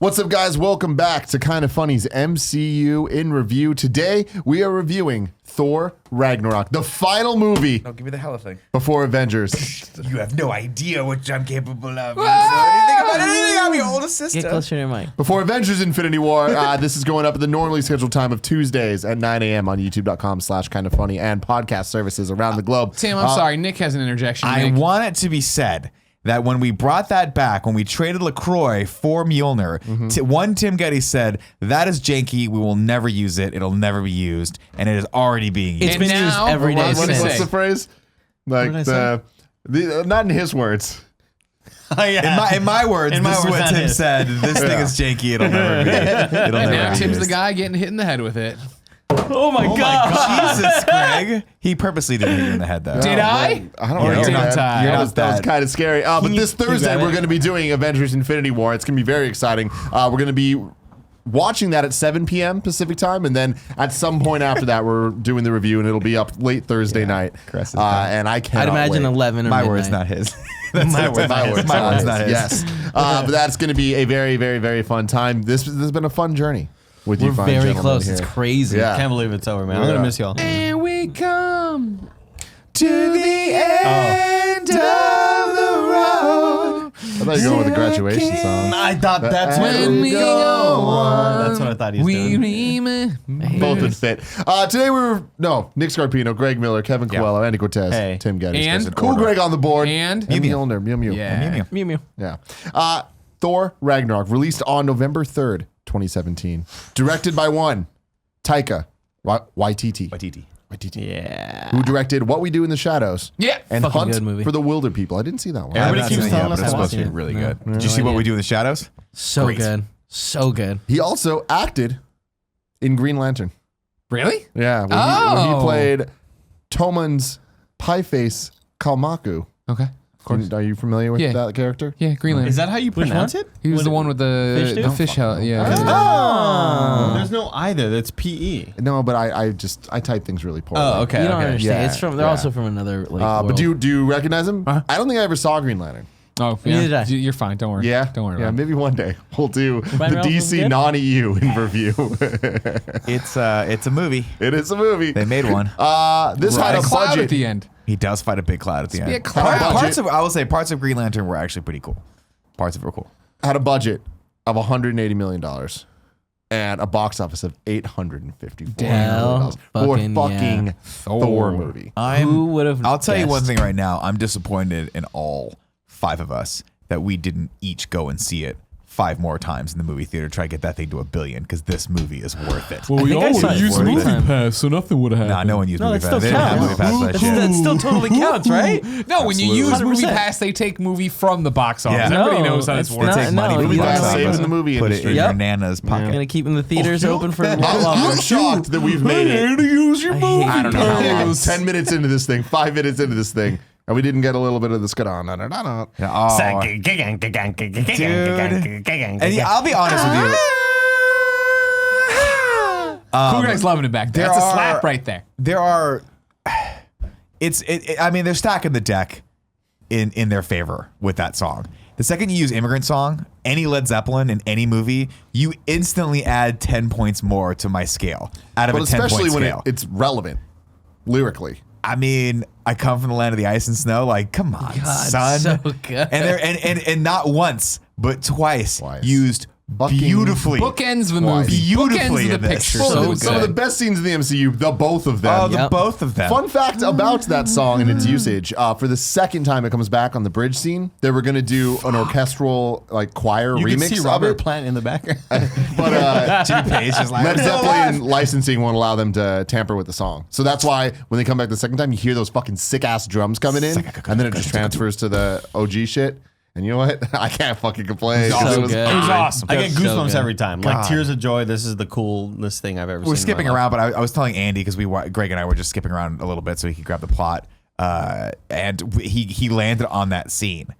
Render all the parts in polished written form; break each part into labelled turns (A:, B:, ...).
A: What's up, guys? Welcome back to Kinda Funny's MCU in review. Today, we are reviewing Thor Ragnarok, the final movie
B: Don't give me the Hela thing.
A: before Avengers.
B: You have no idea what I'm capable of. You don't know anything about anything. I'm your older sister.
C: Get closer to your mic.
A: Before Avengers Infinity War, this is going up at the normally scheduled time of Tuesdays at 9 a.m. on youtube.com/kindafunny and podcast services around the globe.
D: Tim, I'm sorry. Nick has an interjection.
B: I
D: Nick.
B: want it to be said that when we brought that back, when we traded LaCroix for Mjolnir, Tim Gettys said, that is janky. We will never use it. It'll never be used. And it is already being used.
C: It's been used
D: now,
C: every day
D: what did I
C: since.
D: say?
A: What's the phrase? Like
C: What did I
A: not in his words.
C: Oh, yeah.
B: In my words,
C: In my
B: this is
C: words,
B: what
C: not
B: Tim
C: his.
B: said. This thing is janky. It'll never be. It'll
D: And
B: never
D: now
B: be
D: Tim's
B: used.
D: the guy getting hit in the head with it.
C: Oh my god.
B: Jesus, Greg. He purposely didn't hit you in the head, though.
D: Did I?
A: I don't
B: Yeah,
A: know.
B: you're
D: not- you're
A: that
B: not
A: was
B: bad.
A: kind of scary. But this Thursday,
C: got
A: we're
C: it.
A: going to be doing Avengers Infinity War. It's going to be very exciting. We're going to be watching that at 7 p.m. Pacific time, and then at some point after that, we're doing the review, and it'll be up late Thursday night.
B: Chris is done.
A: And I cannot
C: I'd imagine
A: wait.
C: 11 or
B: My
C: midnight.
B: words, not his. My words,
A: My words,
B: not his.
A: Yes. But that's going to be a very, very, very fun time. This has been a fun journey with you
C: We're
A: fine
C: very
A: gentlemen
C: close.
A: here.
C: It's crazy.
A: Yeah.
E: Can't believe it's over, man. I'm
A: Yeah.
E: gonna miss y'all.
D: And we come
B: To the end of the road.
A: I thought you were going with the graduation song.
E: I thought that's what
D: when we go on.
E: That's what I thought he was
D: we
E: doing.
A: Both would fit. Today Nick Scarpino, Greg Miller, Kevin Coelho, Andy Cortez,
E: Hey.
A: Tim Gettys.
D: And-
A: There's a cool Greg on the board.
D: And
A: Mjolnir, Mew Mew.
D: yeah.
C: Mew mew.
A: Yeah. Thor Ragnarok, released on November 3rd, 2017. Directed by one, Taika Waititi.
B: Waititi.
C: Yeah.
A: Who directed What We Do in the Shadows
D: Yeah.
A: and
C: Fucking
A: Hunt
C: good movie.
A: for the Wilder People. I didn't see that one.
B: Yeah,
E: Everybody
B: I've not
E: keeps
B: seen it
E: telling
B: yet,
E: us
B: but it's
E: I
B: supposed to be
E: haven't
B: really
C: seen it.
B: good. Did you see What We Do in the Shadows?
C: So
B: Great.
C: good. So good.
A: He also acted in Green Lantern.
D: Really?
A: Yeah, when he
D: Oh.
A: played Toman's pie face Kalmaku.
D: Okay. Of course.
A: Are you familiar with
D: Yeah.
A: that character?
D: Yeah, Greenland.
E: Is that how you pronounce it?
D: He was
E: What-
D: the one with the
E: Fish dude?
D: fish hell. Yeah.
E: Oh. There's no either. That's PE.
A: No, but I type things really poorly.
E: Oh, okay.
C: You don't
E: okay.
C: understand.
A: Yeah,
C: It's from. They're
A: yeah.
C: also from another like.
A: But
C: world.
A: do you recognize him?
D: Uh-huh.
A: I don't think I ever saw Green Lantern.
D: Oh,
C: Neither did
D: yeah.
C: I.
D: You're fine. Don't worry.
A: Yeah,
D: Don't worry
A: yeah.
D: about it.
A: Maybe one day we'll do the
C: Ryan Reynolds was
A: DC
C: good?
A: non-EU in review.
B: It's a movie.
A: It is a movie.
B: They made one.
A: This had a
D: Cloud
A: budget.
D: at the end.
B: He does fight a big cloud at the
D: be a
B: end.
D: cloud.
B: Parts of, I will say, parts of Green Lantern were actually pretty cool. Parts of it were cool.
A: Had a budget of $180 million and a box office of $854 million for
C: Fucking,
A: fucking
C: yeah.
A: Thor movie.
C: Who would have?
B: I'll tell you one
C: guessed?
B: thing right now. I'm disappointed in all five of us that we didn't each go and see it 5 more times in the movie theater, try to get that thing to $1 billion, because this movie is worth it.
C: we all would've used the movie
D: pass, so nothing would have
B: Nah, no one used
C: No,
B: movie
C: that
B: pass.
C: still
B: They didn't have
C: counts.
B: movie pass for that shit.
C: That still totally counts, right?
D: No, when you use
C: 100%.
D: Movie Pass, they take movie from the box office.
B: Yeah.
D: Everybody
C: No,
D: knows how this
C: it's
D: works.
C: not-
B: Take money
C: no,
B: from the
C: you
B: box
C: don't
A: saving
B: office,
A: the movie
B: put it
A: industry.
B: in
C: Yep.
B: your nana's
C: I'm
B: pocket.
C: gonna keep the theaters open for a lot
A: I'm
C: longer.
A: shocked that we've made it.
D: to use your
C: movie
A: I don't know how long.
D: pass.
A: 10 minutes into this thing, 5 minutes into this thing, and we didn't get a little bit of the skadon.
B: Oh, and yeah, I'll be honest with you.
D: Cool guy's loving it back there.
B: there
D: That's a
B: are-
D: slap right there.
B: There are, I mean, they're stacking the deck in their favor with that song. The second you use Immigrant Song, any Led Zeppelin in any movie, you instantly add 10 points more to my scale out of
A: But
B: a 10
A: especially
B: point
A: when
B: scale.
A: it's relevant lyrically.
B: I mean, I come from the land of the ice and snow. Like, come on, son.
C: so good.
B: And they're and not once, but twice, used
A: Fucking
B: beautifully.
D: Bookends the
A: Why?
D: movie.
B: Beautifully
D: Bookends
B: in
D: the
B: this.
D: picture.
A: Well,
D: So
A: some of the
D: good.
A: best scenes in the MCU, the both of them.
B: Oh, the
C: Yep.
B: both of them.
A: Fun fact about that song and its usage: for the second time it comes back on the bridge scene, they were going to do an orchestral like choir
E: You
A: remix
E: can see
A: of
E: Robert
A: it,
E: Plant in the background.
A: but
B: Jimmy Page just like
A: Led Zeppelin licensing won't allow them to tamper with the song. So that's why when they come back the second time, you hear those fucking sick ass drums coming in, and then it just transfers to the OG shit. And you know what? I can't fucking complain. 'cause
C: So
A: it was
C: good.
D: It was awesome.
E: I get
C: So
E: goosebumps
C: good.
E: every time.
B: God.
E: Like tears of joy. This is the coolest thing I've ever seen.
B: We're
E: in my
B: skipping
E: life.
B: around, but I was telling Andy because Greg and I were just skipping around a little bit so he could grab the plot. And he landed on that scene,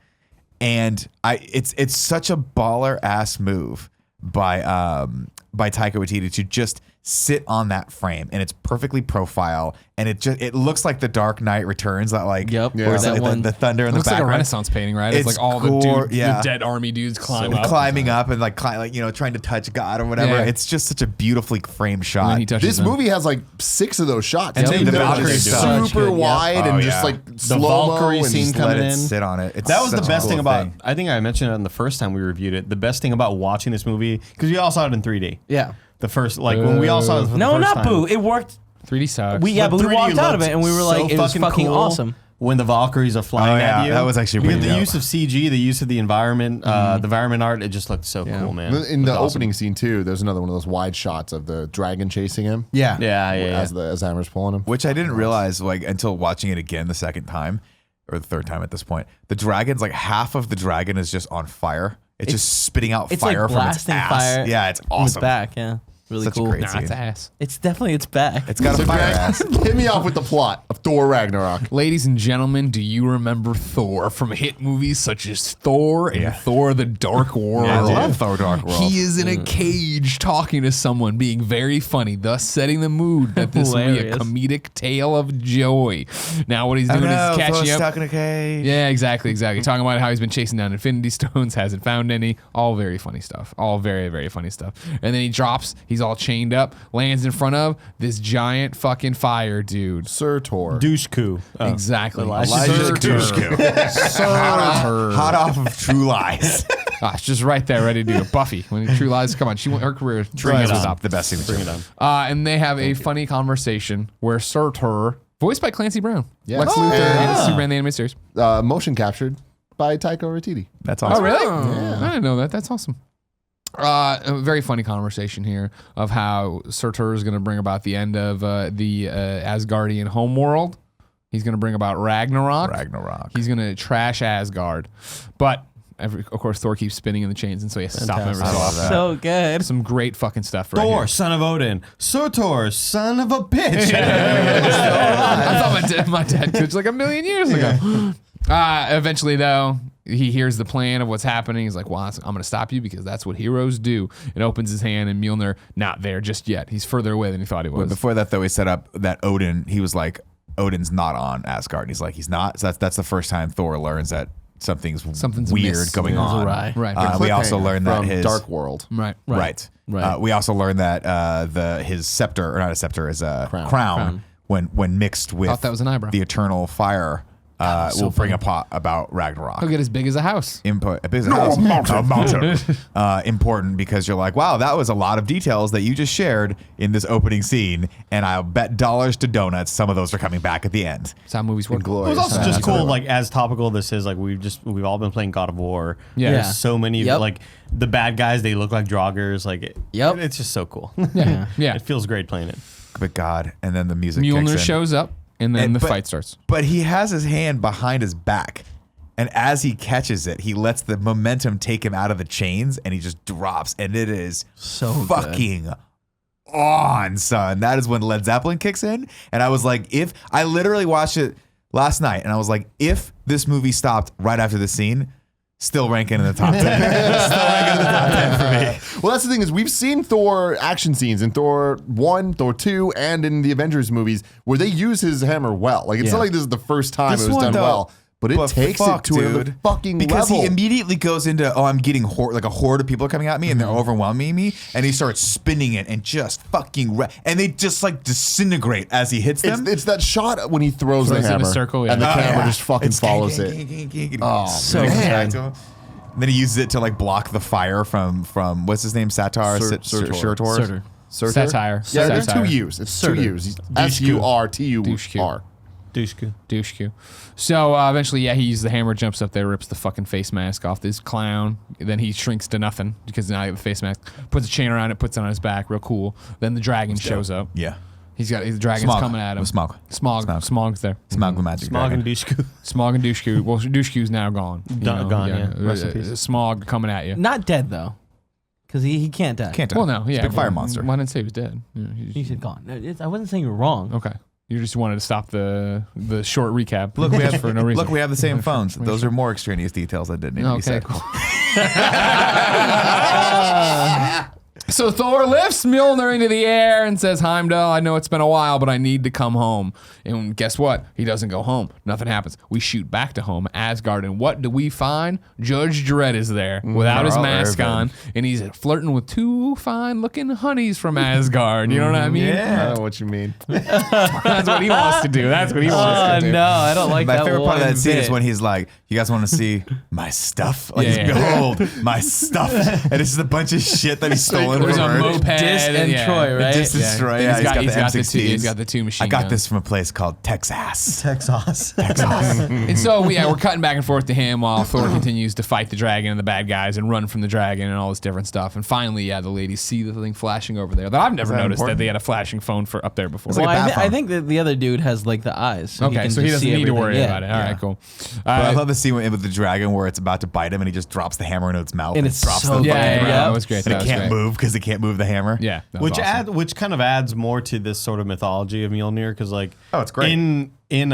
B: and it's such a baller ass move by Taika Waititi to just sit on that frame, and it's perfectly profile, and it looks like the Dark Knight Returns, that like
C: Yep.
A: Yeah.
B: where's
C: That
B: the,
C: one.
B: the thunder in
D: It
B: the
D: looks like a
B: background.
D: Renaissance painting, right? It's
B: It's
D: like all the
B: gore,
D: dudes,
B: yeah.
D: the dead army dudes climb up.
B: climbing up and like trying to touch God or whatever.
D: Yeah.
B: It's just such a beautifully framed
D: And
B: shot.
D: then he touches
A: This
D: them.
A: movie has like 6 of those shots.
B: And
A: too,
B: then the
A: that are
B: Valkyrie
A: just
B: stuff.
A: super
C: Good, yeah.
A: wide
B: Oh,
A: and just
B: yeah.
A: like
E: The
A: slow-mo
E: Valkyrie
A: and
E: scene
B: Just
E: coming
B: let it
E: in.
B: sit on it. It's
E: That was the
B: such a
E: best
B: cool
E: thing about.
B: thing.
E: I think I mentioned it on the first time we reviewed it. The best thing about watching this movie, because we all saw it in 3D.
C: Yeah.
E: The first, like when we all saw it for the
C: No,
E: first
C: not
E: time.
C: boo. It worked.
D: 3D sucks.
C: But we
E: 3D
C: walked out of
E: looked
C: it and we were like,
E: so
C: it was fucking
E: cool
C: awesome.
E: when the Valkyries are flying
B: Oh, yeah.
E: at you.
B: That was actually
E: because
B: pretty
E: the
B: dope.
E: use of CG, the use of the environment, the environment art. It just looked so cool, man.
A: In the
E: Looked awesome.
A: opening scene too, there's another one of those wide shots of the dragon chasing him.
B: Yeah.
E: Yeah.
A: As Hammer's pulling him.
B: Which I didn't realize like until watching it again the second time or the third time at this point. The dragon's like half of the dragon is just on fire. It's just spitting out
C: It's
B: fire
C: like
B: from its
C: blasting
B: ass.
C: fire.
B: Yeah, it's
C: From its
B: awesome.
C: back. Yeah. Really
B: Such a
C: cool.
B: great
D: Nah,
B: scene.
D: it's ass.
C: It's definitely its back.
B: It's got a
A: So
B: fire
A: Greg,
B: ass.
A: hit me off with the plot of Thor Ragnarok.
D: Ladies and gentlemen, do you remember Thor from hit movies such as Thor and Thor the Dark World?
B: I love Thor Dark World.
D: He is in a cage talking to someone, being very funny, thus setting the mood that this will be a
C: Hilarious.
D: comedic tale of joy. Now what he's doing is catching up.
B: Stuck in a cage.
D: Yeah, exactly. Talking about how he's been chasing down Infinity Stones, hasn't found any. All very funny stuff. All very, very funny stuff. And then he drops, he's all chained up, lands in front of this giant fucking fire dude.
A: Surtur.
E: Douche-coup.
D: Exactly.
E: Elijah
D: Surtur. Surtur.
B: Hot off of True Lies.
D: Gosh, just right there, ready to do it. Buffy, when True Lies, come on, her career. True Lies was up.
B: The best thing.
E: Bring it on.
D: And they have a funny conversation where Surtur, voiced by Clancy Brown,
A: Yeah.
D: Lex
A: Oh,
D: Luthor
A: yeah.
D: in Superman the Animated Series.
A: Motion captured by Taika Waititi.
B: That's awesome.
D: Oh, really? I didn't know that. That's awesome. A very funny conversation here of how Surtur is going to bring about the end of the Asgardian homeworld. He's going to bring about Ragnarok. He's going to trash Asgard. But, of course, Thor keeps spinning in the chains, and so he has to stop him every so
B: I love
D: often.
B: that.
C: So good.
D: Some great fucking stuff right
E: Thor,
D: here.
E: son of Odin. Surtur, son of a bitch.
D: I thought my dad could like a million years ago. Eventually, though, he hears the plan of what's happening. He's like, well, I'm going to stop you because that's what heroes do. It opens his hand, and Mjolnir, not there just yet. He's further away than he thought he was.
B: But before that, though, he set up that Odin. He was like, Odin's not on Asgard. He's like, he's not. So that's the first time Thor learns that something's weird
D: amiss.
B: going
C: Yeah,
B: on.
C: awry.
D: Right.
B: We also learned that
A: from
B: his
A: Dark World.
D: Right.
B: right.
C: Right.
B: We also learned that his scepter, or not a scepter, is a crown. When mixed with
D: Thought that was an eyebrow.
B: the eternal fire, will bring about Ragnarok.
D: He'll get as big as a house.
B: Input a business house. A mountain. Important because you're like, wow, that was a lot of details that you just shared in this opening scene, and I'll bet dollars to donuts some of those are coming back at the end.
D: That's how movies work.
E: It was also just cool, like as topical this is, like we've all been playing God of War.
D: Yeah.
E: There's so many
C: Yep.
E: like the bad guys, they look like joggers. Like
C: Yep.
E: it's just so cool.
D: Yeah.
E: It feels great playing it.
B: But God, and then the music kicks
D: Mjolnir
B: in.
D: shows up, and then the fight starts.
B: But he has his hand behind his back. And as he catches it, he lets the momentum take him out of the chains and he just drops. And it is
C: So
B: fucking on, son. That is when Led Zeppelin kicks in. And I was like, I literally watched it last night and I was like, if this movie stopped right after the scene, still ranking in the top 10. Still ranking in the top 10 for me.
A: Well, that's the thing is we've seen Thor action scenes in Thor 1, Thor 2, and in the Avengers movies where they use his hammer well. Like, it's
B: Yeah.
A: not like this is the first time
B: This
A: it was
B: one,
A: done
B: though,
A: well, but it takes
B: fuck,
A: it to another
B: dude.
A: fucking
B: because
A: level.
B: he immediately goes into, I'm getting like a horde of people are coming at me and they're overwhelming me, and he starts spinning it and just fucking and they just like disintegrate as he hits them.
A: It's that shot when he throws the
D: Throws it in a
A: hammer
D: circle, yeah.
A: and the
D: Oh,
A: camera
B: yeah.
A: just fucking
B: It's
A: follows
B: gang,
A: it.
B: gang, gang, gang, gang.
A: Oh,
B: So
A: man.
B: and then he uses it to like block the fire from what's his name, Satar,
A: Surtur.
B: Surtur.
C: Surtur.
D: Satire.
A: Yeah, there's
D: Satire.
A: two U's. It's
C: Surtur.
A: two U's. Surtur.
E: Douche-coup.
D: Douche-Q. So eventually, he uses the hammer, jumps up there, rips the fucking face mask off this clown. Then he shrinks to nothing because now he has the face mask. Puts a chain around it, puts it on his back, real cool. Then the dragon shows up.
B: Yeah.
D: He's got the dragon's
B: Smog.
D: coming at him.
B: With Smog.
D: Smog's there.
B: Smog the magic
E: Smog
B: dragon.
E: and douche-coup.
D: Smog and Douche-Q. Well, Douche-Q's now gone.
E: Gone, yeah. Rest in peace.
D: Smog coming at you.
C: Not dead though, because he can't die.
B: Can't
D: Well, no,
B: It's
D: yeah.
B: a big fire
D: well,
B: monster.
D: Why didn't say he was dead? Yeah,
C: He said gone. I wasn't saying you're wrong.
D: okay. You just wanted to stop the short recap.
B: Look, we have
D: for no reason.
B: Look, we have the same phones. Those are more extraneous details that didn't need to be
D: Okay,
B: said.
D: cool. So Thor lifts Mjolnir into the air and says, Heimdall, I know it's been a while, but I need to come home. And guess what? He doesn't go home. Nothing happens. We shoot back to home, Asgard, and what do we find? Judge Dredd is there without his mask on, and he's flirting with two fine-looking honeys from Asgard. You know what I mean?
A: I don't know what you mean.
D: That's what he wants to do. That's what he wants to do.
C: No, I don't like
B: My
C: that.
B: favorite part of
C: one
B: that scene is
C: bit.
B: when he's like, "You guys want to see my stuff? Like,
D: Yeah.
B: behold, my stuff." And it's just a bunch of shit that he's stolen
D: There's
B: from
D: a
B: Earth.
D: moped.
C: Dis and
D: yeah.
C: Troy, right?
B: Dis and
D: Yeah.
B: Troy,
D: And
B: yeah,
D: he's got the
B: M16s.
D: he's got the two machine
B: I got
D: guns.
B: this from a place called Texas.
E: Texas.
D: And so we're cutting back and forth to him while Thor continues to fight the dragon and the bad guys and run from the dragon and all this different stuff. And finally, the ladies see the thing flashing over there. That I've never
B: that
D: noticed
B: important?
D: that they had a flashing phone for up there before.
C: Well,
B: like a bat
C: I
B: phone.
C: think that the other dude has like the eyes. So
D: Okay, so he
C: just
D: doesn't
C: see
D: need to
C: everything.
D: worry
C: Yeah.
D: about it. All right, cool.
B: But I love the scene with the dragon where it's about to bite him and he just drops the hammer into its mouth
C: And
B: it
C: it's
B: drops
C: so
B: the
C: good.
B: fucking
D: Yeah,
B: ground.
D: that was great.
B: And
D: That
B: it
D: was
B: can't
D: great.
B: move because it can't move the hammer.
D: Yeah, that was awesome.
E: Which kind of adds more to this sort of mythology of Mjolnir because like
B: Oh, it's great.
E: in
B: In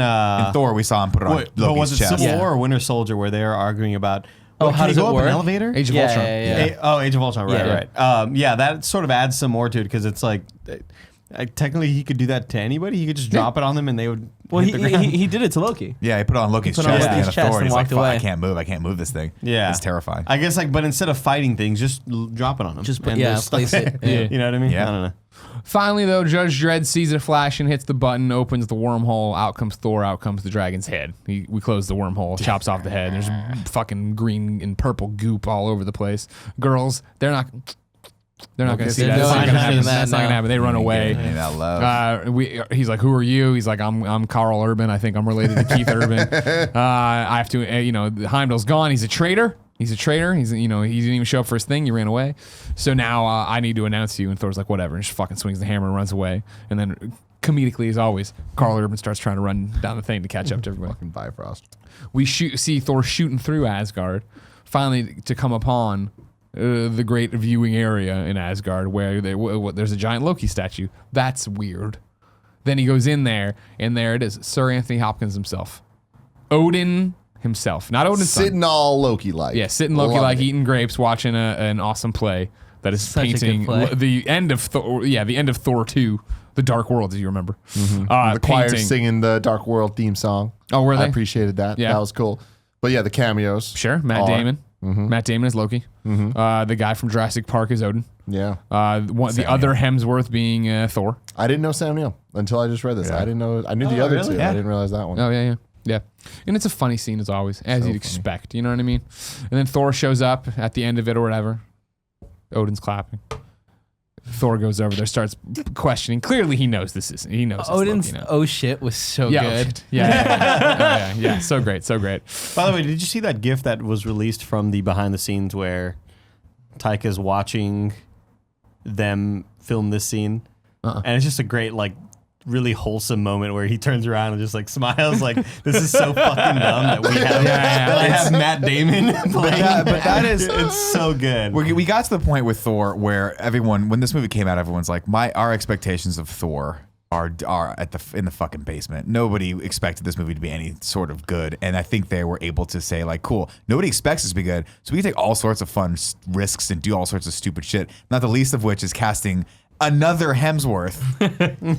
B: Thor, we saw him put it on
E: wait, but was
B: Loki's
E: it
B: chest.
E: Civil War or Winter Soldier where they are arguing about
C: Oh,
E: can
C: how
E: you
C: does
E: go
C: it
E: up
C: work?
E: an elevator?
D: Age of
C: Yeah,
D: Ultron.
C: yeah, yeah.
E: Age of Ultron, right,
C: Yeah.
E: right. Yeah, that sort of adds some more to it because it's like technically he could do that to anybody. He could just drop it on them and they would.
C: Well,
E: hit the ground.
C: he did it to Loki.
B: Yeah, he put it on Loki's
C: He put
B: chest
C: it on
B: at the end
C: Loki's
B: of
C: chest
B: Thor, and
C: and
B: he's like,
C: walked
B: "Fuck,
C: away.
B: I can't move this thing."
E: Yeah,
B: It's terrifying.
E: I guess but instead of fighting things, just drop it on them.
C: Just put-
E: and
C: yeah,
E: they're stuck
C: place it.
E: there.
C: Yeah.
E: You know what I mean?
B: Yeah.
E: I don't know.
D: Finally, though, Judge Dredd sees it flash and hits the button, opens the wormhole. Out comes Thor. Out comes the dragon's head. We close the wormhole, chops off the head. There's fucking green and purple goop all over the place. Girls, they're not going to see that.
C: they're
D: That's
C: not
D: not going to happen.
C: seeing that,
D: That's not going to
C: no.
D: happen. They run away.
B: Ain't that love?
D: He's like, "Who are you?" He's like, "I'm Carl Urban. I think I'm related to Keith Urban." I have to, Heimdall's gone. He's a traitor. He didn't even show up for his thing. He ran away. So now I need to announce you. And Thor's like, whatever. And just fucking swings the hammer and runs away. And then comedically, as always, Carl Urban starts trying to run down the thing to catch up to everybody.
A: Fucking Bifrost.
D: We see Thor shooting through Asgard, finally to come upon the great viewing area in Asgard where there's a giant Loki statue. That's weird. Then he goes in there, and there it is, Sir Anthony Hopkins himself. Odin himself. Not Odin's son.
A: Sitting all Loki-like.
D: Yeah, sitting Loki
A: Love
D: like
A: it.
D: eating grapes, watching an awesome play that is
C: Such a good
D: painting
C: play.
D: the end of Thor. Yeah, the end of Thor 2, The Dark World, as you remember.
A: The choir
D: Painting.
A: singing the Dark World theme song.
D: Oh, were
A: I
D: they?
A: appreciated that.
D: Yeah.
A: That was cool. But yeah, the cameos.
D: Sure, Matt
A: are-
D: Damon. Matt Damon is Loki. The guy from Jurassic Park is Odin.
A: Yeah.
D: The other Hemsworth being Thor.
A: I didn't know Sam Neill until I just read this.
B: Yeah.
A: I didn't know. I knew the other
E: really?
A: two.
B: Yeah.
A: I didn't realize that one.
D: Oh yeah. And it's a funny scene as always, as you'd expect. You know what I mean? And then Thor shows up at the end of it or whatever. Odin's clapping. Thor goes over there, starts questioning. Clearly, he knows this is. He knows it's
C: Odin's
D: Loki now.
C: oh shit was so
D: Yeah,
C: good.
D: yeah. So great.
E: By the way, did you see that GIF that was released from the behind the scenes where Taika's watching them film this scene? And it's just a great, really wholesome moment where he turns around and just smiles like, this is so fucking dumb that we have, that I have Matt Damon playing.
B: but that is-
E: it's so good.
B: We got to the point with Thor where everyone, when this movie came out, everyone's like, our expectations of Thor are in the fucking basement. Nobody expected this movie to be any sort of good, and I think they were able to say cool, nobody expects this to be good, so we can take all sorts of fun risks and do all sorts of stupid shit. Not the least of which is casting another Hemsworth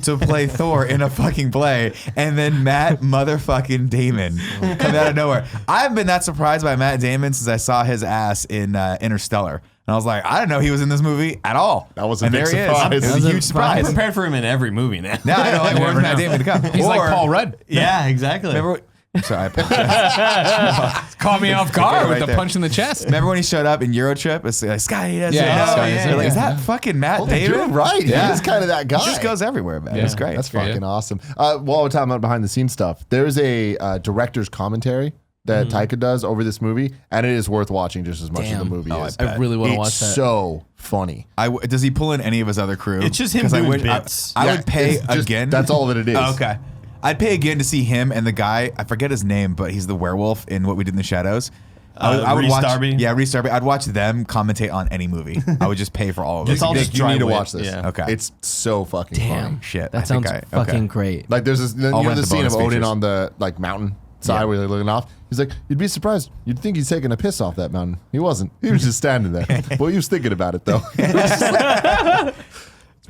B: to play Thor in a fucking play, and then Matt motherfucking Damon come out of nowhere. I haven't been that surprised by Matt Damon since I saw his ass in Interstellar, and I was like, I didn't know he was in this movie at all.
A: That was a
B: and
A: big
B: there he
A: surprise.
B: is. It was a huge
E: I'm
B: surprise.
E: prepared for him in every movie now.
B: Now I know, where's
D: never
B: Matt
D: know.
B: Damon to come?
D: He's like Paul Rudd.
E: Yeah, exactly.
B: Remember? Sorry, I apologize.
D: Caught me off guard
B: Right
D: with the
B: there.
D: punch in the chest.
B: Remember when he showed up in Eurotrip? It's like, Sky,
D: Yeah, Sky, yeah.
B: Is that fucking Matt Damon?
A: You're right.
B: Yeah.
A: He's kind of that guy.
B: He just goes everywhere, man.
D: Yeah.
B: It's great.
A: That's
D: great.
A: fucking awesome. While we're talking about behind the scenes stuff, there's a director's commentary that Taika does over this movie, and it is worth watching just as much as the movie is.
C: I really want to watch
A: It's
C: that.
A: so funny.
B: Does he pull in any of his other crew?
E: It's just him
B: 'Cause I
E: doing
B: would-
E: bits.
B: I
A: Yeah,
B: would pay
A: it's just-
B: again.
A: That's all that it is.
B: Oh, okay. I'd pay again to see him and the guy. I forget his name, but he's the werewolf in What We Did in the Shadows. I would
E: Rhys
B: watch.
E: Darby?
B: Yeah, Rhys Darby. I'd watch them commentate on any movie. I would just pay for all of them.
E: It's all just
A: You need to
E: dry
A: watch
E: wit,
A: this.
E: yeah.
B: Okay.
A: It's so fucking funny.
B: Shit.
C: That sounds fucking
B: okay.
C: great.
A: Like there's this, you know
B: rent
A: the
B: the
A: scene of
B: bonus
A: Odin
B: features.
A: on the mountain sideways looking off. He's like, you'd be surprised. You'd think he's taking a piss off that mountain. He wasn't. He was just standing there. Well, he was thinking about it, though. It's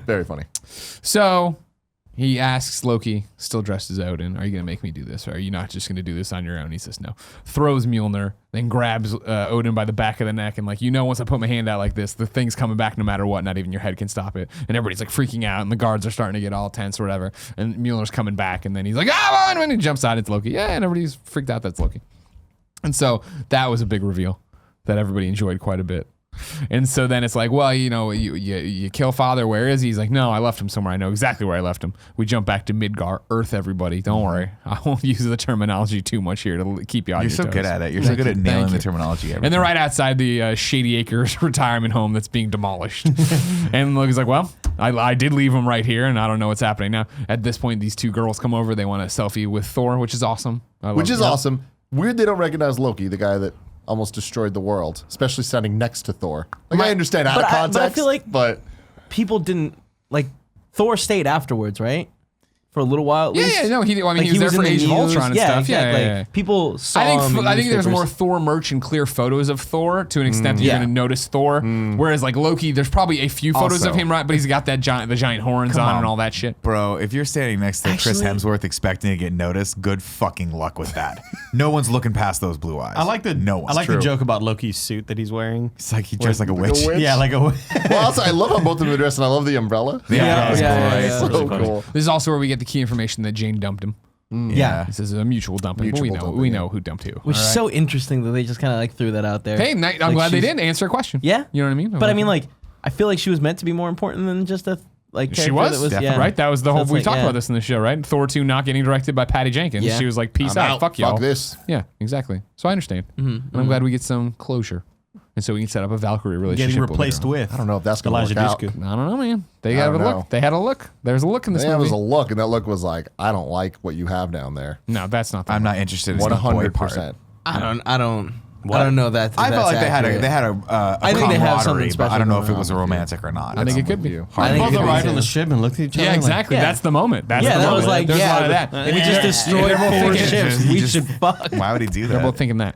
A: very funny.
D: So he asks Loki, still dressed as Odin, are you going to make me do this? Or are you not just going to do this on your own? He says no. Throws Mjolnir, then grabs Odin by the back of the neck and like, once I put my hand out like this, the thing's coming back no matter what. Not even your head can stop it. And everybody's like freaking out and the guards are starting to get all tense or whatever. And Mjolnir's coming back and then he's like, ah, and when he jumps out, it's Loki. Yeah, and everybody's freaked out that's Loki. And so that was a big reveal that everybody enjoyed quite a bit. And so then it's like, well, you kill father. Where is he? He's like, no, I left him somewhere. I know exactly where I left him. We jump back to Midgar, Earth, everybody. Don't worry. I won't use the terminology too much here to keep you on your
B: You're so
D: toes.
B: good at it. You're so good at nailing the terminology.
D: And they're right outside the Shady Acres retirement home that's being demolished. And Loki's like, well, I did leave him right here, and I don't know what's happening now. At this point, these two girls come over. They want a selfie with Thor, which is awesome.
A: Which is awesome. Weird they don't recognize Loki, the guy that almost destroyed the world, especially standing next to Thor. Like, I understand out of context,
C: but I feel like
A: but
C: people didn't like Thor stayed afterwards, right? For a little while at least.
D: No, he was
C: in
D: there for
C: the
D: Age of
C: news.
D: Ultron and
C: yeah,
D: stuff.
C: Exactly.
D: Yeah.
C: People saw him in
D: I think there's more
C: newspapers.
D: Thor merch and clear photos of Thor to an extent that you're
C: Yeah.
D: going to notice Thor. Whereas like Loki, there's probably a few photos
B: Also-
D: of him, right? But he's got the giant horns on and all that shit.
B: Bro, if you're standing next to Chris
C: Actually-
B: Hemsworth expecting to get noticed, good fucking luck with that. No one's looking past those blue eyes.
E: I like the joke about Loki's suit that he's wearing.
B: It's like he dressed like a witch.
E: Yeah, like a.
A: well, also, I love how both of them are dressed, and I love the umbrella.
B: Yeah,
A: So cool.
D: This is also where we get the key information that Jane dumped him.
C: Yeah.
D: This is a mutual dumping.
A: Mutual
D: but
A: dumping,
D: we
A: yeah.
D: know who dumped who.
C: Which is so interesting that they just kind of like threw that out there.
D: Hey, I'm
C: Like,
D: glad they
C: she's-
D: did answer a question.
C: Yeah.
D: You know what I mean?
C: But I mean, like, I feel like she was meant to be more important than just a like.
D: She
C: character
D: was,
C: that yeah.
D: right? That was the
C: So
D: whole.
C: it's
D: We
C: like,
D: talked
C: yeah.
D: about this in the show, right? Thor 2 not getting directed by Patty Jenkins.
C: Yeah.
D: She was like, "Peace
A: I'm
D: out, fuck y'all."
A: Fuck this.
D: Yeah, exactly. So I understand, and I'm glad we get some closure, and so we can set up a Valkyrie relationship.
E: Getting replaced
D: her.
E: with.
A: I don't know if that's going to
E: Elijah
A: work out.
E: Dushku.
D: I don't know, man. They
A: I
D: got a
A: don't
D: look.
A: know.
D: They had a look. There's a look in this
A: There
D: movie.
A: was a look, and that look was like, I don't like what you have down there.
D: No, that's not. The
B: I'm
D: look.
B: not interested in the boy part.
A: 100%.
C: I don't know that.
B: I felt like
C: accurate.
B: they had a
C: I think they have something
B: camaraderie, but I don't
C: special
B: know if it
C: going
B: was a romantic or not.
D: I think it could
A: with
D: be.
A: you.
C: I think
E: Both
C: it could be
E: arrived
C: too.
E: on the ship and looked at each other.
D: Yeah,
E: like,
D: exactly.
C: yeah.
D: That's the moment. That's
C: Yeah,
D: the
C: that
D: moment.
C: was like,
D: There's a lot of
C: yeah,
D: that.
C: we just destroyed
D: They're both
C: 4
D: thinking-
C: ships.
B: he
C: We
B: just-
C: should fuck.
B: Why would he do
D: They're
B: that?
D: both thinking that.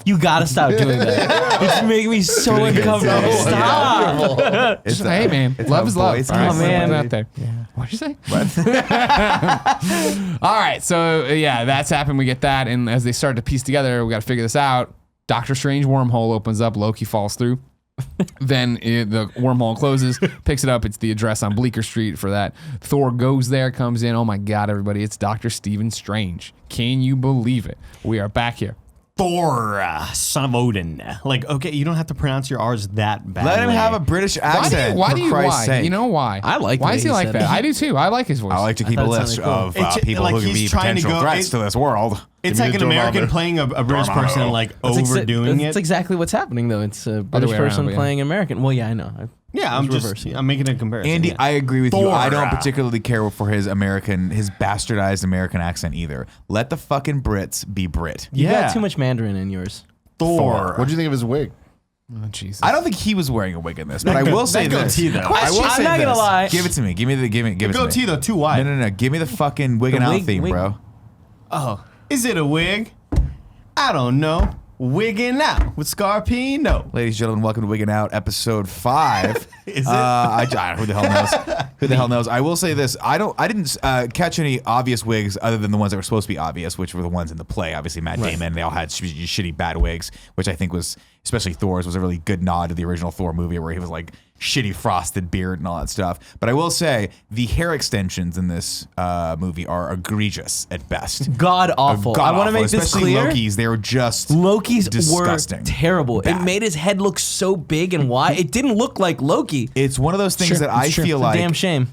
C: You gotta stop doing that. It's making me so uncomfortable.
A: so
C: Stop.
B: It's
D: Just, hey man,
B: it's
D: love
B: how
D: is love.
B: boys
D: All right,
C: Oh, man.
D: put it out there. What'd you say? All right, so yeah, that's happened. We get that, and as they start to piece together, we got to figure this out. Doctor Strange wormhole opens up. Loki falls through. Then the wormhole closes, picks it up. It's the address on Bleecker Street for that. Thor goes there, comes in. Oh my God, everybody! It's Doctor Stephen Strange. Can you believe it? We are back here.
E: Thor, son of Odin. Like, okay, you don't have to pronounce your R's that bad.
B: Let him have a British accent.
D: Why
B: for
D: do you?
B: Christ's
D: Why?
B: sake.
D: You know why?
C: I like the
D: Why
C: way
D: is he
C: he
D: like
C: said
D: that?
C: it.
D: I do too. I like his voice.
B: I like to keep a
C: thought it
B: list
C: sounded cool.
B: of
E: It's
B: people
E: like
B: who could
E: he's
B: be
E: trying to
B: potential
E: go-
B: threats to this world.
E: It's
A: Give me
E: like
A: the
E: an American
A: Dormammu.
E: playing a British person, like overdoing
C: That's
E: it.
C: exactly what's happening, though. It's a British
D: way around,
C: person
D: but yeah.
C: playing American. Well, yeah, I know.
E: Yeah, I'm
C: reversing it.
E: I'm making a comparison.
B: Andy,
E: yeah.
B: I agree with you. I don't
E: Thor.
B: particularly care for his bastardized American accent either. Let the fucking Brits be Brit.
C: You
E: Yeah.
C: got too much Mandarin in yours.
E: Thor.
A: What do you think of his wig?
D: Oh, Jesus.
B: I don't think he was wearing a wig in this, but I will say
E: that
B: this.
E: goatee, though.
B: I will
C: I'm
B: say
C: not gonna
B: this.
C: lie.
B: Give it to me. Give it
E: The
B: to me.
E: goatee though too wide.
B: No. Give me the fucking wigging
C: The
B: out
C: wig-
B: theme,
C: wig-
B: bro.
E: Oh, is it a wig? I don't know. Wigging out with Scarpino.
B: Ladies and gentlemen, welcome to Wigging Out, episode 5.
E: Is it?
B: Who the hell knows? Who the hell knows? I will say this: I didn't catch any obvious wigs other than the ones that were supposed to be obvious, which were the ones in the play. Obviously, Matt Damon. They all had shitty bad wigs, which I think was, especially Thor's, was a really good nod to the original Thor movie, where he was like shitty frosted beard and all that stuff. But I will say the hair extensions in this movie are egregious at best.
C: God awful. I want to make this
B: especially
C: clear.
B: Loki's. They were just
C: Loki's
B: disgusting.
C: were terrible.
B: Bad.
C: It made his head look so big and wide. It didn't look like Loki.
B: It's one of those things that I feel
C: It's a
B: like,
C: damn shame.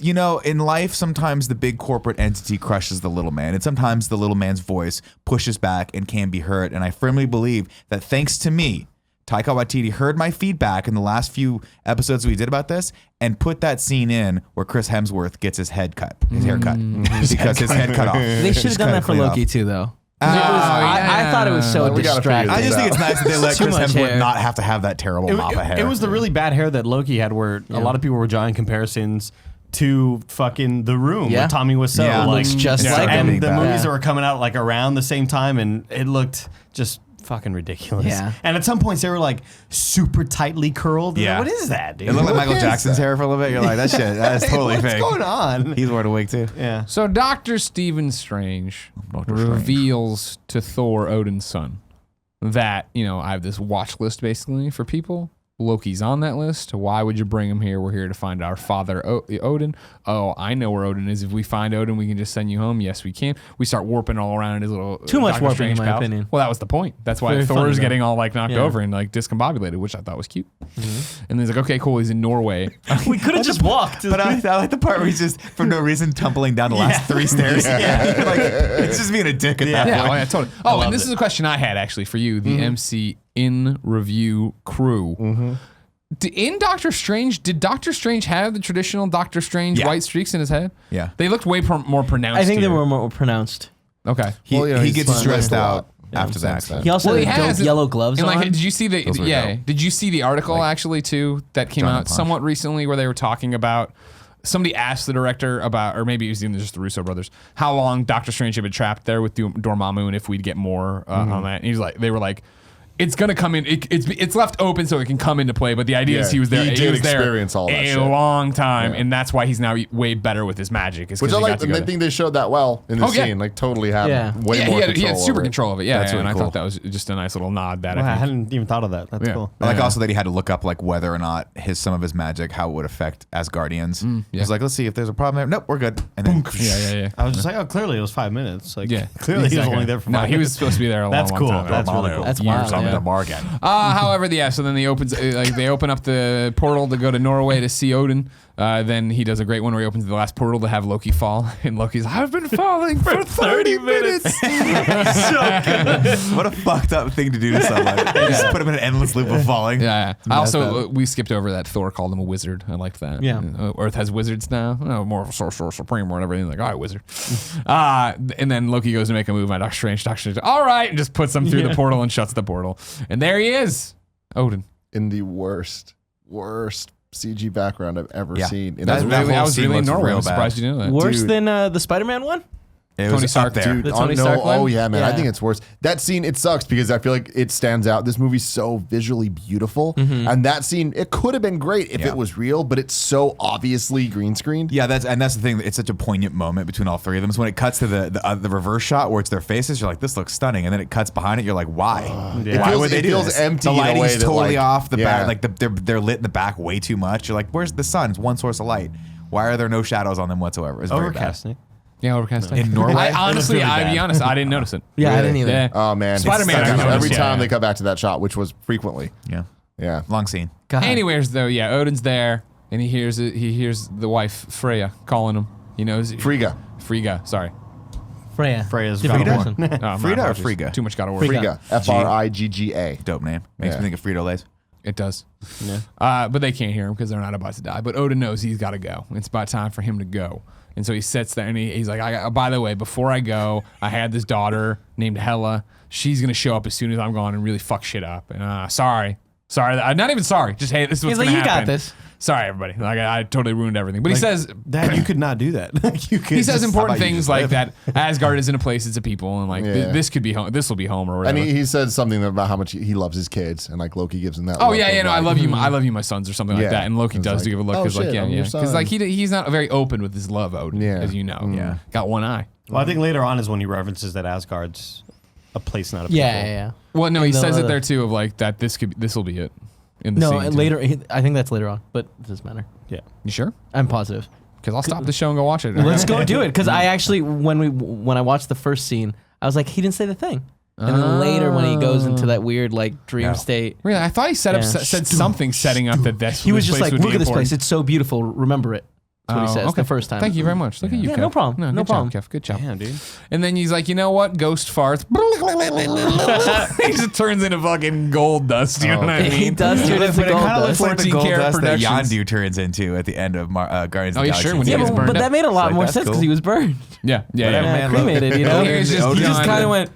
B: you know, in life, sometimes the big corporate entity crushes the little man, and sometimes the little man's voice pushes back and can be heard. And I firmly believe that thanks to me, Taika Waititi heard my feedback in the last few episodes we did about this and put that scene in where Chris Hemsworth gets his head cut, his hair cut, because his head cut off.
C: They should have done that for Loki too, though. I thought it was so
A: We gotta figure
C: distracting.
B: I just think it's nice that they let
C: Too
B: Chris
C: much
B: Hemsworth
C: hair.
B: not have to have that terrible mop of hair.
E: It was the really bad hair that Loki had, where a lot of people were drawing comparisons to fucking The Room
C: Yeah.
E: with Tommy Wiseau.
B: Yeah.
E: Like,
C: Looks just
B: Yeah.
C: like
E: and
C: him.
E: the movies
C: Yeah.
E: that were coming out like around the same time, and it looked just fucking ridiculous.
C: Yeah.
E: And at some points they were like super tightly curled.
B: Yeah.
E: What is that, dude?
B: It looked like
A: What
B: Michael
A: is
B: Jackson's
A: that?
B: hair for a little bit. You're like, that shit, that is totally
E: What's
B: fake.
E: going on?
B: He's wearing a wig too.
E: Yeah.
D: So Dr. Stephen Strange reveals to Thor, Odin's son, that, I have this watch list basically for people. Loki's on that list. Why would you bring him here? We're here to find our father, Odin. Oh, I know where Odin is. If we find Odin, we can just send you home. Yes, we can. We start warping all around in his little
C: Too much
D: Doctor
C: warping,
D: Strange
C: in my
D: pals.
C: opinion.
D: Well, that was the point. That's why
C: Very
D: Thor's
C: funny, though.
D: getting all like knocked
C: Yeah.
D: over and like discombobulated, which I thought was cute. And he's like, okay, cool. He's in Norway.
C: We could have just walked.
B: But I like the part where he's just for no reason tumbling down the last 3 stairs. Yeah. Like, it's just being a dick at that
D: Yeah,
B: point.
D: oh, yeah, totally. Oh, and
E: loved
D: this
E: it.
D: is a question I had actually for you, the MC in review crew. In Doctor Strange, did Doctor Strange have the traditional Doctor Strange
B: Yeah.
D: white streaks in his head?
B: Yeah.
D: They looked way more pronounced.
C: I think they
D: here.
C: were more pronounced.
D: Okay.
B: He,
A: Well,
B: he
A: he's
B: gets
A: fun.
B: stressed
A: Yeah.
B: out
A: Yeah,
B: after
A: makes sense
B: that.
A: then.
C: He also
D: Well, he
C: had
D: has
C: dope yellow gloves
D: And
C: on.
D: like, did you see the?
B: Those were
D: Yeah.
B: dope.
D: Did you see the article actually too that came
B: John
D: out
B: Punch.
D: somewhat recently where they were talking about? Somebody asked the director about, or maybe it was even just the Russo brothers, how long Doctor Strange had been trapped there with Dormammu, and if we'd get more on that. And he's like, they were like, it's gonna come in. It's left open so it can come into play. But the idea is
A: Yeah,
D: he was there.
A: he did
D: was there
A: experience all that
D: a
A: shit.
D: long time,
A: Yeah.
D: and that's why he's now way better with his magic. Is 'cause
A: Which I
D: he
A: like,
D: got to
A: and
D: go
A: I
D: there.
A: think they showed that well in the
D: Oh, yeah.
A: scene. Like, totally had
C: Yeah.
A: way
D: Yeah,
A: more
D: he
A: control.
D: had super
A: over it.
D: control of it. Yeah,
B: That's really
D: and I
B: cool.
D: thought that was just a nice little nod. That
E: Well, I
D: I think.
E: hadn't even thought of that. That's
D: Yeah.
E: cool.
B: I like also that he had to look up like whether or not some of his magic, how it would affect Asgardians.
D: yeah.
B: He's like, let's see if there's a problem there. Nope, we're good. And then
D: Yeah.
E: I was just like, oh, clearly it was 5 minutes. Like,
D: Yeah,
E: clearly he was
D: exactly.
E: only there for
D: No,
E: 5
D: he was
E: minutes.
D: supposed to be there a
E: That's
D: long,
E: cool.
D: long time.
E: That's really cool.
C: That's
D: Years
C: wild.
D: on
C: Yeah.
D: the
B: bargain.
D: However, so then they open up the portal to go to Norway to see Odin. Then he does a great one where he opens the last portal to have Loki fall, and Loki's like, I've been falling for 30 minutes.
B: What a fucked up thing to do to someone. Just put him in an endless loop of falling.
D: Yeah.
B: It's
D: I also
B: messed up.
D: we skipped over that Thor called him a wizard. I liked that.
C: Yeah.
D: Earth has wizards now. Oh, more of a sorcerer supreme or whatever. He's like, all right, wizard. And then Loki goes to make a move on Doctor Strange. Doctor Strange, all right, and just puts him through the portal and shuts the portal. And there he is, Odin.
A: In the worst CG background I've ever
B: Yeah.
A: seen. In
B: That
A: a
B: really-
A: movie.
D: I was
B: scene
D: really in
B: looks
D: Norway.
B: real
D: I'm surprised
B: bad.
D: you didn't know that.
C: Worse
A: Dude.
C: than the Spider-Man one?
B: It
D: Tony
B: was
D: Stark,
B: up there.
A: Dude,
C: The Tony Stark one?
A: oh yeah, man. I
C: Yeah.
A: think it's worse. That scene, it sucks because I feel like it stands out. This movie's so visually beautiful, and that scene, it could have been great if
B: Yeah.
A: it was real, but it's so obviously green screened.
B: Yeah, that's the thing. It's such a poignant moment between all three of them. So when it cuts to the reverse shot where it's their faces, you're like, this looks stunning, and then it cuts behind it, you're like, why?
A: It
B: Why
A: feels-
B: would they
A: it
B: do
A: feels
B: this?
A: empty
B: The
A: in a
B: lighting's
A: way that,
B: totally
A: like-
B: off. The
A: yeah.
B: back, like they're lit in the back way too much. You're like, where's the sun? It's one source of light. Why are there no shadows on them whatsoever? It's very
E: Overcast, Nick.
D: Yeah, overcast.
B: In Norway?
D: I honestly,
E: It was really
D: I'll be
E: bad.
D: honest, I didn't notice it.
C: Yeah, I
A: Really?
C: didn't either.
D: Yeah.
A: Oh man,
D: Spider-Man,
A: It's
D: I
A: such a-
D: noticed,
A: every
D: yeah,
A: time
D: yeah.
A: they come back to that shot, which was frequently.
B: bad.
A: Yeah.
B: Yeah, long scene.
C: God.
D: Anyways, though, yeah, Odin's there, and he hears the wife Freya calling him. He knows
A: Frigga.
D: Frigga. Sorry.
C: Freya.
E: Freya's
C: Different
E: God of
C: person.
D: Oh, my
B: Frida or
D: apologies.
B: Frigga?
D: Too much got to work.
C: Frigga.
A: Frigga. Frigga.
B: Dope name. Makes
A: Yeah.
B: me think of Frito Lay's.
D: It does.
E: Yeah.
D: But they can't hear him because they're not about to die. But Odin knows he's got to go. It's about time for him to go. And so he sits there and he's like, by the way, before I go, I had this daughter named Hela. She's going to show up as soon as I'm gone and really fuck shit up. And sorry. Not even sorry. Just, hey, this is what's
C: He's
D: going
C: like,
D: to
C: you
D: happen.
C: got this.
D: Sorry, everybody. Like I totally ruined everything. But he says
E: Dad, you could not do that. You could
D: he says
E: just-
D: important
B: about you
D: things
B: just
D: like
B: live?
D: that Asgard isn't a place, it's a people. And like
A: Yeah.
D: this could be home. This will be home or whatever.
A: And he said something about how much he loves his kids, and like Loki gives him that.
D: Oh
A: look
D: yeah,
A: of,
D: yeah, no, I
A: like,
D: love you, I love you, my sons, or something like
A: Yeah.
D: that. And Loki
A: It's
D: does
A: like,
D: give a look
A: oh,
D: because like
A: shit,
D: yeah,
A: I'm your
D: because like
A: son.
D: he's not very open with his love, Odin,
A: Yeah.
D: as you know.
B: Yeah.
D: Got one eye.
E: Well, I think later on is when he references that Asgard's a place, not a people.
C: Yeah.
D: Well, no, he
C: And the
D: says it
C: other-
D: there too of like that. This will be it. In the
C: No,
D: scene, too.
C: later. I think that's later on, but it doesn't matter.
E: Yeah.
D: You sure?
C: I'm positive.
D: Because I'll stop the show and go watch it.
C: Let's go do it. Because I actually, when I watched the first scene, I was like, he didn't say the thing. And then later, when he goes into that weird like dream state,
D: Really, I thought he
C: Yeah.
D: said something setting up that this.
C: he was
D: this
C: just
D: place
C: like,
D: would
C: "Look
D: be
C: at this
D: important."
C: place. It's so beautiful. Remember it." That's what he says the first time.
D: Thank you very much. Look at you,
C: Yeah,
D: Kev.
C: no problem. No
D: good
C: problem.
D: job, Kev. Good job.
E: Damn, dude.
D: And then he's like, you know what? Ghost farts. He just turns into fucking gold dust. You know what I mean?
C: He does turn into
B: But it
C: gold
B: kind of looks
C: dust.
B: like the
D: 14
B: gold
D: karat
B: dust that
D: productions.
B: Yondu turns into at the end of Guardians
D: Oh,
B: of the
D: yeah,
B: Galaxy.
D: sure, when he
C: Yeah,
D: gets
C: but,
D: burned
C: but
D: up.
C: that made a lot
B: Like,
C: more
B: that's
C: sense because
B: cool.
C: he was burned.
D: Yeah.
B: Whatever, man. Look.
C: Cremated, you know.
D: He was just
C: He just
D: John-
C: kind of went.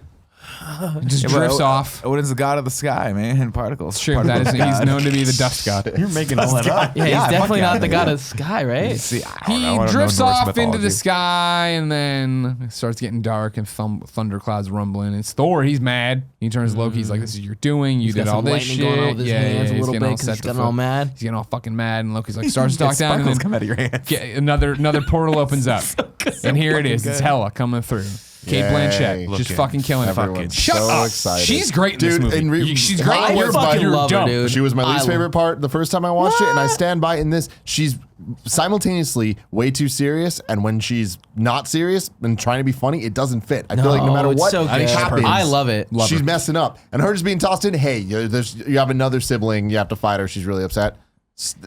D: Just drifts off.
B: Odin's the god of the sky, man. Particles.
D: Sure, that is, he's known to be the dust god.
E: You're making all that up.
C: Yeah,
B: Yeah,
C: he's definitely
B: fuck
C: not
B: yeah.
C: the god of the sky, right?
B: See, I don't
D: He
B: know. I don't
D: drifts
B: know Norse
D: off into the
B: mythology.
D: sky, and then it starts getting dark, and thunderclouds rumbling. It's Thor. He's mad. He turns Loki. He's like, "This is your doing. You
C: He's
D: did
C: got
D: all
C: some
D: this
C: lightning
D: shit."
C: going on with his hands a
D: he's
C: little
D: getting
C: bit
D: all
C: because
D: set
C: he's
D: to
C: getting
D: foot.
C: all mad.
D: He's getting all fucking mad, and Loki's like, starts to talk down, and
B: Sparkles
D: then
B: come out of your hands.
D: another portal opens up, and here it is. It's Hela coming through. Kate
A: Yay.
D: Blanchett, just
B: Looking
D: fucking killing it.
A: Everyone's
D: Shut
A: so
D: up.
A: excited.
D: She's great in this
A: Dude,
D: movie. She's great.
A: I
D: in your
A: fucking
D: you're
C: love her,
D: dumb.
C: dude.
A: She was my least
C: I-
A: favorite part the first time I watched it, and I stand by in this. She's simultaneously way too serious, and when she's not serious and trying to be funny, it doesn't fit. I feel like no matter
C: it's
A: what
C: so good.
A: happens,
C: I love it.
A: she's messing up, and her just being tossed in. Hey, you have another sibling, you have to fight her. She's really upset.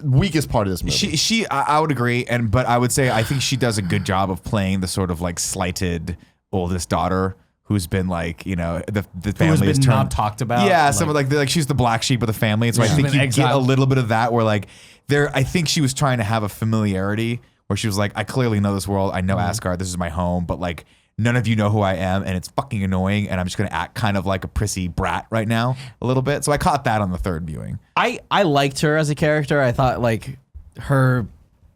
A: Weakest part of this movie.
B: I would agree, but I would say I think she does a good job of playing the sort of like slighted oldest daughter who's been like, the
E: Who
B: family
E: has
B: is
E: been
B: turned.
E: not talked about.
B: Yeah, some of like she's the black sheep of the family. And so I
D: She's
B: think
D: been
B: you get a
D: exiled.
B: little bit of that where like I think she was trying to have a familiarity where she was like, I clearly know this world. I know Asgard. This is my home, but like none of you know who I am, and it's fucking annoying. And I'm just gonna act kind of like a prissy brat right now a little bit. So I caught that on the third viewing.
C: I liked her as a character. I thought like her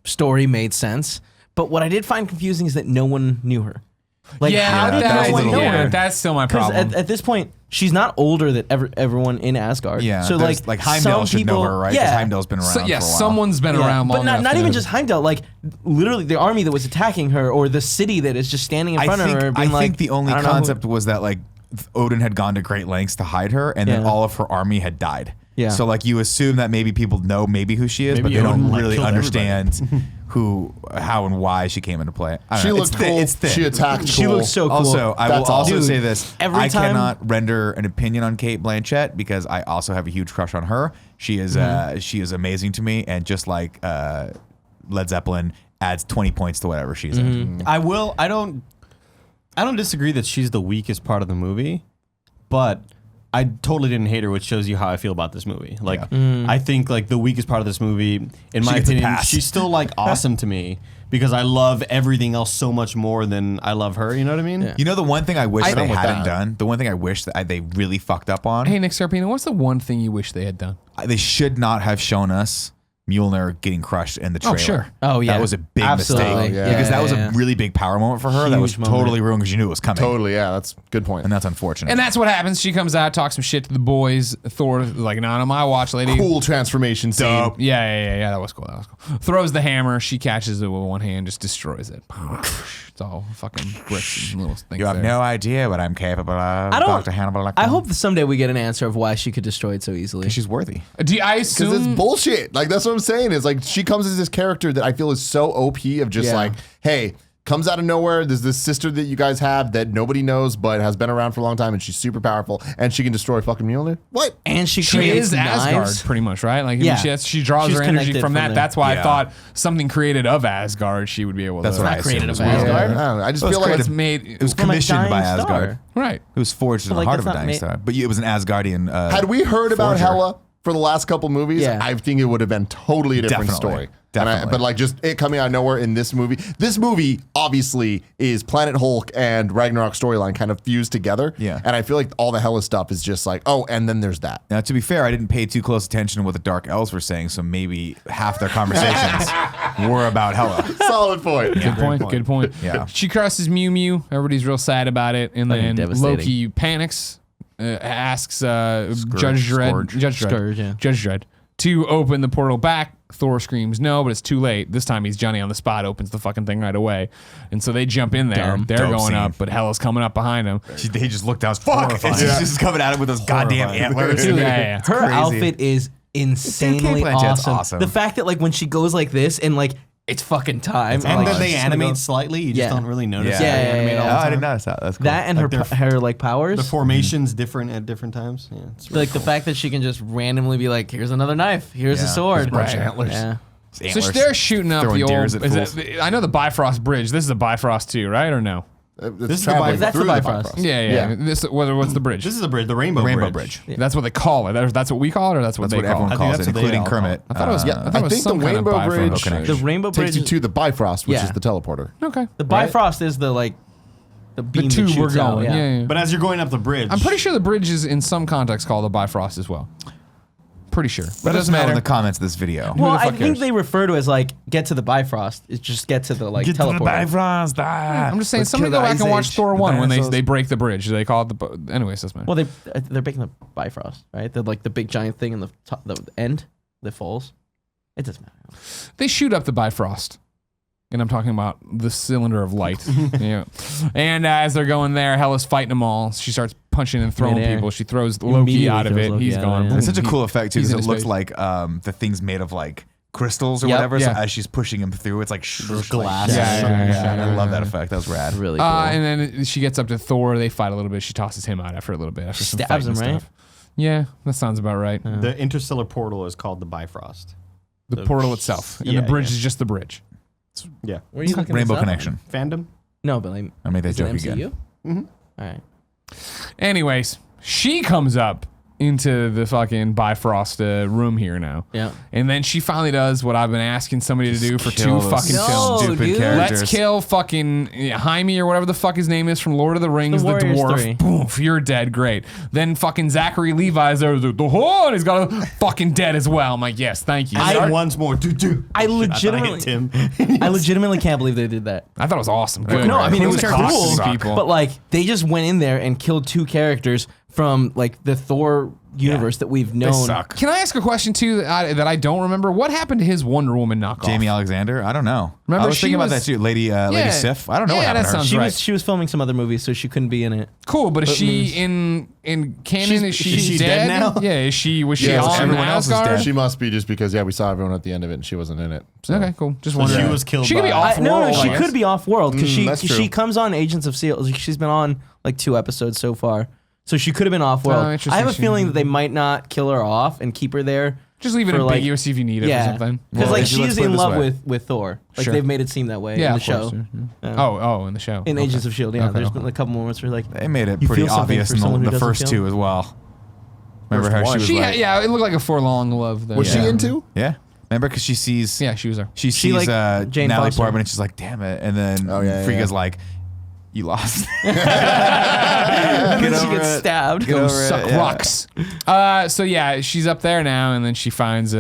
C: story made sense. But what I did find confusing is that no one knew her. Like, how did no one know her?
D: That's still my
C: Because
D: problem.
C: at this point, she's not older than everyone in Asgard.
B: Yeah.
C: So
B: there's,
C: like
B: Heimdall
C: some
B: should know
C: people,
B: her, right? 'Cause
C: Yeah.
B: Heimdall's been around.
D: So, yeah,
B: for a while.
D: someone's been
C: Yeah,
D: around long
C: but not
D: enough.
C: even
D: to-
C: just Heimdall. Like literally, the army that was attacking her, or the city that is just standing in front of her.
B: I
C: Being like,
B: think the only
C: I don't know who-
B: concept was that like Odin had gone to great lengths to hide her, and then
C: Yeah.
B: all of her army had died.
C: Yeah.
B: So like you assume that maybe people know maybe who she is,
E: Maybe
B: but they
E: Odin,
B: don't
E: like,
B: really
E: killed
B: understand how, and why she came into play. I don't
A: She
B: know.
A: looked cool.
B: It's thin.
A: She attacked
C: She
A: cool.
C: looks so cool.
B: Also, I will
A: That's
B: also
A: awesome.
B: say this:
C: Every
B: I
C: time-
B: cannot render an opinion on Kate Blanchett because I also have a huge crush on her. She is amazing to me, and just like Led Zeppelin adds 20 points to whatever she's in.
E: I don't disagree that she's the weakest part of the movie, but I totally didn't hate her, which shows you how I feel about this movie. Like, I think like the weakest part of this movie, in my
B: gets a
E: opinion,
B: pass.
E: she's still like awesome to me because I love everything else so much more than I love her. You know what I mean?
C: Yeah.
B: You know the one thing I wish they
A: I'm with
B: hadn't
A: that.
B: done. The one thing I wish that they really fucked up on.
D: Hey, Nick Scarpino, what's the one thing you wish they had done?
B: They should not have shown us Mjolnir getting crushed in the trailer.
D: sure.
C: Oh, yeah.
B: That was a big
C: Absolutely.
B: mistake.
A: Yeah.
B: Because that was
C: Yeah.
B: a really big power moment for her. That was
C: Huge moment.
B: totally ruined because you knew it was coming.
A: Totally, yeah, that's a good point.
B: And that's unfortunate.
D: And that's what happens. She comes out, talks some shit to the boys. Thor is like, not on my watch, lady.
A: Cool transformation scene.
B: Dope.
D: Yeah. That was cool. Throws the hammer. She catches it with one hand, just destroys it. It's all fucking bricks and little things.
B: you have
D: there.
B: no idea what I'm capable of,
C: I don't-
B: Dr. Hannibal.
C: I hope that someday we get an answer of why she could destroy it so easily.
B: she's worthy.
D: Do I
A: Because it's
D: assume?
A: bullshit. Like, that's what I'm saying. Is like she comes as this character that I feel is so OP of just
C: Yeah.
A: like, hey, comes out of nowhere. There's this sister that you guys have that nobody knows but has been around for a long time, and she's super powerful, and she can destroy fucking Mjolnir. What?
C: And she
D: She
C: creates
D: is Asgard,
C: knives.
D: pretty much, right? Like,
C: Yeah.
D: she draws
C: She's
D: her energy
C: connected
D: from
C: from
D: that.
C: there.
D: That's why I
B: Yeah.
D: thought something created of Asgard, she would be able
B: That's
D: to.
B: what I
C: not created
B: assumed
C: of
B: as well.
C: Asgard.
A: I don't know. I just
B: Well,
A: feel
B: it's
A: like
B: created-
A: it's
D: made.
B: It was
C: From a
B: commissioned by
C: dying star.
B: Asgard.
D: Right.
B: It was forged in the
C: like,
B: heart of
C: that's
B: a
C: not
B: dying
C: ma-
B: star. But it was an Asgardian.
A: had we heard about
B: forger.
A: Hela for the last couple movies,
C: Yeah.
A: I think it would have been totally a different
B: Definitely.
A: story.
B: Definitely.
A: But like just it coming out of nowhere in this movie. This movie obviously is Planet Hulk and Ragnarok storyline kind of fused together.
B: Yeah.
A: And I feel like all the Hela stuff is just like, oh, and then there's that.
B: Now, to be fair, I didn't pay too close attention to what the Dark Elves were saying, so maybe half their conversations were about Hela.
A: Solid point.
D: Good point. Good point.
B: Yeah.
D: She crosses Mew Mew. Everybody's real sad about it, and
C: Fucking
D: then
C: devastating.
D: Loki panics, asks Judge
B: Scourge.
C: Scourge, yeah.
D: Judge Dredd to open the portal back. Thor screams no, but it's too late. This time he's Johnny on the spot, opens the fucking thing right away, and so they jump in there.
C: Dumb.
D: They're
B: Dope
D: going
B: scene.
D: up, but Hela's coming up behind him.
B: He just looked down. Fuck! And she's just coming at him with those goddamn
E: Horrifying.
B: antlers.
D: Yeah.
C: Her
B: crazy.
C: outfit is insanely
B: Kate Blanchett's
C: awesome.
B: awesome.
C: The fact that like when she goes like this and like it's fucking time.
E: And
C: like,
E: then they
C: she's gonna
E: animate
C: go-
E: slightly. You just
C: Yeah.
E: don't really notice.
C: Yeah,
E: that they
C: yeah,
E: animate
C: yeah,
E: all
C: yeah.
E: the
B: Oh, I
E: time.
B: didn't notice that. That's cool.
C: that and
E: Like
C: her like powers.
E: The formation's different at different times. Yeah, it's really
C: Like the fact that she can just randomly be like, here's another knife, here's a
B: Yeah.
C: sword.
B: There's a bunch of
C: Right.
B: antlers.
C: Yeah.
D: So they're shooting up
B: Throwing
D: the old.
B: deers at
D: Is
B: fools.
D: it, I know the Bifrost Bridge. This is a Bifrost too, right or no?
E: This is the
A: traveling
E: Bifrost.
C: That's the
A: through
C: Bifrost.
D: Yeah. This what's the bridge?
E: This is the bridge, the Rainbow Bridge.
D: That's what they call it. That's what we call it, or that's what
B: That's
D: they
B: what
D: call
B: everyone
D: it.
E: I think
B: calls it,
E: that's what they
B: including
E: all call it.
B: Kermit.
D: I thought it was. I thought
A: I
D: it was
A: think the
D: some kind of
A: Rainbow
D: Bifrost
A: Bridge-
C: The Rainbow
A: Takes
C: Bridge.
A: you to the Bifrost, which
C: Yeah.
A: is the teleporter.
D: Okay.
C: The Bifrost is the like the beam
D: tube
C: that
D: we're
C: shoots out,
D: going. Yeah.
E: But as you're going up the bridge,
D: I'm pretty sure the bridge is in some context called the Bifrost as well. Pretty sure. But
B: Let
D: it
B: us
D: doesn't
B: know in
D: matter.
B: the comments of this video.
C: Well,
D: the
C: I
D: fuck
C: think
D: cares?
C: they refer to it as like get to the Bifrost. It's just get to the like
B: Get to the
C: teleporter.
B: Bifrost.
D: I'm just saying,
B: Let's
D: somebody
B: kill
D: go
B: the
D: back and
B: Ice
D: watch
B: Age.
D: Thor
B: The
D: 1 when
B: dinosaurs.
D: they break the bridge. They call it anyways, doesn't matter.
C: Well, they're making the Bifrost, right? They're like the big giant thing in the top, the end that falls. It doesn't matter.
D: They shoot up the Bifrost. And I'm talking about the cylinder of light. Yeah. And as they're going there, Hela's fighting them all. She starts punching and throwing
C: Midair.
D: people. She throws Loki
C: Immediately
D: out of
C: throws
D: it.
C: Loki
D: He's
C: out,
D: gone.
C: yeah.
D: Boom.
B: It's such a
D: He-
B: cool effect too,
D: he's
B: because
D: in
B: it
D: his
B: looks
D: face.
B: like the thing's made of like crystals or
C: Yep.
B: whatever.
D: Yeah.
B: So as she's pushing him through, it's like
E: glass.
B: I love that effect. That was rad.
C: Really cool.
D: And then she gets up to Thor. They fight a little bit. She tosses him out after a little bit. After some
C: Stabs
D: fighting
C: him,
D: and stuff. Yeah, that sounds about right.
E: the interstellar portal is called the Bifrost.
D: The portal itself. And
E: Yeah,
D: the bridge
E: yeah.
D: is just the bridge.
E: Yeah.
C: Where are you looking
B: Rainbow
C: this up?
B: Connection.
E: Fandom?
C: No, but like,
B: I made that
C: is it
B: joke
C: MCU?
B: again.
E: Mm-hmm.
C: All right.
D: Anyways, she comes up into the fucking Bifrost room here now.
C: Yeah.
D: And then she finally does what I've been asking somebody to do for two
B: Kill those
D: fucking
C: No,
D: films.
B: stupid
C: dude.
B: characters.
D: Let's kill fucking Jaime or whatever the fuck his name is from Lord of the Rings, the
C: Warriors
D: dwarf.
C: 3.
D: Boom, you're dead. Great. Then fucking Zachary Levi's there. The horn. He's got a fucking dead as well. I'm like, yes, thank you.
E: I once more. Do.
C: I
E: Shit,
C: legitimately-
E: thought I hit Tim.
C: I legitimately can't believe they did that.
D: I thought it was awesome. Good.
C: No, I mean, it was
D: Those characters
C: cool,
D: suck. People.
C: but like they just went in there and killed two characters from like the Thor universe that we've known.
B: suck.
D: Can I ask a question too that I don't remember? What happened to his Wonder Woman knockoff?
B: Jamie Alexander? I don't know.
D: Remember,
B: I was
D: she
B: thinking about
D: was-
B: that too. Lady Sif? I don't know what
D: Yeah,
B: happened
D: that
B: to her.
D: sounds
C: She was filming some other movies, so she couldn't be in it.
D: Cool, but is she in canon? Is she
E: she's
D: dead?
E: dead now?
D: Yeah, was she
A: Yeah,
D: on
B: everyone else is
D: Asgard?
B: dead.
A: She must be just because we saw everyone at the end of it and she wasn't in it. So.
D: Okay, cool. Just
E: So
D: wondering.
E: she was killed
D: She could be
E: by-
D: off
C: No,
D: world.
C: she
D: I
C: could
D: guess.
C: be off world because
A: that's true.
C: she comes on Agents of S.H.I.E.L.D. She's been on like 2 episodes so far, so she could have been off world.
D: interesting.
C: I have a
D: She-
C: feeling that they might not kill her off and keep her there.
D: Just leave it
C: for, like-
D: ambiguous if you need it
C: Yeah,
D: or something.
C: because
B: Well,
C: like
B: let's
C: she is
B: put it
C: in
B: this
C: love
B: way.
C: with Thor. Like
D: Sure.
C: they've made it seem that way
D: Yeah,
C: in the
D: of
C: show.
D: course.
C: Yeah.
D: Oh, in the show.
C: In
D: Okay.
C: Agents of S.H.I.E.L.D. Yeah,
D: Okay,
C: there's
D: okay.
C: been a couple moments where like
B: They made it
C: You
B: pretty
C: feel something
B: obvious
C: for
B: in
C: someone who
B: the
C: doesn't
B: first
C: feel?
B: 2 as well. Remember how
A: First
B: she was
A: one.
D: She
B: like,
D: had, yeah, it looked like a forlong love there.
A: Was she in too?
B: yeah. Remember because she sees
D: Yeah, she was there.
B: she sees
C: like Jane
B: Natalie
C: Foster.
B: Portman and she's like, damn it. And then
A: Oh, yeah,
B: Frigga's
A: yeah.
B: like, you lost.
C: and then she
B: over
C: gets
B: it.
C: stabbed.
B: Get
D: Go
B: over it,
D: suck
B: yeah.
D: rocks. So yeah, she's up there now, and then she finds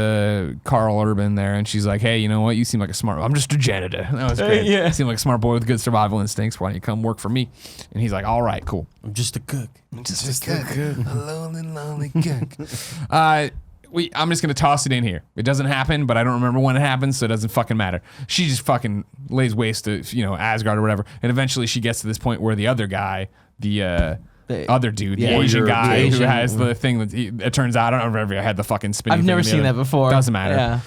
D: Carl Urban there, and she's like, "Hey, you know what? You seem like a smart. I'm just a janitor. That was great.
C: yeah.
D: You seem like a smart boy with good survival instincts. Why don't you come work for me?" And he's like, "All right, cool.
E: I'm just a cook.
D: Just a lonely cook." I'm just gonna toss it in here. It doesn't happen, but I don't remember when it happens, so it doesn't fucking matter. She just fucking lays waste to Asgard or whatever, and eventually she gets to this point where the other guy, the other dude, the
C: yeah,
D: Asian
A: warrior,
D: guy
A: the
D: who
A: Asian-
D: has the thing that it turns out, I don't remember if I had the fucking spinning
C: I've
D: thing
C: never
D: in the
C: seen
D: other-
C: that before.
D: Doesn't matter.
C: Yeah.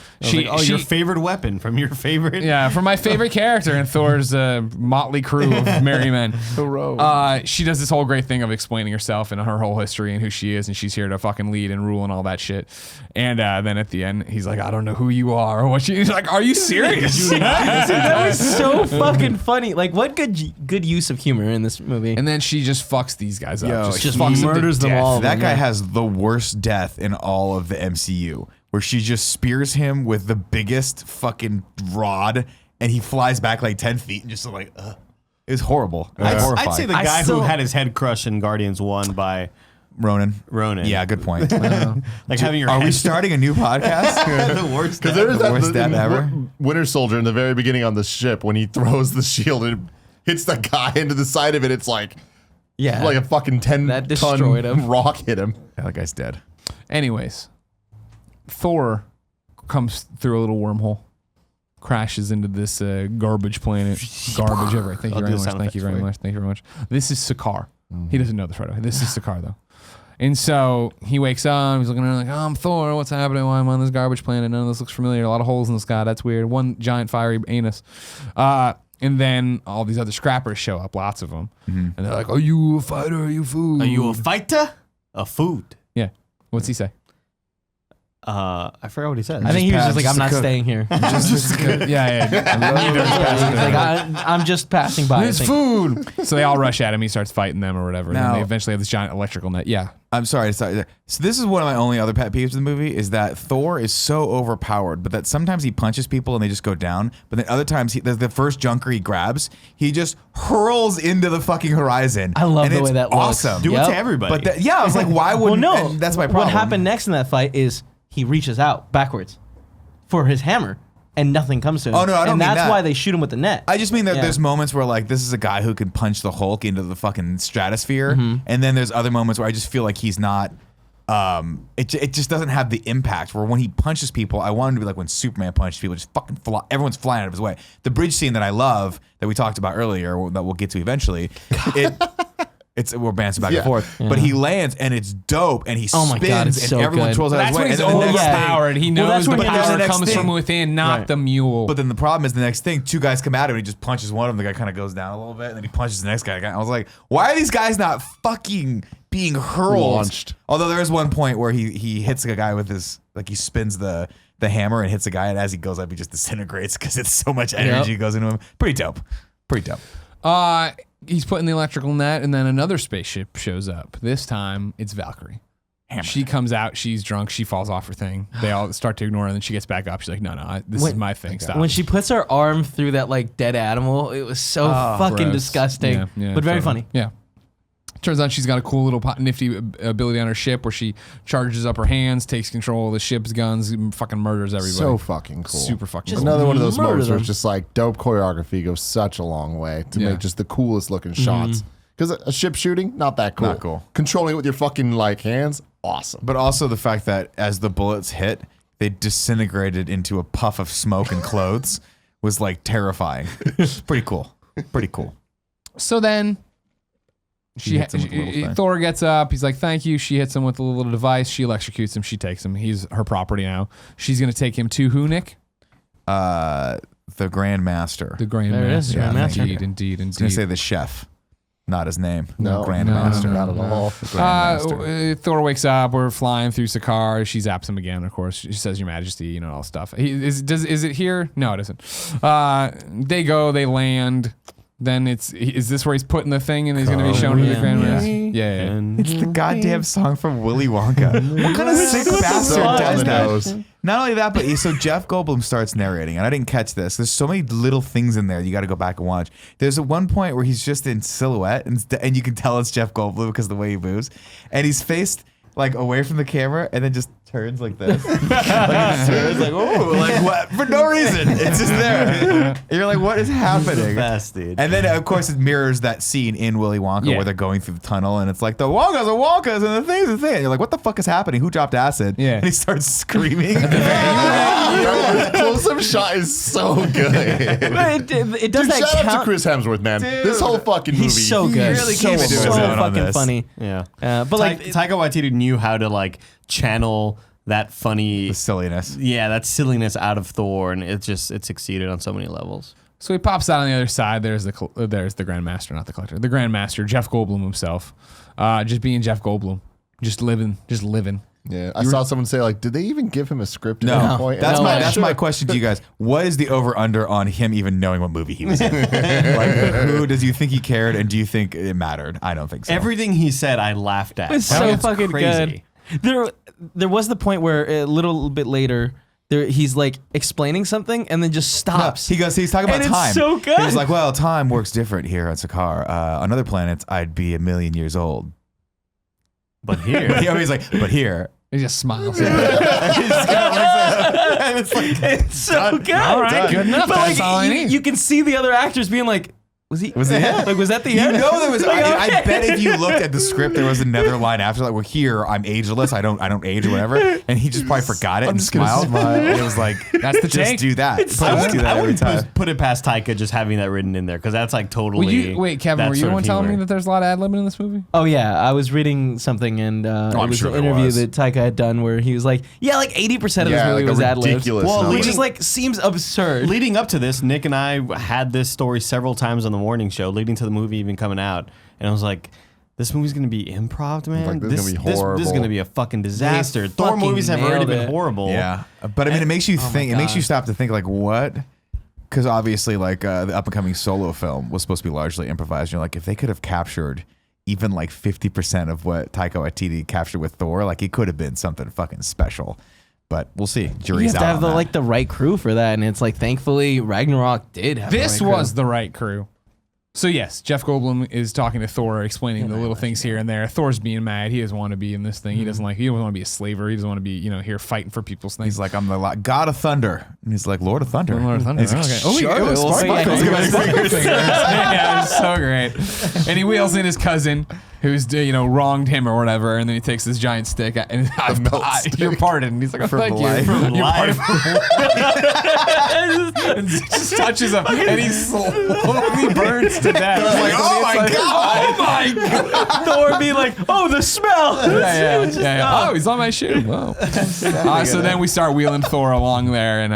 E: Your favorite weapon from your favorite.
D: Yeah, for my favorite character in Thor's motley crew of merry men. She does this whole great thing of explaining herself and her whole history and who she is, and she's here to fucking lead and rule and all that shit. And then at the end, he's like, "I don't know who you are or what." He's like, "Are you serious?"
C: That was so fucking funny. Like, what good use of humor in this movie.
D: And then she just fucks these guys up.
B: Yo,
D: just
B: he
D: fucks them to
C: murders them
D: death.
C: all.
B: That guy
C: Yeah.
B: has the worst death in all of the MCU, where she just spears him with the biggest fucking rod, and he flies back like 10 feet and just like, ugh. It was horrible. It was horrifying.
E: I'd say the
C: I
E: guy
C: still-
E: who had his head crushed in Guardians 1 by
B: Ronan.
E: Ronan.
B: Yeah, good point.
E: Like having your
B: Are
E: head
B: we starting a new podcast?
E: the worst.
A: Because there is
B: The
A: that
B: worst death ever.
A: Winter Soldier in the very beginning on the ship when he throws the shield and hits the guy into the side of it. It's like
C: yeah.
A: a fucking 10
C: That destroyed
A: ton
C: him.
A: rock hit him.
B: Yeah, that guy's dead.
D: Anyways, Thor comes through a little wormhole, crashes into this garbage planet. Garbage ever. Thank you
E: I'll do
D: very
E: the
D: much.
E: sound
D: Thank you
E: effects
D: very
E: for you.
D: much. Thank you very much. This is Sakaar. He doesn't know this right away. This is Sakaar though. And so he wakes up, he's looking around like, "Oh, I'm Thor, what's happening? Why am I on this garbage planet? None of this looks familiar. A lot of holes in the sky. That's weird. One giant fiery anus." And then all these other scrappers show up, lots of them. And they're like, "Are you a fighter? Are you food?
E: Are you a fighter? A food.
D: Yeah. What's he say?
E: I forgot what he said.
C: I think he was just like,
B: just
C: I'm
B: a
C: not
B: cook.
C: staying here.
D: yeah.
C: He's like, I'm just passing by. I
D: It's
C: think.
D: food. So they all rush at him. He starts fighting them or whatever. And
B: Now-
D: then they eventually have this giant electrical net. Yeah.
B: I'm sorry. So this is one of my only other pet peeves in the movie is that Thor is so overpowered, but that sometimes he punches people and they just go down. But then other times, the first junker he grabs, he just hurls into the fucking horizon.
C: I love
B: and
C: the
B: it's
C: way that looks.
B: awesome.
E: Do it
C: Yep.
E: to everybody.
B: But I was like, why
C: Well,
B: wouldn't?
C: no.
B: and that's my problem.
C: What happened next in that fight is he reaches out backwards for his hammer, and nothing comes to him.
B: Oh, no, I don't
C: And
B: mean
C: that's
B: that.
C: why they shoot him with the net.
B: I just mean that
C: Yeah.
B: there's moments where like this is a guy who can punch the Hulk into the fucking stratosphere,
C: Mm-hmm.
B: and then there's other moments where I just feel like he's not. It just doesn't have the impact. Where when he punches people, I want him to be like when Superman punches people, just fucking fly. Everyone's flying out of his way. The bridge scene that I love that we talked about earlier, that we'll get to eventually. We're bouncing back and forth, but he lands and it's dope, and he
C: Oh my
B: spins
C: God, it's
B: and
C: so
B: everyone
C: good.
B: twirls out of
D: That's
B: his way.
D: when he's
B: and then the next thing-
D: overpowered. He knows
C: that's
D: the
C: when he-
D: power
B: the next
D: comes
B: thing-
D: from within, not
E: Right.
D: the mule.
B: But then the problem is the next thing, two guys come at him and he just punches one of them. The guy kind of goes down a little bit and then he punches the next guy. I was like, why are these guys not fucking being hurled?
A: Launched.
B: Although there is one point where he hits a guy with his, like he spins the hammer and hits a guy, and as he goes up, he just disintegrates because it's so much energy goes into him. Pretty dope. Pretty dope.
D: He's put in the electrical net, and then another spaceship shows up. This time, it's Valkyrie.
B: Hammer.
D: She comes out. She's drunk. She falls off her thing. They all start to ignore her, and then she gets back up. She's like, no, this is my thing. Stop.
C: When she puts her arm through that like dead animal, it was so fucking
D: Gross.
C: disgusting,
D: Yeah,
C: but very
D: totally.
C: funny.
D: Yeah. Turns out she's got a cool little nifty ability on her ship where she charges up her hands, takes control of the ship's guns, and fucking murders everybody.
A: So fucking cool.
D: Super fucking
C: Just
D: cool.
A: Another one of those
C: murder
A: moments where
C: them.
A: it's just like dope choreography goes such a long way to
D: Yeah.
A: make just the coolest looking shots. Because a ship shooting, not that cool.
B: Not cool.
A: Controlling it with your fucking like hands, awesome.
B: But also the fact that as the bullets hit, they disintegrated into a puff of smoke and clothes was like terrifying. Pretty cool. Pretty cool.
D: So then
B: hits him with a little thing.
D: Thor gets up. He's like, thank you. She hits him with a little device. She electrocutes him. She takes him. He's her property now. She's going to take him to who, Nick?
B: The Grandmaster.
D: The
C: There it is,
D: Grandmaster.
C: Grandmaster.
D: Indeed.
B: I was gonna say the chef, not his name.
A: No,
B: Grandmaster.
A: not at all.
B: Grandmaster.
D: Thor wakes up. We're flying through Sakaar. She zaps him again. Of course, she says, "Your Majesty," all stuff. Is it here? No, it isn't. They go. They land. Then is this where he's putting the thing and he's going to be shown to the Grandmaster? Yeah.
E: And
B: It's the goddamn song from Willy Wonka. What kind of sick bastard does that? Not only that, but so Jeff Goldblum starts narrating, and I didn't catch this. There's so many little things in there you got to go back and watch. There's at one point where he's just in silhouette, and you can tell it's Jeff Goldblum because of the way he moves, and he's faced like away from the camera, and then just turns like this. Like he turns like, oh, like what? For no reason. It's just there. And you're like, what is happening?
E: best, dude.
B: And then, of course, it mirrors that scene in Willy Wonka
D: Yeah.
B: where they're going through the tunnel, and it's like the Wonkas are Wonkas, and the thing's a thing. And you're like, what the fuck is happening? Who dropped acid?
D: Yeah.
B: And he starts screaming.
A: Close-up shot is so good.
C: But it does
A: Dude,
C: that
A: shout out to
C: count.
A: Chris Hemsworth, man.
B: Dude.
A: This whole fucking movie.
C: He's so
A: he
C: good.
B: really
C: so
B: came into his
C: so
B: own on
C: fucking
B: this.
C: funny.
E: yeah.
C: But like,
E: Taika Waititi knew how to like channel that funny,
B: The silliness.
E: that silliness out of Thor, and it succeeded on so many levels.
D: So he pops out on the other side. There's the Grandmaster, not the Collector. The Grandmaster, Jeff Goldblum himself, just being Jeff Goldblum, just living.
A: Yeah, I saw someone say like, did they even give him a script at any
B: No,
A: point?
B: that's
A: And I'm
B: my
A: like,
B: that's
A: sure.
B: my question to you guys. What is the over under on him even knowing what movie he was in? Like, who does you think he cared, and do you think it mattered? I don't think so.
E: Everything he said, I laughed at.
C: it's so fucking
E: crazy.
C: good. There was the point where a little bit later, he's like explaining something and then just stops.
B: He's talking about
C: And it's
B: time.
C: so good.
B: He was like, well, time works different here on Sakaar. On other planets, I'd be 1,000,000 years old.
E: But here,
B: He's like, but here.
D: He just smiles.
B: And it's like,
C: It's so good.
D: All right, good enough.
C: But
D: That's
C: like,
D: all I need.
C: you can see the other actors being like, was he?
B: Was it him?
C: Like, was that the
B: You
C: end?
B: know there was.
C: Like,
B: I
C: okay.
B: bet if you looked at the script, there was another line after like, "Well, here I'm ageless. I don't age or whatever." And he just probably forgot it and
A: just gonna
B: smiled.
A: smile.
B: And it was like,
D: That's the
B: just
D: take.
B: do that.
C: It's so
B: Just do that
E: I
B: every
E: would
B: time.
E: put it past Taika just having that written in there because that's like totally.
D: Wait, Kevin,
E: that
D: were you
E: sort
D: the
E: of
D: one telling me
E: humor.
D: that there's a lot of ad-libbing in this movie?
C: Oh yeah, I was reading something and it
B: I'm
C: was
B: sure
C: an
B: there
C: interview
B: was.
C: that Taika had done where he was like, yeah, like 80% of this
A: Yeah,
C: movie
A: like a
C: was ad libbed,
A: ridiculous
E: Well,
A: number.
C: which is like seems absurd.
E: Leading up to this, Nick and I had this story several times on the morning show, leading to the movie even coming out. And I was like, this movie's gonna be improv, man.
A: Like, this is gonna be
E: This is
A: horrible.
E: gonna be a fucking disaster. Thor
C: fucking
E: movies have already
C: nailed
E: been
C: it.
E: horrible.
B: Yeah, but I mean, it makes you
C: oh my
B: think. It makes you
C: God.
B: stop to think like what. Because obviously, like the up and coming Solo film was supposed to be largely improvised. You're like, if they could have captured even like 50% of what Taika Waititi captured with Thor, like it could have been something fucking special. But we'll see.
C: You
B: Jury's
C: have to
B: out
C: have
B: on
C: the
B: that.
C: like the right crew for that, and it's like thankfully Ragnarok did have.
D: This
C: the right
D: was the right crew. So yes, Jeff Goldblum is talking to Thor, explaining the little things here and there. Thor's being mad. He doesn't want to be in this thing. He doesn't want to be a slaver. He doesn't want to be, here fighting for people's things.
B: He's like, I'm the God of Thunder, and he's like, Lord of Thunder.
D: Lord of Thunder.
B: And he's like,
D: Okay.
B: oh,
C: Sure,
B: it was
C: we'll see.
B: sparkles.
C: Yeah,
B: Give us fingers.
D: Yeah, it's so great. And he wheels in his cousin, who's wronged him or whatever, and then he takes this giant stick and you're pardoned. And he's like, oh, thank
B: life.
D: you.
B: For
D: You're pardoned. And just touches him, and he slowly burns to death.
B: Like, oh my God.
D: Oh my God.
C: Thor be like, oh, the smell.
D: Yeah. Oh, he's on my shoe. Whoa. So then we start wheeling Thor along there, and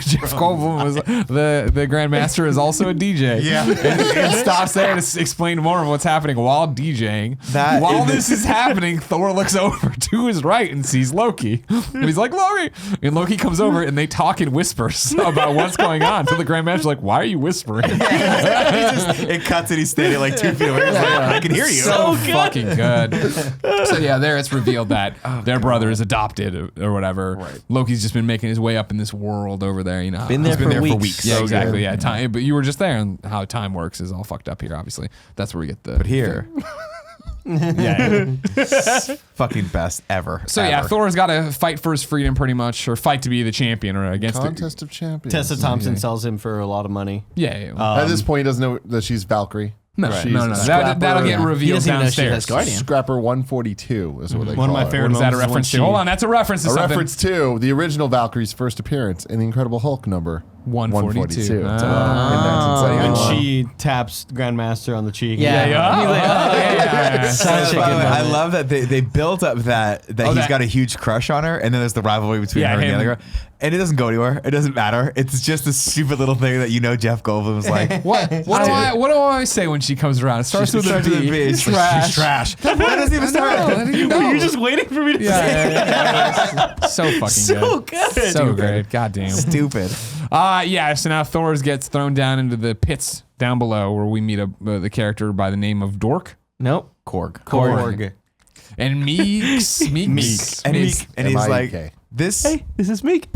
D: Jeff Goldblum was the Grandmaster is also a DJ.
B: Yeah.
D: and stops there to explain more of what's happening while DJing. While this is happening, Thor looks over to his right and sees Loki, and he's like, Loki. And Loki comes over, and they talk in whispers about what's going on. So the Grandmaster's like, why are you whispering?
B: It cuts and he's standing like 2 feet away. He's like, I can hear you.
D: So fucking good. So yeah, there it's revealed that their brother is adopted or whatever.
B: Right.
D: Loki's just been making his way up in this world over there.
C: Been there
B: He's been
C: for
B: there for
C: weeks.
B: weeks.
D: Yeah,
B: So
D: exactly.
B: good.
D: Yeah, time. But you were just there, and how time works is all fucked up here. Obviously, that's where we get the.
B: But here, fucking best ever.
D: So yeah,
B: ever.
D: Thor's got to fight for his freedom, pretty much, or fight to be the champion, or against
A: Contest of Champions.
E: Tessa Thompson sells him for a lot of money.
D: Yeah.
A: At this point, he doesn't know that she's Valkyrie.
D: No,
A: She's
D: no.
A: Scrapper-
D: That'll get
C: He
D: revealed
C: doesn't even know she's
D: downstairs.
C: Asgardian.
A: Scrapper 142 is what they
E: One of
A: call
E: my
A: her.
E: favorite
D: What is that a
E: moments is when
D: reference to?
E: she-
D: Hold on, that's a reference to
A: A
D: something.
A: reference to the original Valkyrie's first appearance in the Incredible Hulk number
D: 142.
A: in
D: Ah.
A: 1971.
E: When she taps Grandmaster on the cheek.
C: Yeah.
D: Yeah.
C: He's like,
D: Yeah.
C: Such a
B: By the
C: good
B: way, I
C: moment.
B: love that they built up that he's
D: that-
B: got a huge crush on her, and then there's the rivalry between
D: Yeah,
B: her and the
D: him.
B: other girl, and it doesn't go anywhere. It doesn't matter. It's just a stupid little thing that Jeff Goldblum was like,
D: What do I say when she comes around? It starts with a B.
B: She's like, she's trash. That doesn't even start.
E: You're just waiting for me to say
D: Yeah. So fucking
C: So
D: good.
C: good.
D: So great. God damn.
B: Stupid.
D: Yeah, so now Thor gets thrown down into the pits down below where we meet the character by the name of Dork.
C: Nope.
B: Korg.
E: Korg.
D: And Meeks.
B: And he's like,
A: M-I-E-K.
B: this.
C: Hey, this is Meek.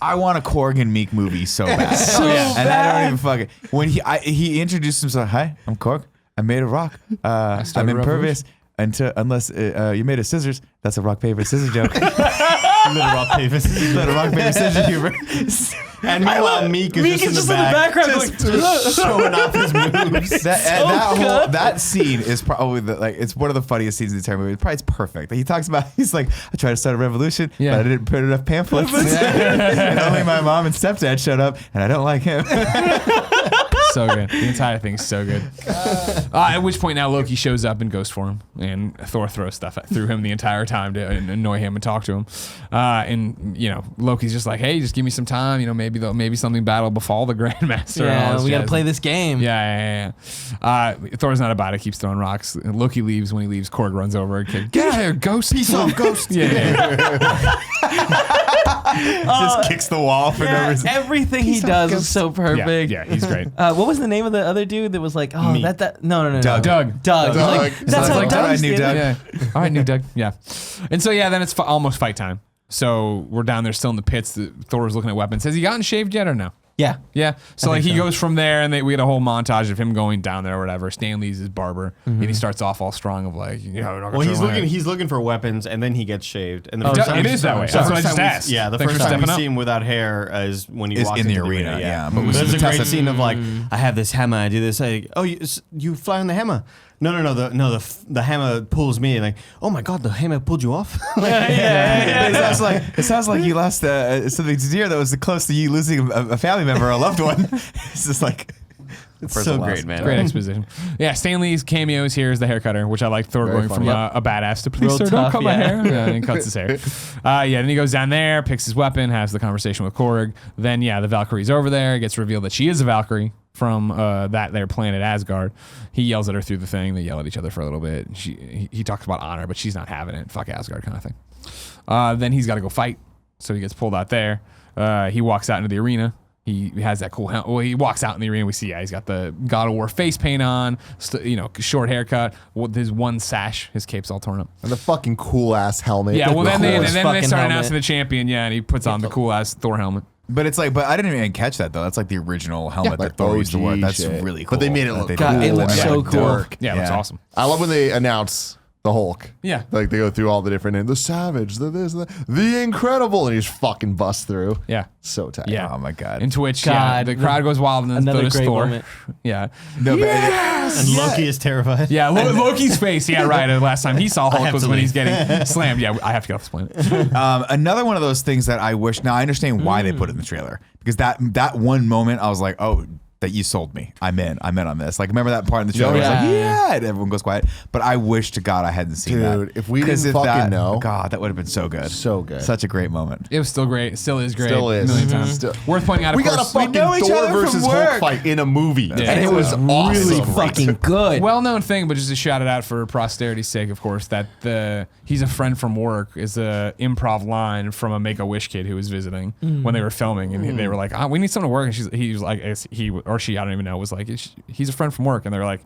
B: I want a Korg and Meek movie so bad.
C: So
B: And I
C: bad.
B: don't even fucking. When he introduced himself, hi, I'm Korg. I made a rock. I'm
D: started a
B: impervious unless you made a scissors. That's a rock paper scissors joke.
E: Little Rock Davis.
B: Little rock paper scissors humor.
E: And meanwhile, Meek is just in the background just showing off his moves.
B: That scene is probably it's one of the funniest scenes in the entire movie. It's perfect. He talks about, he's like, I tried to start a revolution,
D: Yeah.
B: but I didn't put enough pamphlets. And only my mom and stepdad showed up, and I don't like him.
D: So good. The entire thing's so good. At which point now Loki shows up and goes for him, and Thor throws stuff through him the entire time to annoy him and talk to him. And Loki's just like, hey, just give me some time. Maybe something bad will befall the Grandmaster. and all
C: Yeah,
D: this
C: we got to
D: jazz.
C: play this game.
D: Yeah. Thor's not about it. Keeps throwing rocks. Loki leaves. When he leaves, Korg runs over. Get out of here, ghost. Peace off, ghost. Yeah.
B: Just kicks the wall for no reason.
C: Everything he does is so perfect.
D: Yeah, he's great.
C: What was the name of the other dude that was like, oh,
E: Meek.
C: no.
B: Doug.
C: Doug.
A: Doug.
C: Like, that's how
B: Like, all right,
C: Doug's
B: new
C: doing it.
B: Doug.
D: Yeah. All right, new Doug. Yeah. And so, then it's almost fight time. So we're down there still in the pits. Thor's looking at weapons. Has he gotten shaved yet or no?
C: Yeah.
D: Yeah. So
C: think
D: he
C: so.
D: goes from there, and we get a whole montage of him going down there or whatever. Stanley's his barber, and he starts off all strong of like,
E: Well, he's looking for weapons, and then he gets shaved. And the
D: Oh,
E: first
D: it
E: time we-
D: is that way.
E: the
D: That's what
E: first
D: I just
E: time we-
D: asked.
E: Yeah, the
D: Thanks
E: first
D: for
E: time we
D: stepping up.
E: see him without hair is when he
B: Is
E: walks
B: in the
E: into
B: arena, yeah. But
E: But
B: was
E: there's a great
B: Tessa-
E: scene of like, I have this hammer, I do this. You fly on the hammer. No. The hammer pulls me, and like, oh my god, the hammer pulled you off.
B: It sounds like you lost something dear that was close to you losing a family member or a loved one. It's just like
E: It's
B: person
E: so
B: lost.
E: great, man.
D: Great exposition. Yeah, Stanley's cameos here is the hair cutter, which I like Thor
A: Very
D: going
A: funny.
D: from
A: Yep.
D: a badass to please
C: Real
D: sir, don't
C: tough,
D: cut my
C: yeah.
D: hair. And he cuts his hair. Then he goes down there, picks his weapon, has the conversation with Korg. Then the Valkyrie's over there. It gets revealed that she is a Valkyrie from their planet Asgard. He yells at her through the thing. They yell at each other for a little bit. He talks about honor, but she's not having it. Fuck Asgard kind of thing. Then he's got to go fight, so he gets pulled out there. He walks out into the arena. He has that cool helmet. Well, he walks out in the arena. We see, he's got the God of War face paint on, short haircut, with his one sash. His cape's all torn up.
A: And the fucking cool ass helmet.
D: Yeah, well, then they start
C: fucking
D: announcing
C: helmet.
D: the champion, and he puts on the cool ass Thor helmet.
B: But it's like, but I didn't even catch that though. That's like the original helmet that Thor used to wear.
A: OG
B: That's
A: shit.
B: really cool.
A: But they made it
B: that
A: look
B: they
C: God,
B: did.
C: it looks
B: Yeah,
C: so cool.
B: dark.
D: Yeah, it looks awesome.
A: I love when they announce the Hulk.
D: Yeah.
A: Like they go through all the different names. The Savage, the this, the Incredible, and he just fucking busts through.
D: Yeah.
A: So tight.
D: Yeah.
B: Oh my god.
D: Into which,
C: God,
D: the crowd goes wild, and then so
C: another
D: does
C: great
D: Thor.
C: moment.
D: Yeah.
B: No, but
E: And Loki is terrified.
D: Yeah, Loki's face. Yeah, right. The last time he saw Hulk
E: have
D: was
E: to
D: when
E: leave.
D: he's getting slammed. Yeah, I have to get off this planet.
B: another one of those things that I wish. Now I understand why they put it in the trailer, because that one moment I was like, oh, that you sold me. I'm in on this. Like, remember that part in the trailer?
A: Oh,
B: I was like,
C: yeah.
B: yeah, and everyone goes quiet. But I wish to God I hadn't seen that.
A: Dude, if we
B: 'Cause
A: didn't fucking
B: that,
A: know.
B: God, that would have been so good.
A: So good.
B: Such a great moment.
D: It was still great. It still is great.
A: Still is.
D: A million times.
A: Still-
D: Worth pointing out, of
A: We got a
D: course.
A: fucking
B: know each
A: Thor
B: other from
A: versus Hulk
B: work.
A: fight in a movie.
D: Yeah.
A: And it was
C: really
A: awesome.
C: fucking good.
D: Well-known thing, but just to shout it out for posterity's sake, of course, that he's a friend from work is a improv line from a Make-A-Wish kid who was visiting when they were filming, and they were like, we need someone to work, and he was like, he or she, I don't even know, was like, he's a friend from work, and they were like,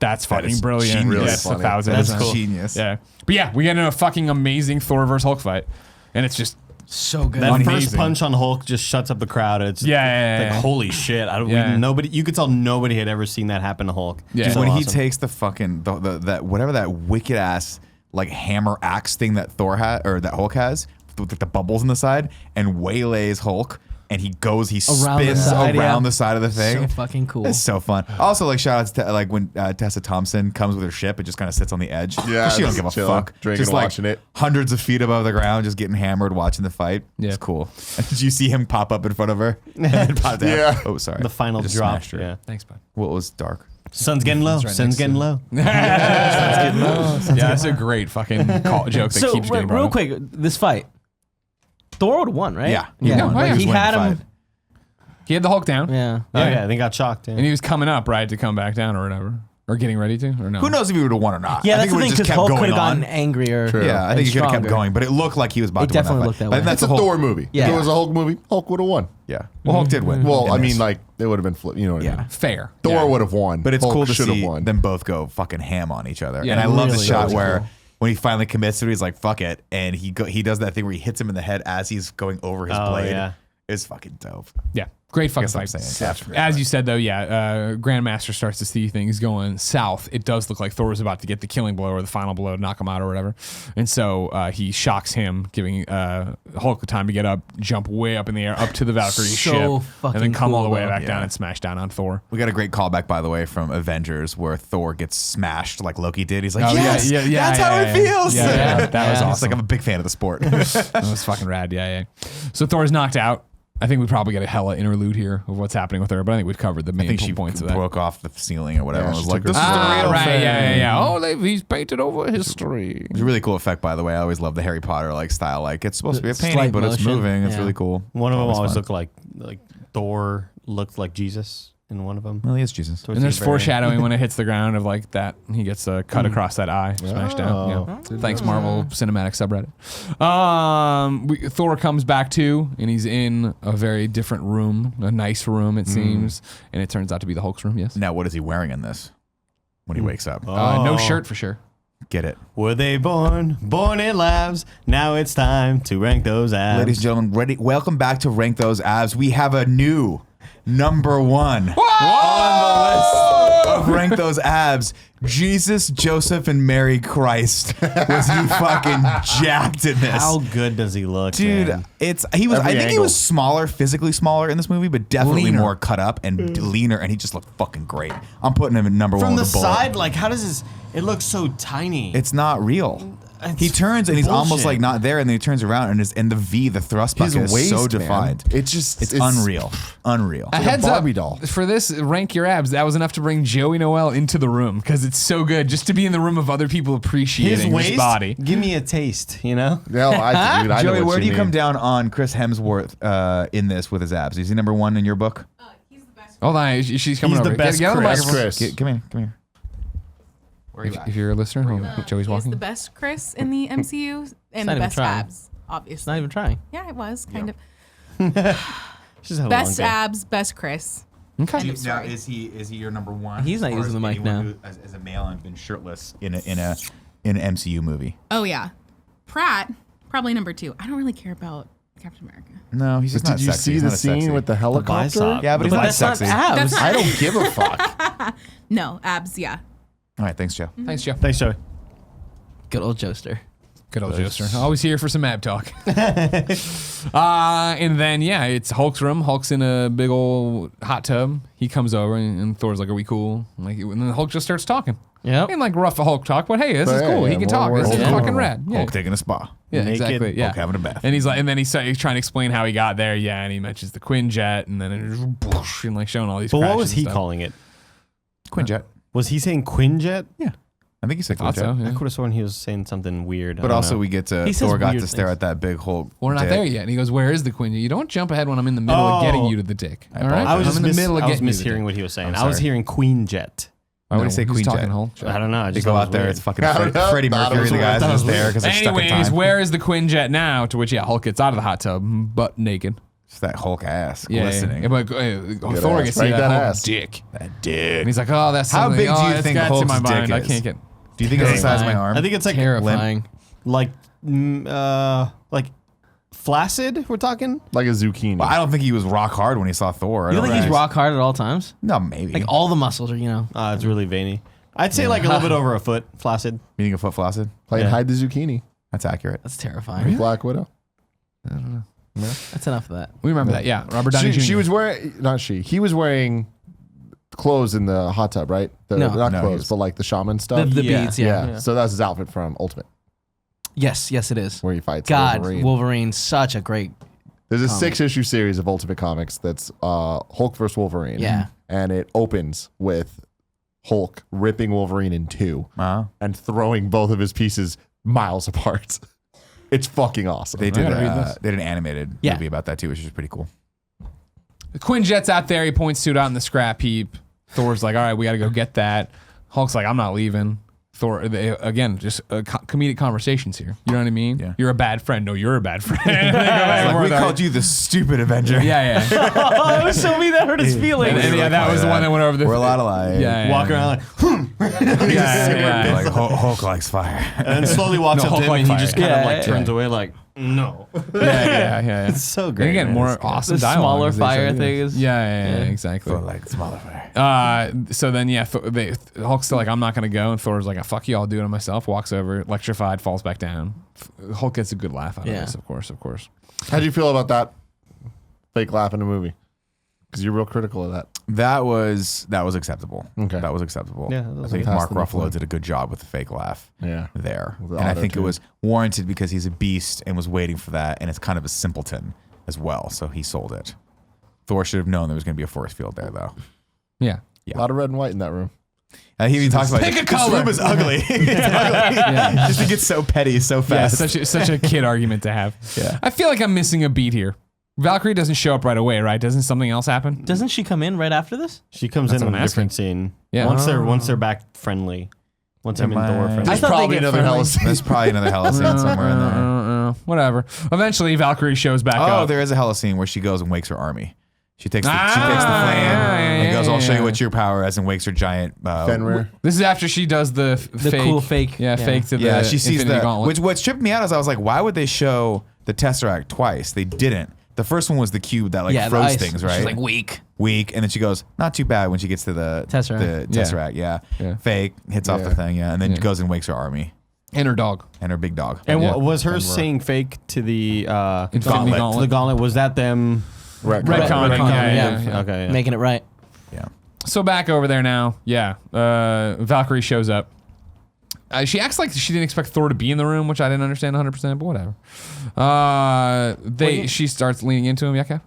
D: that's fucking
B: is
D: brilliant.
B: genius.
D: Yes,
A: Funny.
D: 1,000%.
E: That's cool.
B: Genius.
D: Yeah, but yeah, we get into a fucking amazing Thor versus Hulk fight, and it's just
C: So good.
E: That
D: Amazing.
E: first punch on Hulk just shuts up the crowd. It's
D: Yeah.
E: like holy shit.
D: Yeah.
E: Nobody. You could tell nobody had ever seen that happen to Hulk.
D: Yeah.
E: Just
B: when
E: so
B: he
E: awesome.
B: takes the fucking that whatever that wicked ass like hammer axe thing that Thor had or that Hulk has with the bubbles on the side and waylays Hulk, and he spins
C: Around the side,
B: around
C: yeah.
B: the side of the thing.
C: So fucking cool.
B: It's so fun. Also, like shout outs to like when Tessa Thompson comes with her ship, it just kind of sits on the edge.
A: Yeah,
B: she don't
A: just
B: give a
A: chilling,
B: fuck.
A: drinking,
B: just like
A: watching it.
B: hundreds of feet above the ground, just getting hammered, watching the fight.
D: Yeah.
B: It's cool. And did you see him pop up in front of her? And then pop down?
A: Yeah.
B: Oh, sorry.
E: the final
B: I just
E: drop.
B: smashed her.
E: Yeah.
D: thanks, bud.
B: Well, it was dark.
E: Sun's getting low.
D: right
E: Sun's
D: next
E: getting
D: to-
E: low.
D: Yeah, that's a great fucking joke that
C: So
D: keeps getting brought
C: real
D: up.
C: quick, this fight, Thor would have won, right?
B: Yeah.
D: Yeah,
C: Like,
D: oh, yeah.
C: he
B: He
C: had
B: was winning
C: him.
B: the
D: He had the Hulk down,
C: Yeah.
E: Oh yeah, they got shocked. Yeah.
D: and he was coming up, right, to come back down or whatever. Or getting ready to, or no?
B: Who knows if he would have won or not?
C: Yeah,
B: I
C: that's
B: think
C: the
B: it
C: thing,
B: would have
C: because
B: just kept
C: Hulk could
B: going
C: have gotten
B: on.
C: angrier.
A: True.
B: Yeah, I think he could have kept
C: stronger.
B: going, but it looked like he was about
C: It
B: to win
C: definitely
B: that
C: looked
B: fight.
C: that
B: But I think
C: way.
A: It's
B: that's
A: a
B: the whole
A: Thor movie.
C: Yeah.
A: If it was a Hulk movie, Hulk would have won.
B: Yeah. Well, Hulk did win.
A: Well,
B: in
A: I mean,
B: this.
A: like, it would have been flipped. You know what I
B: Yeah.
A: mean?
D: Fair.
A: Thor
D: Yeah.
A: would have won.
B: But it's
A: Hulk
B: cool to
A: should have
B: see
A: won.
B: them both go fucking ham on each other.
D: Yeah,
B: And I love the
C: really
B: shot
C: cool.
B: where when he finally commits to it, he's like, fuck it. And he does that thing where he hits him in the head as he's going over his
E: Oh,
B: blade.
E: yeah.
B: It's fucking dope.
D: Yeah. Great fucking
B: Guess I'm
D: fight.
B: saying. That's great
D: As
B: fight.
D: you said, though, yeah, Grandmaster starts to see things going south. It does look like Thor was about to get the killing blow or the final blow to knock him out or whatever. And so he shocks him, giving Hulk the time to get up, jump way up in the air, up to the Valkyrie
C: So
D: ship, and then
C: fucking
D: come all the
C: cool,
D: way
C: though.
D: back down
B: Yeah.
D: and smash down on Thor.
B: We got a great callback, by the way, from Avengers where Thor gets smashed like Loki did. He's like,
D: Oh,
B: yes, that's how it feels.
D: Yeah, yeah, that was
B: It's
D: awesome.
B: like, I'm a big fan of the sport.
D: That was fucking rad. Yeah. So Thor's knocked out. I think we probably get a Hela interlude here of what's happening with her, but I think we've covered the
B: I
D: main
B: think she
D: points of that.
B: broke off the ceiling or whatever.
A: Yeah,
B: and was
A: she
B: like,
A: took
B: this
A: her
B: is the
A: time.
B: real
D: right,
B: thing.
D: yeah. Oh, he's painted over history.
B: It's a really cool effect, by the way. I always love the Harry Potter like style. Like it's supposed to be a
C: The
B: painting,
C: slight
B: but it's
C: motion.
B: moving. It's
C: Yeah.
B: really cool.
E: One of them always
B: fun.
E: looked like Thor looked like Jesus in one of them.
B: Well, he is Jesus.
E: Towards
D: And there's
E: the very end.
D: foreshadowing when it hits the ground of like that. He gets cut across that eye, smashed down. Yeah. Thanks, Marvel Cinematic subreddit. Thor comes back too, and he's in a very different room, a nice room it seems, and it turns out to be the Hulk's room. Yes.
B: Now, what is he wearing in this when he wakes up?
D: No
E: Oh.
D: shirt for sure.
B: Get it.
E: Were they born in labs? Now it's time to rank those abs.
B: Ladies and gentlemen, welcome back to Rank Those Abs. We have a new number one on the list of Rank Those Abs. Jesus, Joseph, and Mary Christ. Was he fucking jacked in this?
E: How good does he look,
B: Dude,
E: man?
B: I think he
A: angle.
B: was smaller, physically smaller in this movie, but definitely
D: Leaner.
B: more cut up and leaner, and he just looked fucking great. I'm putting him in number one
E: From the
B: with a bullet.
E: side, like how does this? It looks so tiny.
B: It's not real.
E: It's
B: He turns and he's almost
E: bullshit.
B: like not there, and then he turns around and the V, the thrust
A: His
B: bucket is
A: waist,
B: so
A: man.
B: defined.
A: It's
B: Unreal. Unreal.
D: A
A: like a
D: heads
A: Barbie
D: up
A: doll.
D: for this rank your abs. That was enough to bring Joey Noelle into the room because it's so good just to be in the room of other people
E: his
D: appreciating
E: waist.
D: his body.
E: Give me a taste, you know.
A: No, I know
B: Joey,
A: what
B: where do you
A: mean.
B: come down on Chris Hemsworth in this with his abs? Is he number one in your book?
F: He's the best
D: Hold on, she's coming
E: He's
D: over.
E: the best
D: Get on the
E: Chris.
D: microphone.
A: Chris.
B: Come here. Where are you
D: If you're a listener, Joey's
F: He is
D: walking.
F: the best Chris in the MCU and
C: not
F: the
C: even
F: best
C: trying.
F: abs,
C: It's
F: obviously.
C: not even trying.
F: Yeah, it was kind of.
E: She's had a long
F: Best
E: day.
F: abs, best Chris.
D: Okay.
F: End of story.
B: Is he your number one?
C: He's not
B: as far
C: using
B: as
C: the mic
B: anyone
C: now.
B: who, as a male and been shirtless in an MCU movie.
F: Oh, yeah. Pratt, probably number 2. I don't really care about Captain America.
B: No, he's just not
A: Did you
B: sexy.
A: see
B: He's
A: the
B: not
A: scene
B: sexy.
A: with the helicopter?
E: bicep.
B: Yeah, but he's
C: But
B: not
C: that's not
B: sexy.
C: abs.
A: I don't give a fuck.
F: No, abs, yeah.
B: All right, thanks, Joe.
D: Thanks, Joe.
E: Thanks, Joey.
C: Good old Joester.
D: Good old Joester. Always here for some ab talk. And then, yeah, it's Hulk's room. Hulk's in a big old hot tub. He comes over and Thor's like, are we cool? Like, and then Hulk just starts talking.
C: Yep.
D: And like rough Hulk talk, but hey, this
A: But
D: is cool.
A: yeah,
D: He can
A: more
D: talk. This
A: words.
D: is
A: Yeah.
D: fucking rad. Yeah,
B: Hulk taking a spa.
D: yeah,
E: Naked
D: exactly. Yeah.
B: Hulk having a bath.
D: And he's like, and then he's trying to explain how he got there. Yeah, and he mentions the Quinjet, and then it just whoosh, and like showing all these.
E: But what
D: crashes
E: was he
D: and stuff.
E: calling it?
B: Quinjet.
E: Was he saying Quinjet?
B: Yeah. I think he said
D: Thought
B: Quinjet.
D: so.
E: I
D: Yeah.
E: could have sworn he was saying something weird. I
B: But
E: don't
B: also
E: know.
B: we get to
C: He says
B: Thor got
C: weird
B: to stare
C: things.
B: at that big Hulk.
D: We're not
B: dick.
D: there yet. And he goes, "Where is the Quinjet? You don't jump ahead when I'm in the middle of getting you to the dick. All right,
E: I was
D: I'm
E: just
D: in the middle of
E: I was
D: getting you to the
E: mishearing
D: dick.
E: what he was saying.
B: I'm
E: I was
B: sorry.
E: hearing Queenjet.
B: Why would he say
D: who's talking
B: Quinjet?
D: Hulk?
E: I don't know. I
B: They
E: just
B: go
E: thought it
B: out
E: was
B: there.
E: weird.
B: It's fucking
A: I don't know.
B: Freddie
A: Thought it
B: Mercury.
A: was
B: The
A: weird.
B: guys
A: Thought it
B: is
A: was
B: there because they're stuck in
D: Anyways,
B: time.
D: where is the Quinjet now? To which, yeah, Hulk gets out of the hot tub, butt naked.
B: It's that Hulk ass
D: Yeah,
B: glistening.
D: yeah. But Thor
A: ass.
D: gets to see
A: Right,
D: that
A: that
D: Hulk
A: ass.
D: dick.
B: That dick.
D: And he's like, "Oh, that's
B: How
D: something.
B: big do
D: oh,
B: you
D: it's
B: think
D: got
B: Hulk's
D: to my mind.
B: dick
D: I
B: is?
D: can't get."
B: Do you think it's the size of my arm?
E: I think it's like
C: Terrifying.
E: like flaccid. We're talking.
A: Like a zucchini.
B: Well, I don't think he was rock hard when he saw Thor. I
C: You
B: don't
C: think he's rock hard at all times?
B: No, maybe.
C: Like all the muscles are, you know.
E: It's really veiny. I'd say like a little bit over a foot, flaccid.
B: Meaning a foot flaccid?
A: Playing
E: Yeah.
A: hide the zucchini.
B: That's accurate.
C: That's terrifying.
A: Black Widow.
C: That's enough of that.
D: We remember that. Yeah, Robert Downey Jr.
A: She was wearing, not she, he was wearing clothes in the hot tub, right?
C: No.
A: Not
B: No, he
A: clothes,
B: was-
A: but like the shaman
C: The,
A: stuff.
C: the
E: Yeah.
C: beads, yeah.
A: yeah. So that's his outfit from Ultimate,
C: Yes, it is.
A: where he fights
C: God,
A: Wolverine.
C: Wolverine's such a great.
A: There's a
C: comic.
A: 6-issue series of Ultimate Comics that's Hulk vs. Wolverine.
C: Yeah.
A: And it opens with Hulk ripping Wolverine in two
B: Uh-huh.
A: and throwing both of his pieces miles apart. It's fucking awesome.
B: They did,
D: gotta read this.
B: they did an animated
C: Yeah.
B: movie about that too, which is pretty cool.
D: The Quinjet's out there. He points to it out in the scrap heap. Thor's like, "All right, we got to go get that." Hulk's like, "I'm not leaving." Thor, again, just comedic conversations here. You know what I mean?
B: Yeah.
D: You're a bad friend. No, you're a bad friend. They go back and
B: Like,
D: forth.
B: we called you the stupid Avenger.
D: Yeah, yeah.
C: Oh, it was so me that hurt his feelings.
D: And yeah, that was the one that went over the.
B: We're a lot alike.
D: Yeah, yeah,
E: Walk
D: yeah.
E: around like,
D: Yeah.
B: Like Hulk likes fire.
E: and then slowly walks
D: No,
E: up to
D: Hulk
E: him
D: like
E: and he
D: fire.
E: just kind of
C: Yeah,
E: like
C: yeah.
E: turns away like, no.
D: Yeah.
E: It's so
D: And
E: great.
D: again,
E: man.
D: more
E: It's good.
D: awesome
C: The
D: dialogue.
C: smaller
D: as they
C: fire
D: say.
C: thing is.
D: Yeah, exactly.
B: Like smaller fire.
D: So then, yeah, Hulk's still like, "I'm not gonna go," and Thor's like, "Fuck you, I'll do it myself." Walks over, electrified, falls back down. Hulk gets a good laugh out of
C: Yeah.
D: this, of course.
A: How'd you feel about that fake laugh in the movie? Because you're real critical of that.
B: That was acceptable.
A: Okay.
B: That was acceptable.
E: Yeah, that
B: I
E: was
B: think
A: okay.
B: Mark
A: Past the
B: Ruffalo
A: point.
B: did a good job with the fake laugh
A: Yeah.
B: there.
A: With the
B: And I think it
A: auto-tune.
B: was warranted because he's a beast and was waiting for that, and it's kind of a simpleton as well, so he sold it. Thor should have known there was going to be a force field there, though.
D: Yeah.
B: Yeah.
A: A lot of red and white in that room.
B: He even talks about
D: Pick a
B: this
D: color.
B: room is ugly. It's ugly. Just to get so petty so
D: Yeah,
B: fast.
D: such a kid argument to have.
B: Yeah.
D: I feel like I'm missing a beat here. Valkyrie doesn't show up right away, right? Doesn't something else happen?
C: Doesn't she come in right after this?
E: She comes
D: That's
E: in
D: what
E: a
D: I'm
E: different scene.
D: Yeah.
E: Once they're back friendly. Once I'm in
B: Am
E: Thor
B: I-
E: friendly.
A: There's
C: thought they
A: probably
C: get
A: another
C: friendly.
A: hell scene.
B: There's probably another Hela scene somewhere in there.
D: Whatever. Eventually, Valkyrie shows back
B: Oh,
D: up.
B: there is a Hela scene where she goes and wakes her army. She takes the
D: Ah,
B: flame
D: yeah,
B: and goes, "I'll show
D: yeah.
B: you what your power is," and wakes her giant.
A: Fenrir.
D: This is after she does the fake,
C: cool fake.
D: Yeah, fake to
B: Yeah,
D: the
B: she sees
D: Infinity
B: that.
D: Gauntlet.
B: What tripped me out is I was like, why would they show the Tesseract twice? They didn't. The first one was the cube that
C: Yeah, the
B: froze
C: ice.
B: things, right?
C: She's like weak.
B: Weak, and then she goes, "Not too bad." When she gets to the
C: Tesseract.
B: the Tesseract, yeah.
D: Yeah.
B: Fake hits off the
A: Yeah.
B: thing, yeah, and then
D: Yeah.
B: goes and wakes her army
D: and her dog.
B: and her big dog.
E: And
D: Yeah.
E: was her saying fake to the
D: Infinity
E: gauntlet?
D: Gauntlet.
E: To the gauntlet, was that them?
A: Redcon.
D: Redcon, yeah.
E: Okay. Yeah.
C: Making it right.
B: Yeah,
D: So back over there now. Yeah. Valkyrie shows up. She acts like she didn't expect Thor to be in the room, which I didn't understand 100%, but whatever. She starts leaning into him. Yeah, Kev?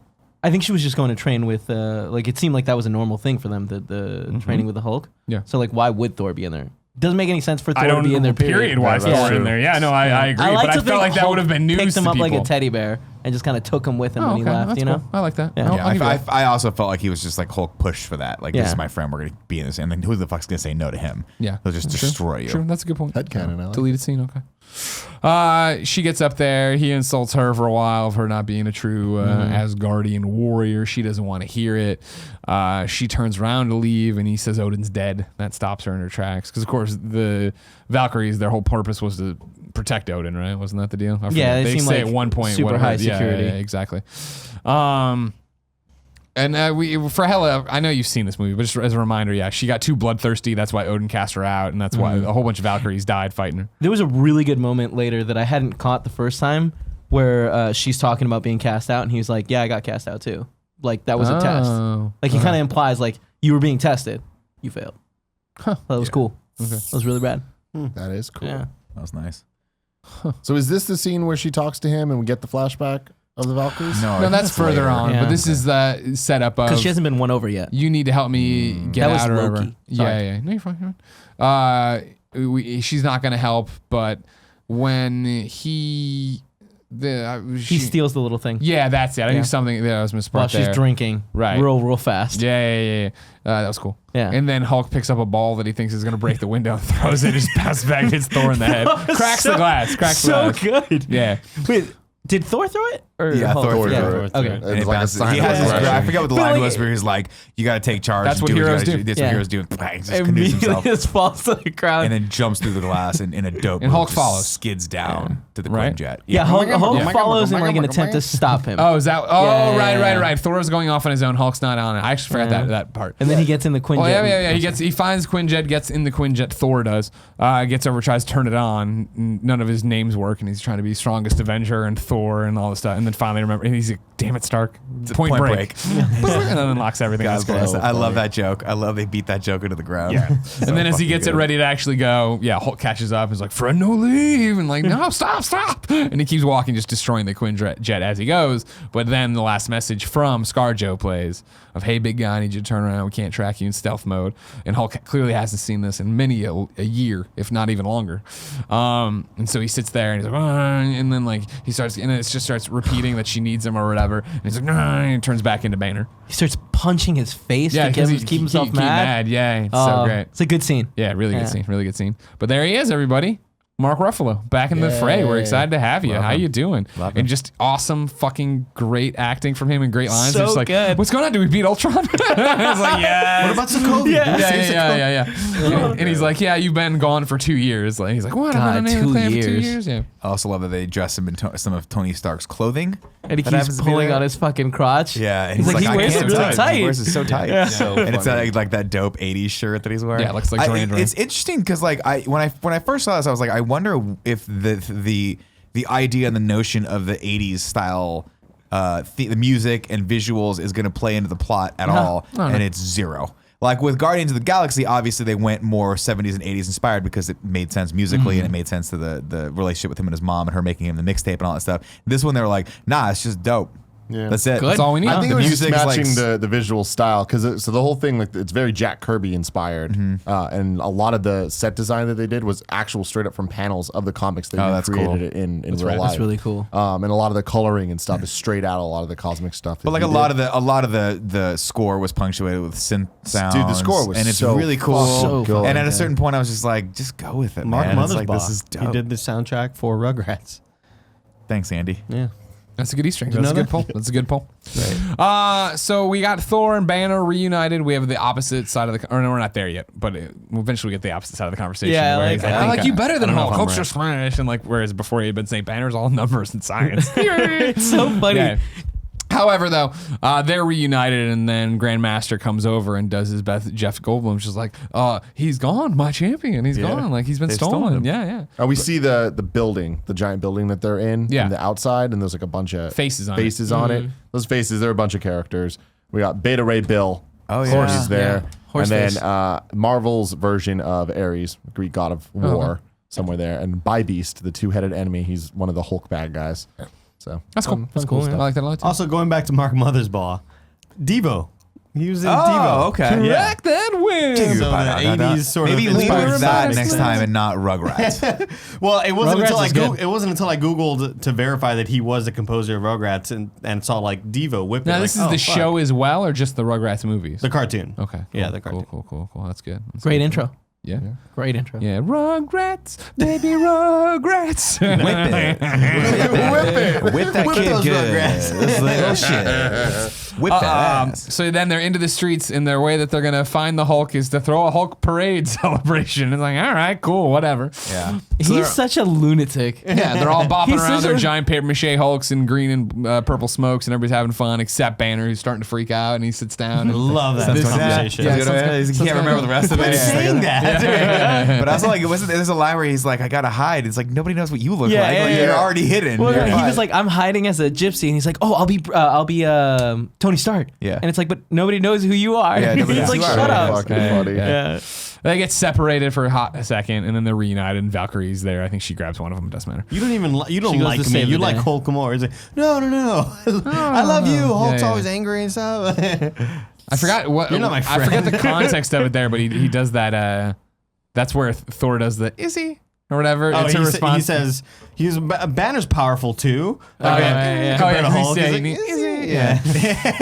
C: I think she was just going to train with, like, it seemed like that was a normal thing for them, the training with the Hulk.
D: Yeah.
C: So, like, why would Thor be in there? Doesn't make any sense for Thor
D: I don't
C: to be in there,
D: period why
A: Yeah,
D: Thor
A: that's
D: in
A: true.
D: there. Yeah, no, I agree.
C: I like
D: but
C: to
D: I
C: think
D: felt like that
C: Hulk
D: would have been news
C: picked him
D: to
C: up
D: people.
C: like a teddy bear and just kind of took him with him
D: Oh,
C: when he
D: okay.
C: left.
D: That's
C: You know,
D: cool. I like that.
C: Yeah.
D: No,
B: Yeah,
D: I'll give you that.
B: I also felt like he was just like Hulk pushed for that. Like, this
C: Yeah.
B: is my friend. We're gonna be in this, and then who the fuck's gonna say no to him?
D: Yeah.
B: He'll just
D: True.
B: destroy you.
D: True. That's a good point.
A: Headcanon, I like.
D: Deleted scene. Okay. She gets up there. He insults her for a while of her not being a true Asgardian warrior. She doesn't want to hear it. She turns around to leave, and he says Odin's dead. That stops her in her tracks. Because of course the Valkyries, their whole purpose was to protect Odin, right? Wasn't that the deal? I
C: Yeah,
D: forget.
C: they seem
D: say
C: like
D: at one point
C: super
D: whatever-
C: high
D: yeah,
C: security.
D: Yeah, exactly. And we for Hela, I know you've seen this movie, but just as a reminder, yeah, she got too bloodthirsty. That's why Odin cast her out, and that's why a whole bunch of Valkyries died fighting her.
C: there was a really good moment later that I hadn't caught the first time, where she's talking about being cast out, and he's like, "Yeah, I got cast out too. Like that was a test.
D: Oh.
C: Like he kind of implies like you were being tested, you failed.
D: Huh.
C: That was cool.
D: Okay.
C: That was really rad.
A: That is cool.
C: Yeah.
B: That was nice.
A: So is this the scene where she talks to him and we get the flashback of the Valkyries?
D: No, that's further
B: later.
D: on.
C: Yeah.
D: But this is the setup of
C: Because she hasn't been won over yet.
D: you need to help me get
C: That was
D: out or whatever.
C: Loki.
D: Yeah,
C: Sorry.
D: yeah. No, you're fine. You're fine. She's not gonna help, but when he
C: He steals the little thing
D: Yeah, that's it. I
C: Yeah.
D: knew something that I was missed
C: while
D: part
C: she's
D: there.
C: drinking.
D: Right.
C: Real fast.
D: Yeah. That was cool.
C: Yeah.
D: And then Hulk picks up a ball that he thinks is gonna break the window, and throws it, just passes back, hits Thor in the head, cracks the glass, cracks
C: So
D: the glass.
C: good.
D: Yeah.
C: Wait, did Thor throw it? Or
B: Yeah,
C: Hulk?
B: Thor
C: Yeah.
B: threw
A: it.
C: Okay.
A: And
B: And
A: it's
B: it
A: like a
B: bounces.
A: sign
B: He
A: of
B: has this
A: aggression.
B: I forget what the
C: But
B: line
C: like-
B: was, where he's like, "You got to take charge."
D: That's
B: and
D: what
B: do
D: heroes
B: you gotta
D: do.
B: That's
C: Yeah.
B: what heroes do. Bang, just canoes
C: Immediately
B: himself,
C: just falls to the ground.
B: and then jumps through the glass and in a dope.
D: And
B: move,
D: Hulk
B: just
D: follows.
B: skids down to the
D: Right.
B: Quinjet.
C: yeah, Hulk
A: Yeah.
C: follows in like an
A: Yeah.
C: attempt to stop him.
D: Oh, is that? Oh,
C: Yeah.
D: right. Thor's going off on his own. Hulk's not on it. I actually forgot
C: Yeah.
D: that part.
C: And then he gets in the Quinjet.
D: Oh yeah. He finds Quinjet, gets in the Quinjet. Thor does. Gets over, tries to turn it on. None of his names work, and he's trying to be strongest Avenger and Thor and all this stuff. And then finally remember, and he's like, "Damn it, Stark! Point break." and then unlocks everything. That's great.
B: I love that joke. I love they beat that joke into the ground.
D: Yeah. And then as he gets it ready to actually go, Hulk catches up and is like, "Friend, no leave," and like, "No, stop!" And he keeps walking, just destroying the Quinjet as he goes. But then the last message from ScarJo plays of, "Hey, big guy, I need you to turn around. We can't track you in stealth mode." And Hulk clearly hasn't seen this in many a year, if not even longer. And so he sits there and he's like, and then like he starts, and it just starts repeating that she needs him or whatever. And he's like, and he turns back into Banner.
C: He starts punching his face to
D: because
C: keep himself mad.
D: Yeah, it's so great.
C: It's a good scene.
D: Yeah, really
C: Yeah.
D: good scene. Really good scene. But there he is, everybody. Mark Ruffalo back in the fray. We're excited to have you. How you doing? And just awesome, fucking great acting from him and great lines.
C: So
D: They're just like,
C: good.
D: "What's going on? Do we beat Ultron?" It's like, yeah.
E: What about Sokovia?
D: Yeah. And he's like, "Yeah, you've been gone for 2 years." Like, he's like, "What?
C: God,
D: I've been on
C: 2
D: for 2
C: years.
D: years." Yeah.
B: I also love that they dress him in some of Tony Stark's clothing.
C: And he
B: That
C: keeps
B: happens to be
C: pulling
B: there.
C: on his fucking crotch.
B: Yeah, and
C: He's like, he
B: "I
C: wears
B: can't
C: it really
B: do it."
C: tight.
B: He wears it so tight.
C: Yeah.
A: So
B: And it's
A: funny.
B: like that dope '80s shirt that he's wearing.
D: Yeah, it looks like Duran Duran.
B: It's interesting because like when I first saw this, I was like, I wonder if the idea and the notion of the '80s style, the music and visuals is going to play into the plot at all, and it's zero. Like with Guardians of the Galaxy, obviously they went more 70s and 80s inspired because it made sense musically and it made sense to the relationship with him and his mom and her making him the mixtape and all that stuff. This one they were like, nah, it's just dope.
A: Yeah.
B: That's it.
D: That's all we need.
A: I think
B: The
A: it was just
B: music is like
A: matching the visual style because so the whole thing like it's very Jack Kirby inspired, and a lot of the set design that they did was actual straight up from panels of the comics they
B: that's
A: created
B: cool.
A: it in real life.
C: That's really cool.
A: And a lot of the coloring and stuff is straight out of a lot of the cosmic stuff.
B: But like a lot of the score was punctuated with synth sounds.
A: Dude, the score was
B: and it's
A: so
B: really cool.
C: so good.
B: And at
C: Yeah.
B: a certain point, I was just like, just go with it,
E: Mark
B: man. It's
E: Mothersbaugh.
B: like, this is dope.
E: He did the soundtrack for Rugrats.
B: Thanks, Andy.
E: Yeah.
D: That's a good Easter egg.
E: you
D: That's a
E: know
D: good poll. That's a good poll. So we got Thor and Banner reunited. We have the opposite side of the. Or no, we're not there yet. But eventually we get the opposite side of the conversation.
C: Yeah,
D: where
C: like,
D: he's like,
C: I
D: I
C: think
D: like you better than
E: I don't know
D: Hulk.
E: if I'm
D: Hulk's
E: right.
D: just Spanish, and like whereas before he had been saying Banner's all numbers and science.
C: It's so funny.
D: Yeah. However, though, they're reunited, and then Grandmaster comes over and does his best. Jeff Goldblum's just like, he's gone, my champion. He's gone. Like, he's been
B: They've stolen
D: stolen.
B: him.
D: Yeah.
A: we see the building, the giant building that they're in,
D: Yeah.
A: from the outside, and there's like a bunch of
D: Faces on it.
A: on it. Those faces, they're a bunch of characters. We got Beta Ray Bill.
B: Oh,
A: Of
B: yeah.
A: course he's there.
C: Yeah. Horse
A: and
C: face.
A: then Marvel's version of Ares, Greek god of war, somewhere there. And Beast, the two-headed enemy. He's one of the Hulk bad guys. So
D: That's cool.
C: That's cool,
D: I
C: yeah.
D: like that a lot, too.
E: Also, going back to Mark Mothersbaugh, Devo He was in
B: Oh,
E: Devo.
B: okay.
E: Yeah.
D: Rock that win.
E: So the 80s sort
B: Maybe
E: of
B: leave
E: inspired
B: with that
E: Sonic
B: next
E: stuff.
B: time and not Rugrats.
E: Well, it wasn't
C: Rugrats
E: until
C: is good.
E: it wasn't until I googled to verify that he was the composer of Rugrats and saw like Devo whip it.
D: Now,
E: like,
D: this is
E: oh,
D: the
E: fuck.
D: show as well, or just the Rugrats movies?
E: The cartoon.
D: Okay.
E: Yeah,
D: cool,
E: the cartoon.
D: Cool. That's good. That's
C: Great
D: good.
C: intro.
D: Yeah.
C: Great intro.
D: Yeah. Rugrats, baby Rugrats.
B: Whip it. Whip that
E: Whip
B: kid
E: those
B: good.
E: Rugrats.
B: This little shit. Whip that ass.
D: So then they're into the streets, and their way that they're gonna find the Hulk is to throw a Hulk parade celebration. It's like, all right, cool, whatever.
B: Yeah.
C: He's such a lunatic.
D: Yeah, they're all bopping
C: He's
D: around
C: such
D: their
C: a-
D: giant paper mache Hulks and green and purple smokes, and everybody's having fun except Banner, who's starting to freak out, and he sits down. And
E: Love that conversation.
B: He can't remember the rest of it.
E: Saying that.
B: But also, like, there's a line where he's like, I gotta hide. It's like, nobody knows what you look
C: Yeah,
B: like.
C: yeah,
B: Like,
C: yeah.
B: you're already hidden.
C: Well,
B: You're
C: he
B: fine.
C: was like, I'm hiding as a gypsy, and he's like, oh, I'll be Tony Stark.
B: Yeah.
C: And it's like, but nobody knows who you are.
B: Yeah, nobody
C: He's
B: knows
C: like,
B: who you
C: shut
B: are.
C: up.
A: Fucking funny.
C: Yeah.
D: They get separated for a second, and then they're reunited, and Valkyrie's there. I think she grabs one of them. It doesn't matter.
E: You don't even you
C: She
E: don't
C: goes
E: like
C: to
E: me.
C: save
E: You
C: the
E: like
C: day.
E: Hulk more. He's like, no. I love you. Hulk's
D: yeah.
E: always angry and stuff.
D: I forgot what.
E: You're not my
D: I forget the
E: friend.
D: context of it there, but he does that. That's where Thor does the "is he?" or whatever.
E: Oh,
D: it's a
E: he
D: response.
E: says Banner's powerful too.
D: Oh, yeah.
E: Compared to
D: he's
E: Hulk, he's
D: saying,
E: like,
D: "Is he?"
E: Yeah.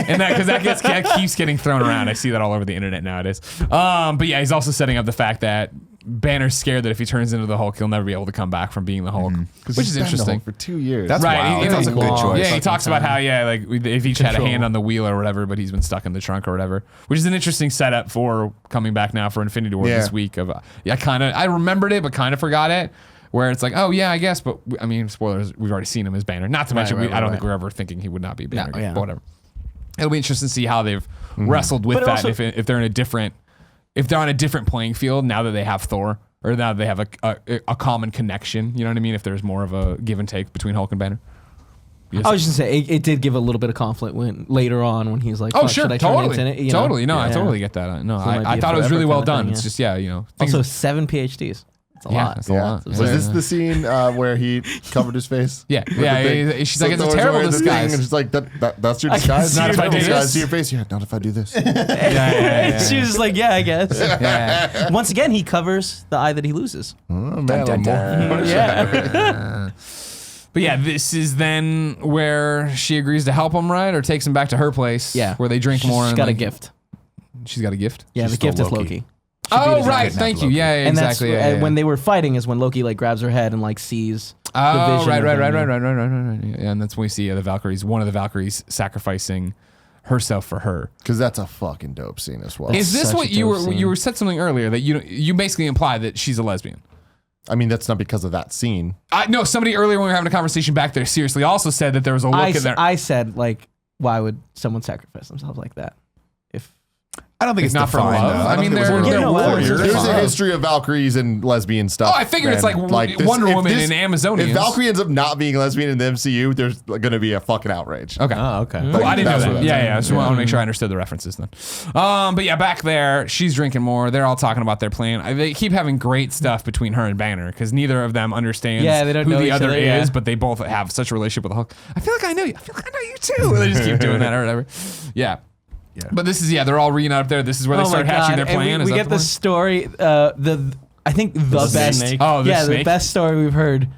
D: And that because that keeps getting thrown around. I see that all over the internet nowadays. But yeah, he's also setting up the fact that Banner's scared that if he turns into the Hulk, he'll never be able to come back from being the Hulk, which is interesting.
A: For 2 years.
B: That's wild. That's a good choice.
D: Yeah, he talks about how like they've each had a hand on the wheel or whatever, but he's been stuck in the trunk or whatever, which is an interesting setup for coming back now for Infinity War this week. I remembered it, but kind of forgot it. Where it's like, oh yeah, I guess, but I mean, spoilers. We've already seen him as Banner. Not to mention, I don't think we're ever thinking he would not be Banner.
C: yeah.
D: But whatever. It'll be interesting to see how they've wrestled with
C: But
D: that.
C: also-
D: If they're in a different, if they're on a different playing field now that they have Thor, or now that they have a common connection. You know what I mean? If there's more of a give and take between Hulk and Banner. Yes.
C: I was just gonna say it did give a little bit of conflict when later on when he's like,
D: Oh,
C: "Fuck,
D: sure,
C: should I turn
D: totally,
C: into it?" You know?
D: totally. No, I
C: Yeah.
D: totally get that. No,
C: So it might
D: I
C: be a
D: thought it was
C: forever
D: really well
C: kinda
D: done.
C: thing,
D: It's
C: yeah.
D: just things-
C: Also, 7 PhDs. It's a
D: Yeah,
C: lot.
D: that's a lot.
A: Was this the scene where he covered his face?
D: Yeah,
A: With
D: yeah.
A: the thing?
D: She's
A: So
D: like, it's a
A: Thor's
D: terrible
A: wearing the thing,
D: disguise.
A: And she's like, that's your
C: I can
A: disguise?
C: see
D: Not if I do
A: disguise
D: this.
A: to your face? Yeah, not if I do this.
D: Yeah.
C: She was just like, "Yeah, I guess."
D: Yeah.
C: Once again, he covers the eye that he loses.
A: Oh, man,
C: Yeah.
D: But yeah, this is then where she agrees to help him, right? Or takes him back to her place.
C: Yeah.
D: Where they drink more.
C: She's
D: and
C: got a
D: like-
C: gift.
D: She's got a gift.
C: Yeah,
B: She
C: the gift
B: stole
C: is
B: Loki.
C: Loki.
D: Oh,
B: beat
D: right.
B: his
D: Thank
B: head,
D: you.
B: Loki.
D: Yeah,
C: And
D: exactly.
C: that's
D: Yeah, yeah.
C: when they were fighting is when Loki like grabs her head and like sees. the
D: Oh,
C: vision
D: right,
C: of
D: right,
C: him,
D: right,
C: yeah.
D: right. Yeah, and that's when we see the Valkyries, one of the Valkyries sacrificing herself for her.
A: Because that's a fucking dope scene as well.
D: Is this
C: such
D: what
C: a
D: you
C: dope
D: were?
C: scene.
D: You were said something earlier that you basically implied that she's a lesbian.
A: I mean, that's not because of that scene.
D: No, somebody earlier when we were having a conversation back there seriously also said that there was a look in there.
C: I said like, why would someone sacrifice themselves like that? If
B: I don't think it's
D: not for
B: defined,
D: love.
B: though.
D: I
B: don't
D: mean,
B: think it was
D: they're
B: really-
D: warriors.
A: There's
C: fine.
A: a history of Valkyries and lesbian stuff.
D: Oh, I figured it's
A: and,
D: like
A: this-
D: Wonder
A: if
D: Woman
A: this-
D: and Amazonians.
A: If Valkyrie ends up not being a lesbian in the MCU, there's going to be a fucking outrage.
D: Okay.
E: Oh, okay.
D: Cool, I didn't know
A: That's
D: that.
A: what
D: Yeah,
A: that's-
D: yeah. I just want to make sure I understood the references then. But yeah, back there, she's drinking more. They're all talking about their plan. They keep having great stuff between her and Banner because neither of them understands
C: Yeah, they don't
D: who
C: know
D: the
C: each
D: other
C: other,
D: is,
C: yeah.
D: but they both have such a relationship with the Hulk. I feel like I know you. I feel like I know you too. They just keep doing that or whatever. Yeah.
B: Yeah.
D: But this is they're all reunited up there. This is where they start hatching their plan.
C: And
D: Is
C: we
D: that
C: get
D: the
C: the
D: one?
C: story. I think the best.
E: snake.
D: Oh, the
C: yeah,
D: snake?
C: the best story we've heard.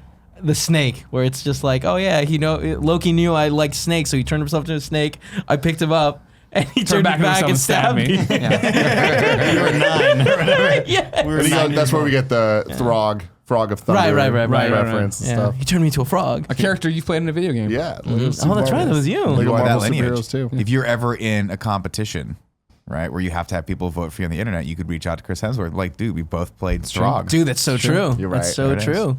C: The snake, where it's just like, oh yeah, Loki knew I liked snakes, so he turned himself into a snake. I picked him up, and he turned
D: back
C: back
D: into
C: and
D: himself and
C: stabbed
D: stabbed
C: me.
D: me.
E: You were 9 or whatever.
C: Yeah.
E: We were 9
A: That's
E: years
A: where we
E: old.
A: get the Frog of Thunder
C: Right.
A: reference and
C: Yeah.
A: stuff.
C: He turned me into a frog.
D: A character you've played in a video game.
A: Yeah.
C: Oh, that's right. That was you.
A: Like
B: Go by that
A: Marvel
B: lineage.
A: superheroes too.
B: If you're ever in a competition, right, where you have to have people vote for you on the internet, you could reach out to Chris Hemsworth. Like, dude, we both played Strog.
C: Dude, that's so true.
A: You're
C: That's
A: right.
C: so
B: There it is.
C: true.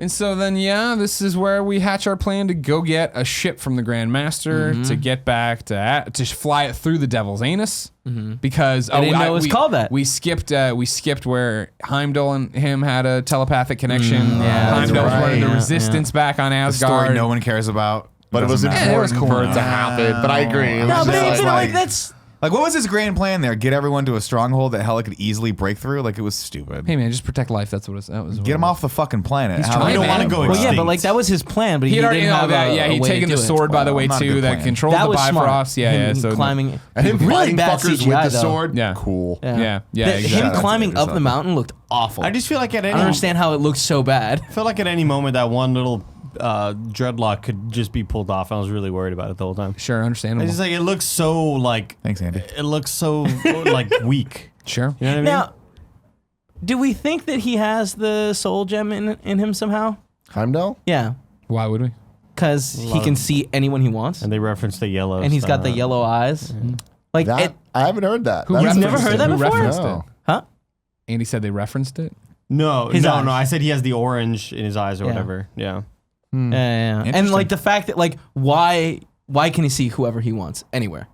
D: And so then, this is where we hatch our plan to go get a ship from the Grandmaster to get back to fly it through the Devil's Anus because
C: I didn't know it was called that.
D: We skipped where Heimdall and him had a telepathic connection.
C: yeah, that's
D: Heimdall's
A: right.
D: running the
C: Yeah,
D: Resistance back on
B: The
D: Asgard.
B: story no one cares about.
A: But it was
B: Doesn't matter.
A: important for it to happen. But I agree. It
C: No,
A: was
C: but
A: just
C: I feel like
B: like-
C: that's
B: Like, what was his grand plan there? Get everyone to a stronghold that Hela could easily break through? Like, it was stupid.
D: Hey man, just protect life. That's what it was. That was
B: Get him off the fucking planet.
D: trying,
E: We don't
D: man.
E: want to go
C: Well,
E: extinct.
C: yeah, but like that was his plan. But he
D: He'd already
C: didn't
D: know
C: have
D: that.
C: a
D: Yeah,
C: way
D: he'd
C: to
D: taken
C: do
D: the
C: it.
D: sword by the
B: Well,
D: way
B: not a
D: too
B: good
D: that
B: plan.
D: controlled
C: That
D: the
C: was smart.
D: Bifrost. Yeah,
C: Him
D: So
C: climbing.
A: And him
C: really
A: fighting
C: bad
A: fuckers
C: CGI,
A: with the
C: though.
A: sword.
D: Yeah.
A: Cool.
D: Yeah,
C: Him
D: exactly.
C: climbing up the mountain looked awful.
E: I just feel like at
C: I
E: any
C: don't understand how it looked so bad.
E: I feel like at any moment that one little dreadlock could just be pulled off. I was really worried about it the whole time.
D: Sure, understandable.
E: It's just like it looks so like.
B: Thanks, Andy.
E: It looks so like weak.
D: Sure.
E: You know what I mean?
C: Now, do we think that he has the soul gem in him somehow?
A: Heimdall?
C: Yeah,
D: Why would we?
C: because he can see anyone he wants,
E: And they reference the yellow.
C: and he's got the
E: stuff.
C: yellow eyes. Like,
A: That I haven't heard that.
D: Who
A: That's
C: You've never
D: referenced
C: heard
D: it?
C: that
D: Who
C: before?
D: referenced
A: No.
D: it?
C: huh?
D: Andy said they referenced it.
E: No,
C: His
E: no.
C: eyes.
E: I said he has the orange in his eyes or
C: Yeah.
E: whatever. Yeah.
C: Yeah. And
B: Interesting.
C: like the fact that like why can he see whoever he wants anywhere?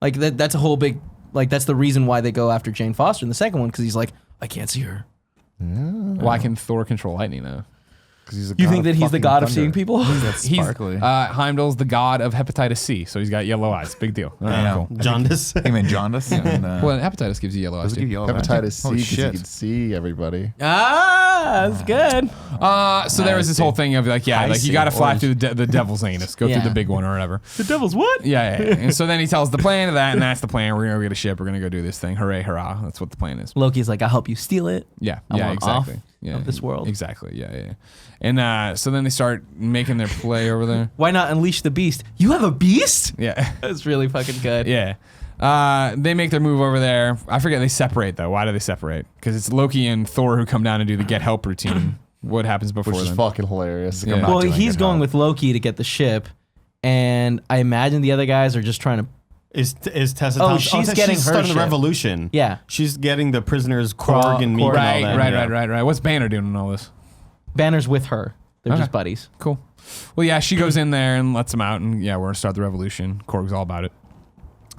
C: Like that's a whole big like that's the reason why they go after Jane Foster in the second one because he's like I can't see her.
D: Why can Thor control lightning though?
A: 'Cause he's a
C: You
A: god
C: think that
A: of
C: he's the
A: fucking
C: god of
A: thunder.
C: seeing people?
B: That's
D: He's
B: sparkly.
D: Heimdall's the god of hepatitis C, so he's got yellow eyes. Big deal. All right,
B: know.
D: cool.
E: Jaundice.
B: Him and jaundice. And,
D: Well, hepatitis gives you yellow eyes
B: does it give
D: too.
B: you yellow eyes?
A: Hepatitis C
B: Holy
A: because you
B: shit.
A: can see everybody.
C: That's good.
D: So there was this whole thing of like, yeah,
E: I
D: like you
E: see.
D: got to fly
E: Orange.
D: through the devil's anus, go
C: Yeah.
D: through the big one or whatever.
C: The devil's what?
D: Yeah. And so then he tells the plan of that, and that's the plan. We're gonna go get a ship. We're gonna go do this thing. Hooray, hurrah! That's what the plan is.
C: Loki's like I'll help you steal it.
D: Yeah.
C: I
D: Yeah.
C: want
D: Exactly.
C: off
D: Yeah.
C: of this world.
D: Exactly. Yeah. And so then they start making their play over there.
C: Why not unleash the beast? You have a beast?
D: Yeah.
C: That's really fucking good.
D: Yeah. They make their move over there. I forget they separate though. Why do they separate? Because it's Loki and Thor who come down and do the get help routine. What happens before
A: Which is
D: then?
A: fucking hilarious.
D: Yeah.
C: Well,
B: doing
C: he's
B: good
C: going
B: help.
C: with Loki to get the ship, and I imagine the other guys are just trying to.
E: Is Tessa
C: Oh,
E: Thompson?
C: she's getting her
E: starting
C: ship.
E: the revolution.
C: Yeah.
E: She's getting the prisoners Korg and Meek and all
D: Right,
E: that.
D: right,
E: yeah.
D: right, right, right. What's Banner doing in all this?
C: Banner's with her. They're
D: Okay.
C: just buddies.
D: Cool. Well, yeah, she goes in there and lets them out, and yeah, we're gonna start the revolution. Korg's all about it.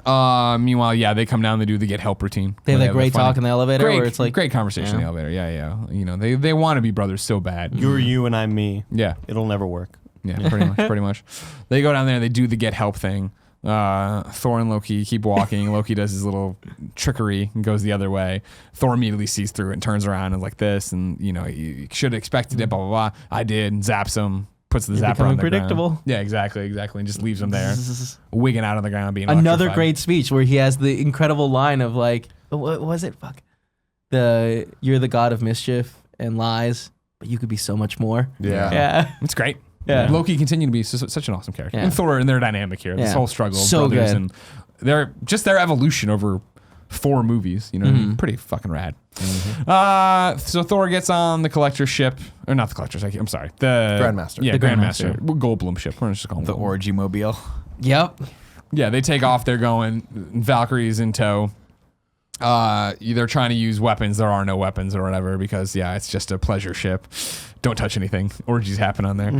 D: Meanwhile, yeah, they come down. They do the get help routine.
C: They have
D: where
C: that great
D: funny-
C: talk in the elevator
D: Great,
C: where it's like,
D: great conversation in the
C: Yeah.
D: elevator. Yeah. You know, they want to be brothers so bad.
E: You're you and I'm me.
D: Yeah.
E: It'll never work.
D: Yeah, pretty much. They go down there, they do the get help thing. Thor and Loki keep walking. Loki does his little trickery and goes the other way. Thor immediately sees through it and turns around and like this, and you know, you should have expected it, blah, blah, blah. I did, and zaps him, puts the
C: You're
D: zapper on
C: becoming
D: the
C: predictable.
D: ground. Yeah, exactly, and just leaves him there, wigging out on the ground, being
C: Another
D: electrified.
C: great speech where he has the incredible line of like, what was it? Fuck. You're the god of mischief and lies, but you could be so much more.
A: Yeah.
C: Yeah.
D: It's great.
C: Yeah.
D: Loki continued to be such an awesome character.
C: Yeah.
D: And Thor and their dynamic here, this
C: Yeah.
D: whole struggle of
C: So
D: brothers
C: good.
D: and their evolution over 4 movies, you know what I mean? Pretty fucking rad. So Thor gets on the collector ship, or not the collector's, I'm sorry. The
A: Grandmaster.
D: Yeah,
C: The
D: Grandmaster.
C: Grandmaster.
D: Goldblum ship. We're just calling
B: The
D: Goldblum.
B: orgy mobile.
C: Yep.
D: Yeah, they take off, they're going, Valkyrie's in tow. They're trying to use weapons. There are no weapons or whatever because it's just a pleasure ship. Don't touch anything. Orgies happen on there.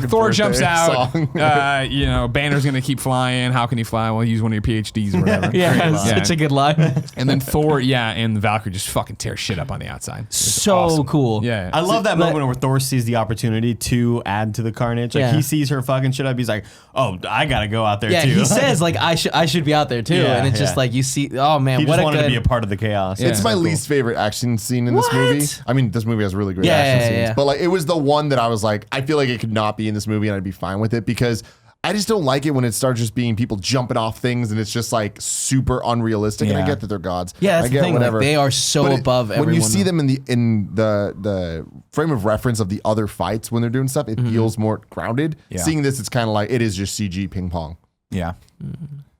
D: Thor jumps
A: birthday
D: out.
A: song.
D: Banner's gonna keep flying. How can he fly? Well, use one of your PhDs or whatever.
C: Yeah, it's such a good line.
D: And then Thor, and Valkyrie just fucking tear shit up on the outside. It's
C: So
D: awesome.
C: cool.
D: Yeah.
E: I love that
C: Let-
E: moment where Thor sees the opportunity to add to the carnage. Like
C: Yeah.
E: he sees her fucking shit up. He's like, "Oh, I gotta go out there
C: Yeah,
E: too."
C: he says like I should be out there too,
E: Yeah,
C: and it's just
E: yeah.
C: like you see, oh man,
E: he
C: what
E: just
C: a
E: wanted
C: good.
E: to be a part of the chaos.
D: Yeah.
A: It's my
D: Cool.
A: least favorite action scene in this
C: What?
A: movie. I mean, this movie has really great
C: Yeah,
A: action
C: yeah,
A: scenes,
C: yeah.
A: but like it was the one that I was like, I feel like it could not be in this movie and I'd be fine with it because I just don't like it when it starts just being people jumping off things and it's just like super unrealistic. And I
B: Yeah.
A: get that they're gods.
C: Yeah, that's
A: I
C: the
A: get
C: thing, like,
A: whatever.
C: they are so
A: But
C: above
A: When you
C: everyone
A: see
C: else.
A: them in the frame of reference of the other fights when they're doing stuff, it feels more grounded.
B: Yeah.
A: Seeing this, it's kind of like it is just CG ping pong.
B: Yeah.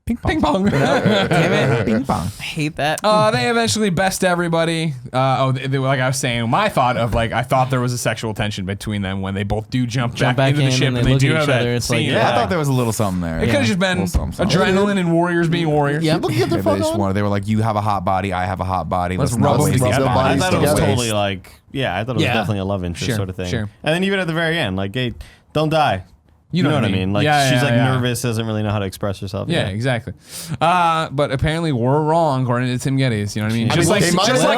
D: Ping pong.
C: Damn it,
B: Ping pong.
C: I hate that.
D: They eventually best everybody. Like I was saying, my thought of like I thought there was a sexual tension between them when they both do jump back
C: back
D: into the
C: in
D: ship
C: and
D: and
C: they
D: they
C: look
D: do
C: at
D: have
C: each
D: that
C: other, it's like,
D: scene.
B: Yeah, I thought there was a little something there.
D: It could have just been
B: Little something.
D: adrenaline and warriors being warriors.
C: Yep.
A: People get their
B: Maybe they
A: fuck
B: just
A: on.
B: wanted. They were like, "You have a hot body. I have a hot body.
D: Let's
B: Let's
D: rub
B: not
D: them
B: waste
D: together.
B: these
A: Rub
E: I
A: bodies
B: bodies
E: thought it was
A: together.
E: totally like, I thought it was
C: Yeah.
E: definitely a love interest
D: Sure,
E: sort of thing.
D: sure.
E: And then even at the very end, like, hey, don't die. You know what I mean? Like she's like
D: yeah.
E: nervous, doesn't really know how to express herself.
D: Yeah, exactly. But apparently we're wrong according to Tim Gettys. You know what I mean? Just like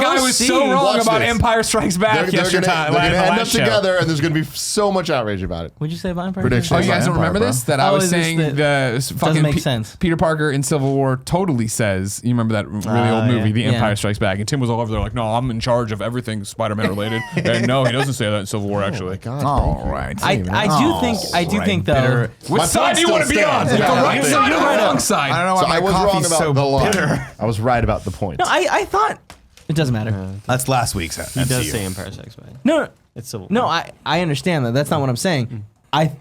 D: I was so wrong about Empire Strikes Back yesterday.
A: They're going to end up together, and there's going to be so much outrage about it.
C: What'd you say about Empire?
A: Prediction.
D: Oh, you guys don't remember this? That I was saying the fucking
C: doesn't make sense.
D: Peter Parker in Civil War totally says, you remember that really old movie, The Empire Strikes Back, and Tim was all over there like, no, I'm in charge of everything Spider-Man related. And no, he doesn't say that in Civil War actually.
B: All right.
C: I do think though.
D: What side do you want to be on? The right side or the wrong side?
B: I don't know
A: So
B: why
A: I
B: my
A: was wrong
B: coffee's
A: about
B: so
A: the line.
B: bitter.
A: I was right about the point.
C: No, I thought it doesn't matter.
B: That's last week's.
E: He does say Empire Strikes Back.
C: No,
E: It's Civil
C: no,
E: War.
C: I understand that. That's not what I'm saying.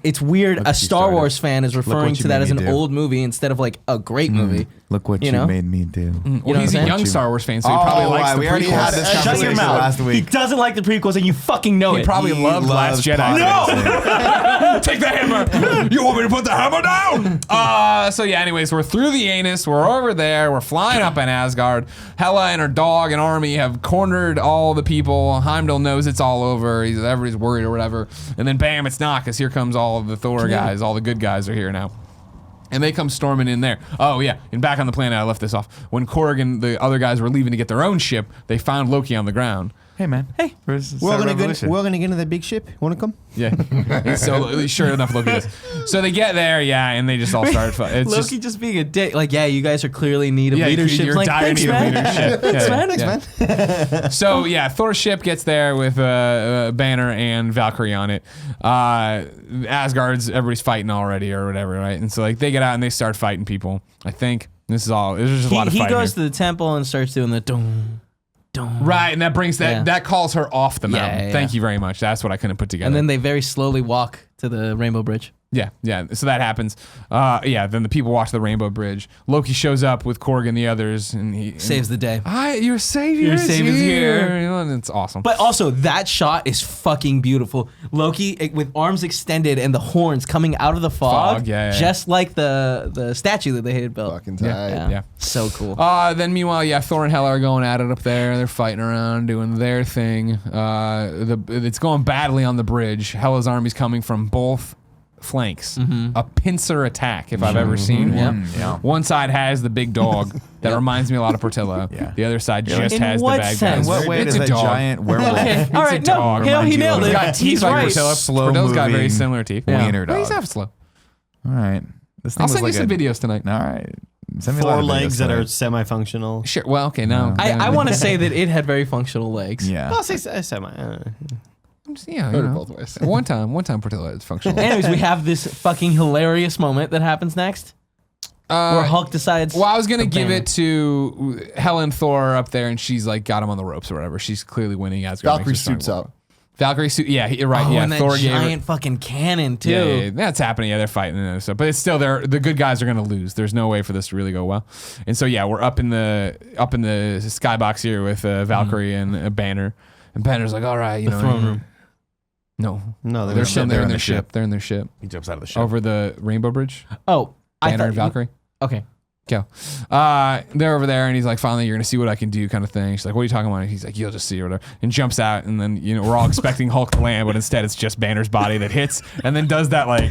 C: It's weird. A Star Wars fan is referring
B: you
C: to that
B: made
C: as
B: me
C: an
B: do.
C: old movie instead of like a great movie.
B: Look what
C: You know?
B: made me do.
C: You know
D: Well,
C: what
D: he's
C: I'm
D: a
C: saying?
D: young Star Wars fan, so he probably likes the
B: we already had this
D: prequels.
C: Shut your
B: conversation
C: mouth.
B: last
C: He
B: week.
C: doesn't like the prequels, and you fucking know
D: He
C: it.
D: probably loved Last Jedi.
B: No!
D: Take the hammer. You want me to put the hammer down? So yeah, anyways, we're through the anus. We're over there. We're flying up in Asgard. Hela and her dog and army have cornered all the people. Heimdall knows it's all over. Everybody's worried or whatever. And then bam, it's not, because here comes all the Thor guys. All the good guys are here now. And they come storming in there. Oh, yeah. And back on the planet, I left this off. When Korg and the other guys were leaving to get their own ship, they found Loki on the ground.
B: Hey, man.
C: Hey.
E: We're gonna get into that big ship. Want to come?
D: Yeah. And so sure enough, Loki does. So they get there, yeah, and they just all start. It's
C: Loki just being a dick. Like, yeah, you guys are clearly in need of
D: yeah,
C: leadership.
D: you're
C: Like,
D: dire
C: thanks,
D: need of
C: man.
D: leadership.
C: Thanks, man.
D: So yeah, Thor's ship gets there with Banner and Valkyrie on it. Asgard's everybody's fighting already or whatever, right? And so like they get out and they start fighting people. I think this is all. There's just a lot of
C: He
D: fighting.
C: goes
D: here.
C: to the temple and starts doing the dum, dum.
D: Right, and that brings
C: Yeah.
D: that calls her off the mountain.
C: yeah.
D: Thank you very much. That's what I couldn't put together.
C: And then they very slowly walk to the Rainbow Bridge.
D: Yeah. So that happens. Then the people watch the Rainbow Bridge. Loki shows up with Korg and the others, and he
C: Saves the day.
D: Your savior is here. You know, and it's awesome.
C: But also, that shot is fucking beautiful. Loki with arms extended and the horns coming out of the fog,
D: yeah.
C: just like the statue that they had built.
A: Fucking tight.
D: Yeah.
C: So cool.
D: Then meanwhile, yeah, Thor and Hela are going at it up there. They're fighting around, doing their thing. It's going badly on the bridge. Hela's army's coming from both flanks. A pincer attack, if I've ever seen one.
B: Yeah.
D: One side has the big dog that reminds me a lot of Portillo.
B: Yeah.
D: The other side just
C: In
D: has the
C: what
D: bad
C: sense?
D: guys.
B: In what way
D: It's
B: does
D: a
B: a
D: dog.
B: giant werewolf
C: Okay, all right,
D: It's a
C: no,
D: dog.
C: Hale, he
B: Reminds you
C: nailed
B: of
C: it.
B: a-
D: He's got teeth
C: He's
D: like
C: right.
D: Portillo.
B: Slow
D: Portillo's got very
B: moving
D: similar teeth.
B: wiener
D: Well, he's
B: dog.
D: half slow.
B: All right. This thing
D: I'll
B: was
D: send
B: like
D: you some
B: a-
D: videos tonight.
B: All right. Send me a lot
E: Four
B: of videos
E: legs that are
B: tonight.
E: semi-functional.
D: Sure. Well, okay, no.
C: I want to say that it had very functional legs.
B: Yeah.
E: I'll say semi.
D: Yeah,
A: Heard it both ways.
D: One time Portillo is functional.
C: Anyways, we have this fucking hilarious moment that happens next, where Hulk decides.
D: Well, I was gonna
C: the
D: give
C: banner.
D: it to Helen Thor up there, and she's like got him on the ropes or whatever. She's clearly winning. Asgard
A: Valkyrie
D: makes her
A: suits
D: strong.
A: up.
D: Valkyrie suit. Yeah, you're right.
C: Oh,
D: yeah,
C: and that
D: Thor gave her.
C: giant fucking cannon too.
D: Yeah, that's happening. Yeah, they're fighting and stuff, but it's still the good guys are gonna lose. There's no way for this to really go well. And so yeah, we're up in the skybox here with Valkyrie and Banner, and Banner's like, all right, you know,
C: throne room.
D: No,
E: No,
D: they're still there in
B: on
D: their
B: the
D: ship.
B: ship.
D: They're in their ship
B: He jumps out of the ship.
D: over the Rainbow Bridge.
C: Oh, I
D: Banner
C: thought
D: and Valkyrie.
C: Okay.
D: Go. They're over there, and he's like, finally, you're going to see what I can do, kind of thing. She's like, what are you talking about? And he's like, you'll just see or whatever. And jumps out, and then, you know, we're all expecting Hulk to land, but instead it's just Banner's body that hits, and then does that, like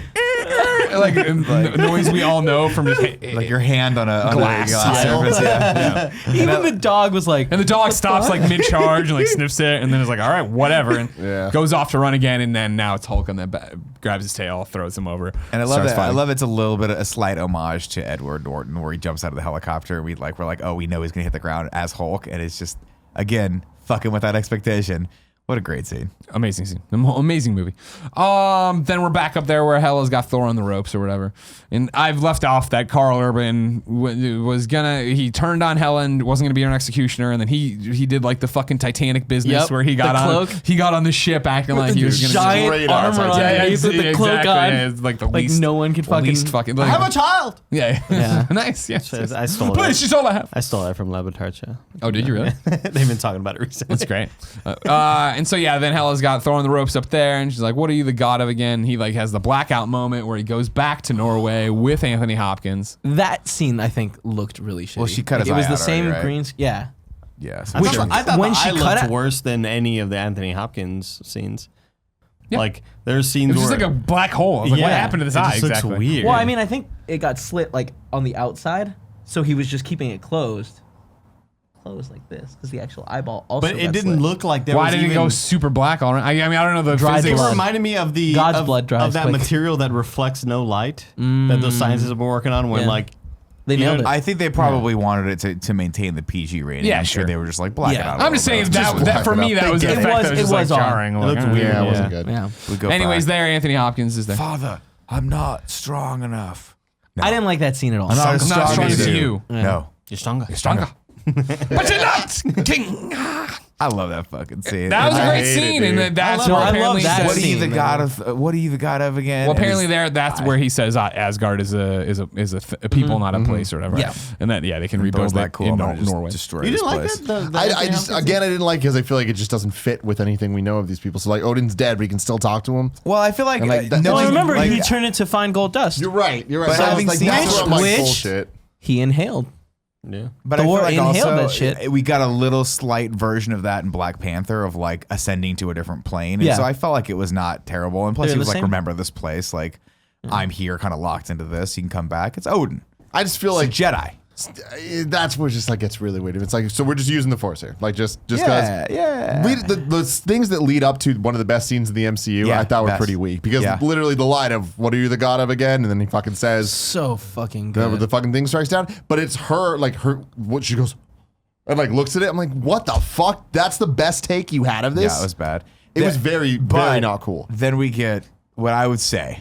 D: noise we all know from just
B: like your hand on a
D: Glass
B: surface. Yeah.
C: Even the dog was like,
D: and the dog stops like mid-charge and like sniffs it, and then is like, all right, whatever, and
A: Yeah.
D: goes off to run again, and then now it's Hulk, and then grabs his tail, throws him over.
B: And I love
D: starts
B: that. I
D: fighting.
B: love it's a little bit of a slight homage to Edward Norton, where he jumps out of the helicopter. We're like, oh, we know he's gonna hit the ground as Hulk, and it's just again fucking with that expectation. What a great scene.
D: Amazing scene. Amazing movie. Then we're back up there where Hela's got Thor on the ropes or whatever. And I've left off that Carl Urban he turned on Hela and wasn't gonna be an executioner, and then he did like the fucking Titanic business
C: Yep,
D: where he got on the ship acting like he was gonna
C: giant
A: straight out
C: armor on
A: Titanic.
C: underneath with the cloak
D: exactly.
C: on.
D: Yeah, it's like the
C: Like
D: least
C: no one could fucking.
D: like,
E: I have a child.
D: yeah.
C: Yeah.
D: Nice. Yes.
E: I stole
D: Please,
E: it.
D: she's all I have.
E: I stole that from Labotarcha.
D: Oh, did you really?
E: They've been talking about it recently.
D: That's great. And so yeah, then Hela's got Thor on the ropes up there, and she's like, "What are you the god of again?" He like has the blackout moment where he goes back to Norway with Anthony Hopkins.
C: That scene I think looked really shitty.
B: Well, she cut his
C: It was
B: eye
C: the
B: out
C: same
B: already, right?
C: green. Yeah.
B: Yes.
E: I thought
C: when
E: the
C: she
E: eye
C: cut
E: looked
C: it-
E: worse than any of the Anthony Hopkins scenes.
D: Yeah.
E: Like there's scenes
D: It was just
E: where
D: like a black hole. I was like, what
E: Yeah,
D: happened to this
E: it
D: eye
E: just looks
D: exactly?
E: weird.
C: Well, I mean, I think it got slit like on the outside, so he was just keeping it closed like this, because the actual eyeball also.
E: but it
C: got
E: didn't
C: slit.
E: look like there
D: Why
E: was
D: didn't it
E: even,
D: go super black all right? I mean, I don't know the
C: Dried
D: physics.
E: It
C: blood.
E: reminded me of the
C: God's
E: of,
C: blood dries
E: of that
C: quick.
E: material that reflects no light that those scientists have been working on. When
C: Yeah.
E: like
C: They
E: you
C: nailed
E: know,
C: it.
B: I think they probably wanted it to maintain the PG rating.
D: Yeah,
B: I'm sure
D: sure.
B: they were just like black it
C: Yeah.
B: out. a
D: I'm just
B: little
D: saying
B: bit.
D: that for me, that was an
C: It
D: effect
C: was-
D: that was
C: it
D: just like
C: was odd.
D: jarring.
E: It
D: Like,
E: looked weird.
A: Yeah, it wasn't good.
C: Yeah.
B: We go
D: Anyways,
B: back.
D: there, Anthony Hopkins is there.
B: Father, I'm not strong enough.
C: I didn't like that scene at all.
B: I'm not as
D: Not
B: strong as
D: you.
B: No.
E: you're stronger.
D: You're stronger. But you're not king.
B: I love that fucking scene.
D: That was a
A: I
D: great
A: hate it,
D: scene,
A: dude.
D: and that's
C: No,
D: where
C: I love
D: apparently
C: that
D: says-
B: What are you
C: scene,
B: the
C: man.
B: god of? What are you the god of again?
D: Well,
B: And
D: apparently
B: it's-
D: that's where he says Asgard is a people, not a place, or whatever.
C: Yeah.
D: And that they can
B: Thor's
D: rebuild
B: that
D: that
B: cool.
D: in
B: I'm gonna just
D: Norway.
B: destroy
E: You
B: this
E: didn't like
B: place.
E: that?
A: I didn't like because I feel like it just doesn't fit with anything we know of these people. So like Odin's dead, but he can still talk to him.
B: Well, I feel like,
A: like that-
B: no.
C: Well, remember,
B: like,
C: he turned into fine gold dust.
A: You're right.
B: But
A: So I was
B: having
A: like,
B: seen
A: that's where I'm like,
C: which-
A: bullshit.
C: He inhaled.
E: Yeah.
B: But
C: Thor
B: I feel like
C: inhaled
B: also
C: that shit.
B: we got a little slight version of that in Black Panther of like ascending to a different plane. And
C: Yeah.
B: so I felt like it was not terrible. And plus
C: They're
B: he was
C: the
B: like,
C: same.
B: remember this place, like I'm here kind of locked into this. You can come back. It's Odin.
A: I just feel
B: It's
A: like
B: a Jedi.
A: that's where it just like gets really weird. It's like, so we're just using the Force here, like just because
B: Yeah.
A: the things that lead up to one of the best scenes in the MCU,
B: Yeah,
A: I thought were
B: best.
A: pretty weak because
B: Yeah.
A: literally the line of "What are you the god of again?" and then he fucking says
C: So fucking
A: the
C: good.
A: fucking thing strikes down, but it's her what she goes and like looks at it. I'm like, what the fuck? That's the best take you had of this.
B: Yeah, it was bad.
A: It was very
B: But
A: not cool.
B: Then we get what I would say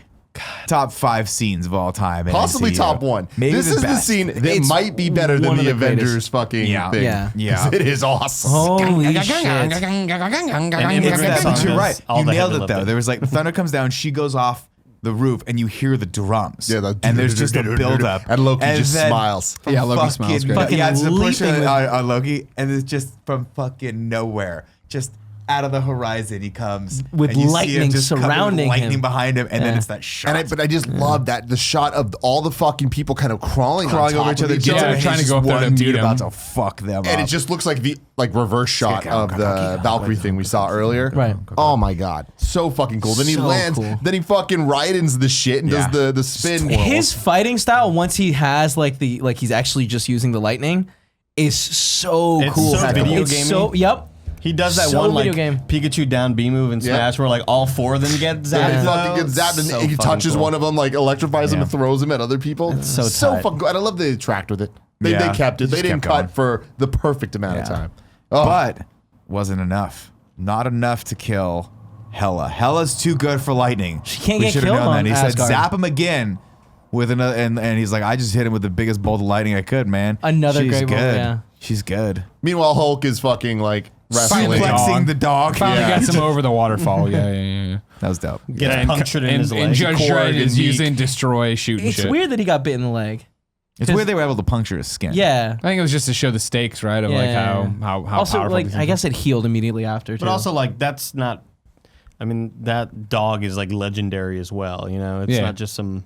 B: top 5 scenes of all time. in
A: Possibly
B: MCU.
A: top one.
B: Maybe
A: this is the
B: best.
A: scene that
C: It's
A: might be better than
C: one of
A: the
C: the greatest.
A: Avengers fucking
B: Yeah.
A: thing.
C: Yeah.
B: Yeah.
A: It is awesome.
C: Holy shit.
B: It's
E: And
B: that,
E: song
B: but you're
E: does
B: right.
E: all
B: You
E: the
B: nailed
E: heavy
B: it though.
E: lifting.
B: There was like the thunder comes down, she goes off the roof, and you hear the drums.
A: Yeah,
B: and there's just a build up,
A: And Loki just smiles.
B: from
D: Yeah, Loki smiles great.
C: Fucking
B: Yeah, it's the push
C: leaping with-
B: on Loki, and it's just from fucking nowhere, just out of the horizon he comes
C: With
B: and you see him
C: lightning
B: just covered with
C: surrounding
B: lightning
C: him.
B: behind him, and then
C: Yeah.
B: it's that shot.
A: But I just love that the shot of all the fucking people kind of crawling on
B: crawling
A: top
B: over each
A: of
B: other,
A: each
D: Yeah,
A: other.
B: and
D: trying to
B: it's
D: go up
B: just
D: there to
B: one
D: beat
B: dude
D: him.
B: about to fuck them
A: And
B: up.
A: it just looks like the reverse shot of the Valkyrie thing we saw earlier.
C: Right.
A: Oh my god, so fucking cool. Then he
C: So
A: lands.
C: cool.
A: Then he fucking Raidens the shit and
B: Yeah.
A: does the spin.
C: His fighting style, once he has like he's actually just using the lightning, is so
E: It's
C: cool.
E: so video
C: It's
E: gamey.
C: so yep.
E: He does that
C: So
E: one like
C: video game.
E: Pikachu down B move in
A: Yeah.
E: Smash where like all 4 of them get zapped.
A: And he
E: though.
A: fucking gets zapped and
E: So
A: he
E: fucking
A: touches
E: cool.
A: one of them, like electrifies him
E: Yeah.
A: and throws him at other people.
E: so
A: so
E: tight.
A: fucking cool. And I love they tracked with it. They
B: Yeah.
A: kept it. They
B: Just
A: didn't
B: kept going.
A: cut for the perfect amount of
B: Yeah.
A: time. Oh,
B: But wasn't enough. Not enough to kill Hela. Hela's too good for lightning.
C: She can't
B: We
C: get
B: should've
C: killed
B: known
C: on
B: that. He
C: Asgard.
B: said, "Zap him again." With another, and he's like, "I just hit him with the biggest bolt of lightning I could, man."
C: Another
B: She's
C: great
B: good.
C: bolt, yeah.
B: She's good.
A: meanwhile, Hulk is fucking like wrestling.
B: Flexing the dog.
D: Finally
A: Yeah.
D: gets him over the waterfall. Yeah.
B: That was dope.
E: Gets punctured in his leg.
D: And Judge
A: Korg
D: Dredd
A: and
D: is
A: Meek.
D: using destroy, shooting
C: It's
D: shit.
C: weird that he got bit in the leg.
B: It's weird they were able to puncture his skin.
C: Yeah.
D: I think it was just to show the stakes, right? Of like how
C: also
D: powerful.
C: like
D: these
C: I
D: things
C: guess it healed immediately after.
E: But
C: too.
E: also like that's not. I mean that dog is like legendary as well. You know, it's
D: Yeah.
E: not just some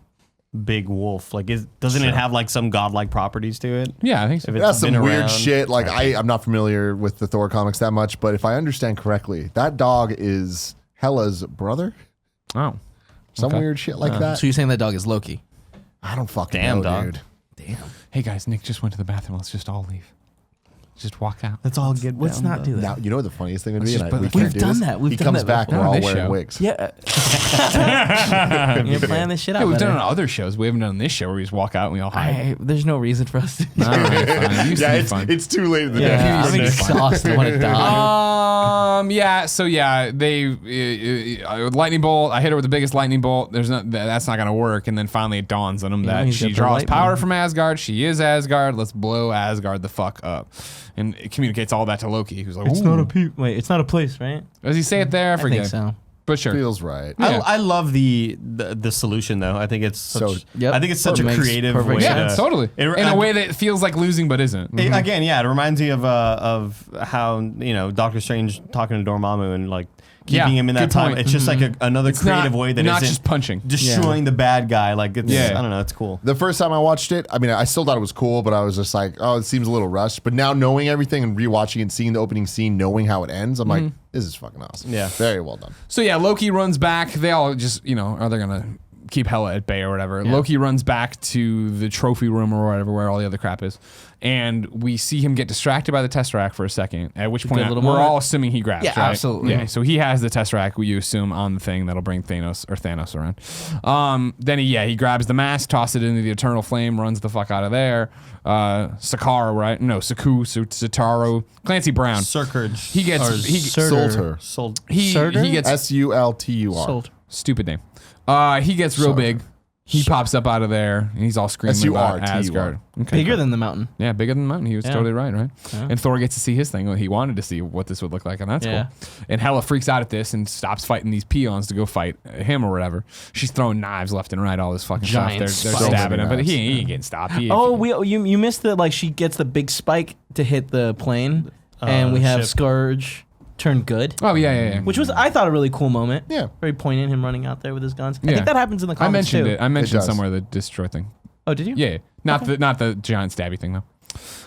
E: big wolf. Like, doesn't it have like some godlike properties to it?
D: Yeah, I think so.
E: If it's
A: That's some
E: been
A: weird
E: around.
A: shit. Like I'm not familiar with the Thor comics that much, but if I understand correctly, that dog is Hela's brother.
D: Oh,
A: Some
D: Okay.
A: weird shit like that.
C: So you're saying that dog is Loki?
A: I don't fucking
E: Damn,
A: know,
E: dog.
A: dude.
C: Damn.
D: hey guys, Nick just went to the bathroom. Let's just all leave. Just walk out.
E: Let's all get.
C: Let's not do that.
A: Now you know what the funniest thing would
D: Let's
A: be.
D: just
A: And
D: put
A: we
D: the-
A: can't
C: We've
A: do
C: done
A: this.
C: that. We've
A: he
C: done
A: comes
C: that
A: back.
C: before.
A: We're
D: Not
A: all
D: on this
A: wearing
D: show.
A: wigs.
C: Yeah. You're playing this shit out.
D: Yeah, we've
C: better.
D: done it on other shows. We haven't done this show where we just walk out and we all hide.
C: There's no reason for us to.
D: All right, fine. It used to
A: Yeah,
D: be fun.
A: it's too late in the
C: Yeah,
A: day.
C: I'm exhausted. I want to die.
D: Yeah. So yeah, they lightning bolt. I hit her with the biggest lightning bolt. That's not gonna work. And then finally it dawns on him
C: Yeah,
D: that
C: he's
D: she
C: got the
D: draws
C: light
D: power
C: beam.
D: from Asgard. She is Asgard. Let's blow Asgard the fuck up. And it communicates all that to Loki, who's like, "Ooh."
C: Wait, it's not a place, right?
D: Does he say it there? I
C: I
D: forget.
C: think so.
D: But sure.
A: Feels right.
D: Yeah.
E: I love the solution though. I think it's such,
C: Yep.
E: I think it's such a
C: Makes
E: creative
C: perfect
E: way.
D: Yeah,
E: to,
D: totally. In a way that feels like losing but isn't.
E: Again, yeah, it reminds me of how Doctor Strange talking to Dormammu and like keeping
D: Yeah,
E: him in that
D: good
E: time.
D: point.
E: It's just like another
D: It's
E: creative
D: not,
E: way that
D: not
E: isn't
D: just punching.
E: destroying the bad guy. Like it's
D: Yeah.
E: I don't know, it's cool.
A: The first time I watched it, I mean, I still thought it was cool, but I was just like, oh, it seems a little rushed. But now knowing everything and rewatching and seeing the opening scene, knowing how it ends, I'm like, This is fucking awesome.
E: Yeah.
A: Very well done.
D: So yeah, Loki runs back. They all just, are they gonna keep Hela at bay or whatever?
E: Yeah.
D: Loki runs back to the trophy room or whatever, where all the other crap is, and we see him get distracted by the Tesseract for a second. At which point,
C: little
D: we're
C: moment.
D: all assuming he grabs.
C: Yeah,
D: right?
C: absolutely.
D: Yeah. So he has the Tesseract. You assume on the thing that'll bring Thanos around. Then he grabs the mask, tosses it into the Eternal Flame, runs the fuck out of there. Sakaar, right? No, Sutaro, Clancy Brown.
E: Surtur.
D: He gets
A: Surtur.
D: he gets
A: Sultur.
C: Sold.
D: stupid name. He gets real big. He pops up out of there, and he's all screaming about
A: S-U-R-T-U-R.
D: Asgard. Okay,
C: Bigger
D: cool.
C: than the mountain.
D: Yeah, bigger than the mountain. He was
C: Yeah.
D: totally right?
C: Yeah.
D: And Thor gets to see his thing. He wanted to see what this would look like, and that's
C: Yeah.
D: cool. And Hela freaks out at this and stops fighting these peons to go fight him or whatever. She's throwing knives left and right, all this fucking
C: Giant
D: stuff. They're
C: spikes.
D: stabbing him, but
A: Knives.
D: he ain't getting stopped.
C: You missed that. Like she gets the big spike to hit the plane, and we have
E: ship.
C: Scourge turn good.
D: Oh, yeah.
C: Which was, I thought, a really cool moment.
A: Yeah.
C: Very poignant, him running out there with his guns. I
D: Yeah.
C: think that happens in the
D: I
C: comics
D: mentioned
C: too.
D: it. I mentioned
A: does.
D: somewhere the destroy thing.
C: Oh, did you?
D: Yeah. Not the giant stabby thing, though.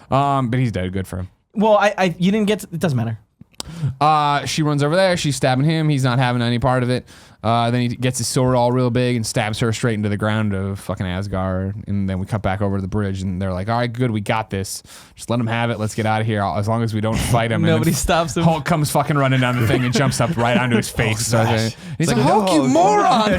D: But he's dead. Good for him.
C: Well, you didn't get it doesn't matter.
D: She runs over there. She's stabbing him. He's not having any part of it. Then he gets his sword all real big and stabs her straight into the ground of fucking Asgard. And then we cut back over to the bridge, and they're like, all right, good, we got this. Just let him have it. Let's get out of here. As long as we don't fight him.
C: Nobody
D: and then
C: stops him.
D: Hulk comes fucking running down the thing and jumps up right onto his face. He's like,
B: like,
D: Hulk,
B: no,
D: you
B: Hulk."
D: moron.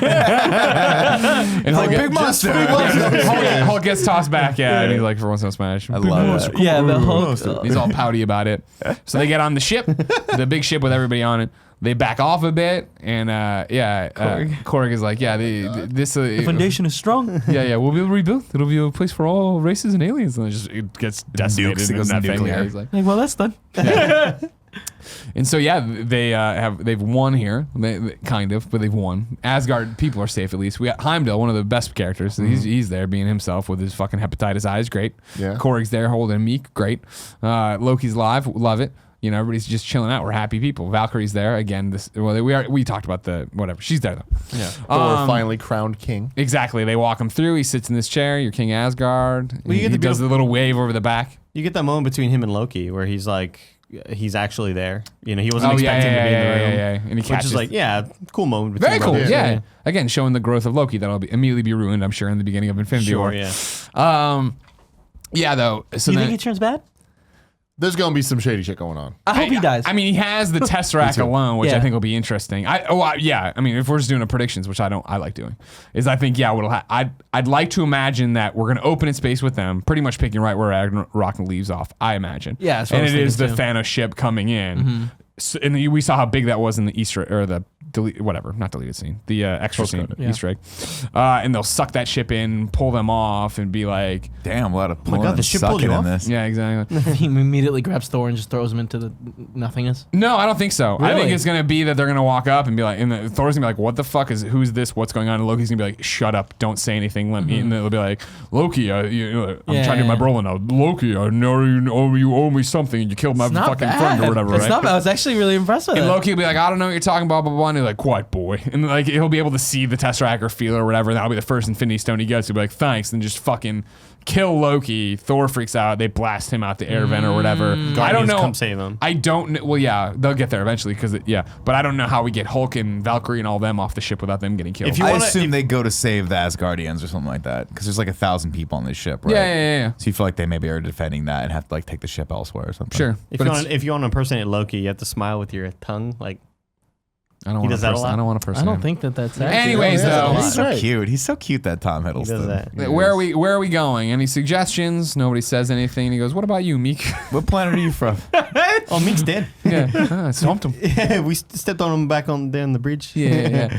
D: And Hulk,
B: Big monster.
D: Hulk gets tossed back, and he's like, for once, no smash.
B: I love it.
C: Yeah, the Hulk.
D: He's all pouty about it. So they get on the ship, the big ship with everybody on it. They back off a bit, and Korg is like, this
C: foundation is strong.
D: yeah, we'll be able to rebuild. It'll be a place for all races and aliens. And it gets decimated
B: Nukes, it
D: in
B: goes
D: that thing.
B: nuclear.
D: Yeah, he's like,
C: Like, well, that's done.
D: and so they've won here, kind of, but they've won. Asgard people are safe at least. We got Heimdall, one of the best characters. He's there being himself with his fucking hepatitis eyes, great.
A: Yeah.
D: Korg's there holding meek, great. Loki's live, love it. Everybody's just chilling out. We're happy people. Valkyrie's there again. We talked about the whatever. She's there though.
E: Yeah.
A: Thor finally crowned king.
D: Exactly. They walk him through. He sits in this chair. You're King Asgard.
E: Well, you get
D: he
E: the
D: does the little wave over the back.
E: You get that moment between him and Loki where he's like, he's actually there. He wasn't
D: Oh,
E: expecting to be in the room.
D: yeah. And he
E: Which
D: catches.
E: is like, cool moment. Between
D: very cool.
E: brothers.
D: Yeah. Again, showing the growth of Loki that'll immediately be ruined. I'm sure in the beginning of Infinity War.
E: Sure, yeah.
D: Yeah. Though. So
C: You
D: then,
C: think he turns bad?
A: There's gonna be some shady shit going on.
C: I hope he dies.
D: I mean, he has the Tesseract alone, which I
C: Yeah.
D: think will be interesting. I mean, if we're just doing a predictions, which I like doing, is I think I'd like to imagine that we're gonna open in space with them, pretty much picking right where Ragnarok leaves off. I imagine.
C: Yeah, that's what
D: and
C: I was
D: it is the
C: thinking, too.
D: Thanos ship coming in. So, and we saw how big that was in the Easter or the not deleted scene, the extra scene,
C: Yeah.
D: Easter egg. And they'll suck that ship in, pull them off, and be like,
B: Damn, a lot of pulling
E: God,
B: and
E: the ship pulled
B: sucking
E: you
B: in
E: off?
B: this.
D: yeah, exactly.
C: He immediately grabs Thor and just throws him into the nothingness.
D: No, I don't think so. I think
C: Really?
D: it's gonna be that they're gonna walk up and be like, and Thor's gonna be like, "What the fuck who's this? What's going on?" And Loki's gonna be like, "Shut up! Don't say anything. Let me." And they'll be like, "Loki, I'm trying to do my bro now. Loki, I know you owe me something. And you killed my
C: It's not
D: fucking
C: bad.
D: friend or whatever,
C: It's
D: right?"
C: not bad. I was actually really impressed with
D: And
C: it.
D: Loki will be like, "I don't know what you're talking about, blah blah blah." And he's like, "Quiet, boy." And like he'll be able to see the Tesseract or feel it or whatever. And that'll be the first Infinity Stone he gets. He'll be like, "Thanks," and just fucking kill Loki. Thor freaks out. They blast him out the air vent or whatever. I don't
E: Guardians
D: know.
E: come save him.
D: I don't know. Well, yeah, they'll get there eventually but I don't know how we get Hulk and Valkyrie and all them off the ship without them getting killed.
E: If you
B: I
E: wanna-
B: assume they go to save the Asgardians or something like that because there's like 1,000 people on this ship, right?
D: yeah.
B: So you feel like they maybe are defending that and have to like take the ship elsewhere or something.
D: Sure.
E: If
D: But
E: you,
D: it's-
E: want, if you want to impersonate Loki, you have to smile with your tongue. Like,
D: I don't
E: he
D: want
E: does that a lot.
D: I don't want to person.
C: I don't think that's accurate.
D: Anyways,
A: Yeah,
D: though,
B: He's so
A: Right.
B: cute. He's so cute, that Tom
E: he does
B: Hiddleston.
E: that.
D: where are we going? Any suggestions? Nobody says anything. He goes, "What about you, Meek?"
B: What planet are you from?
E: Oh, Meek's dead.
D: Yeah, stomped him.
E: Yeah, we stepped on him back on there on the bridge.
D: Yeah.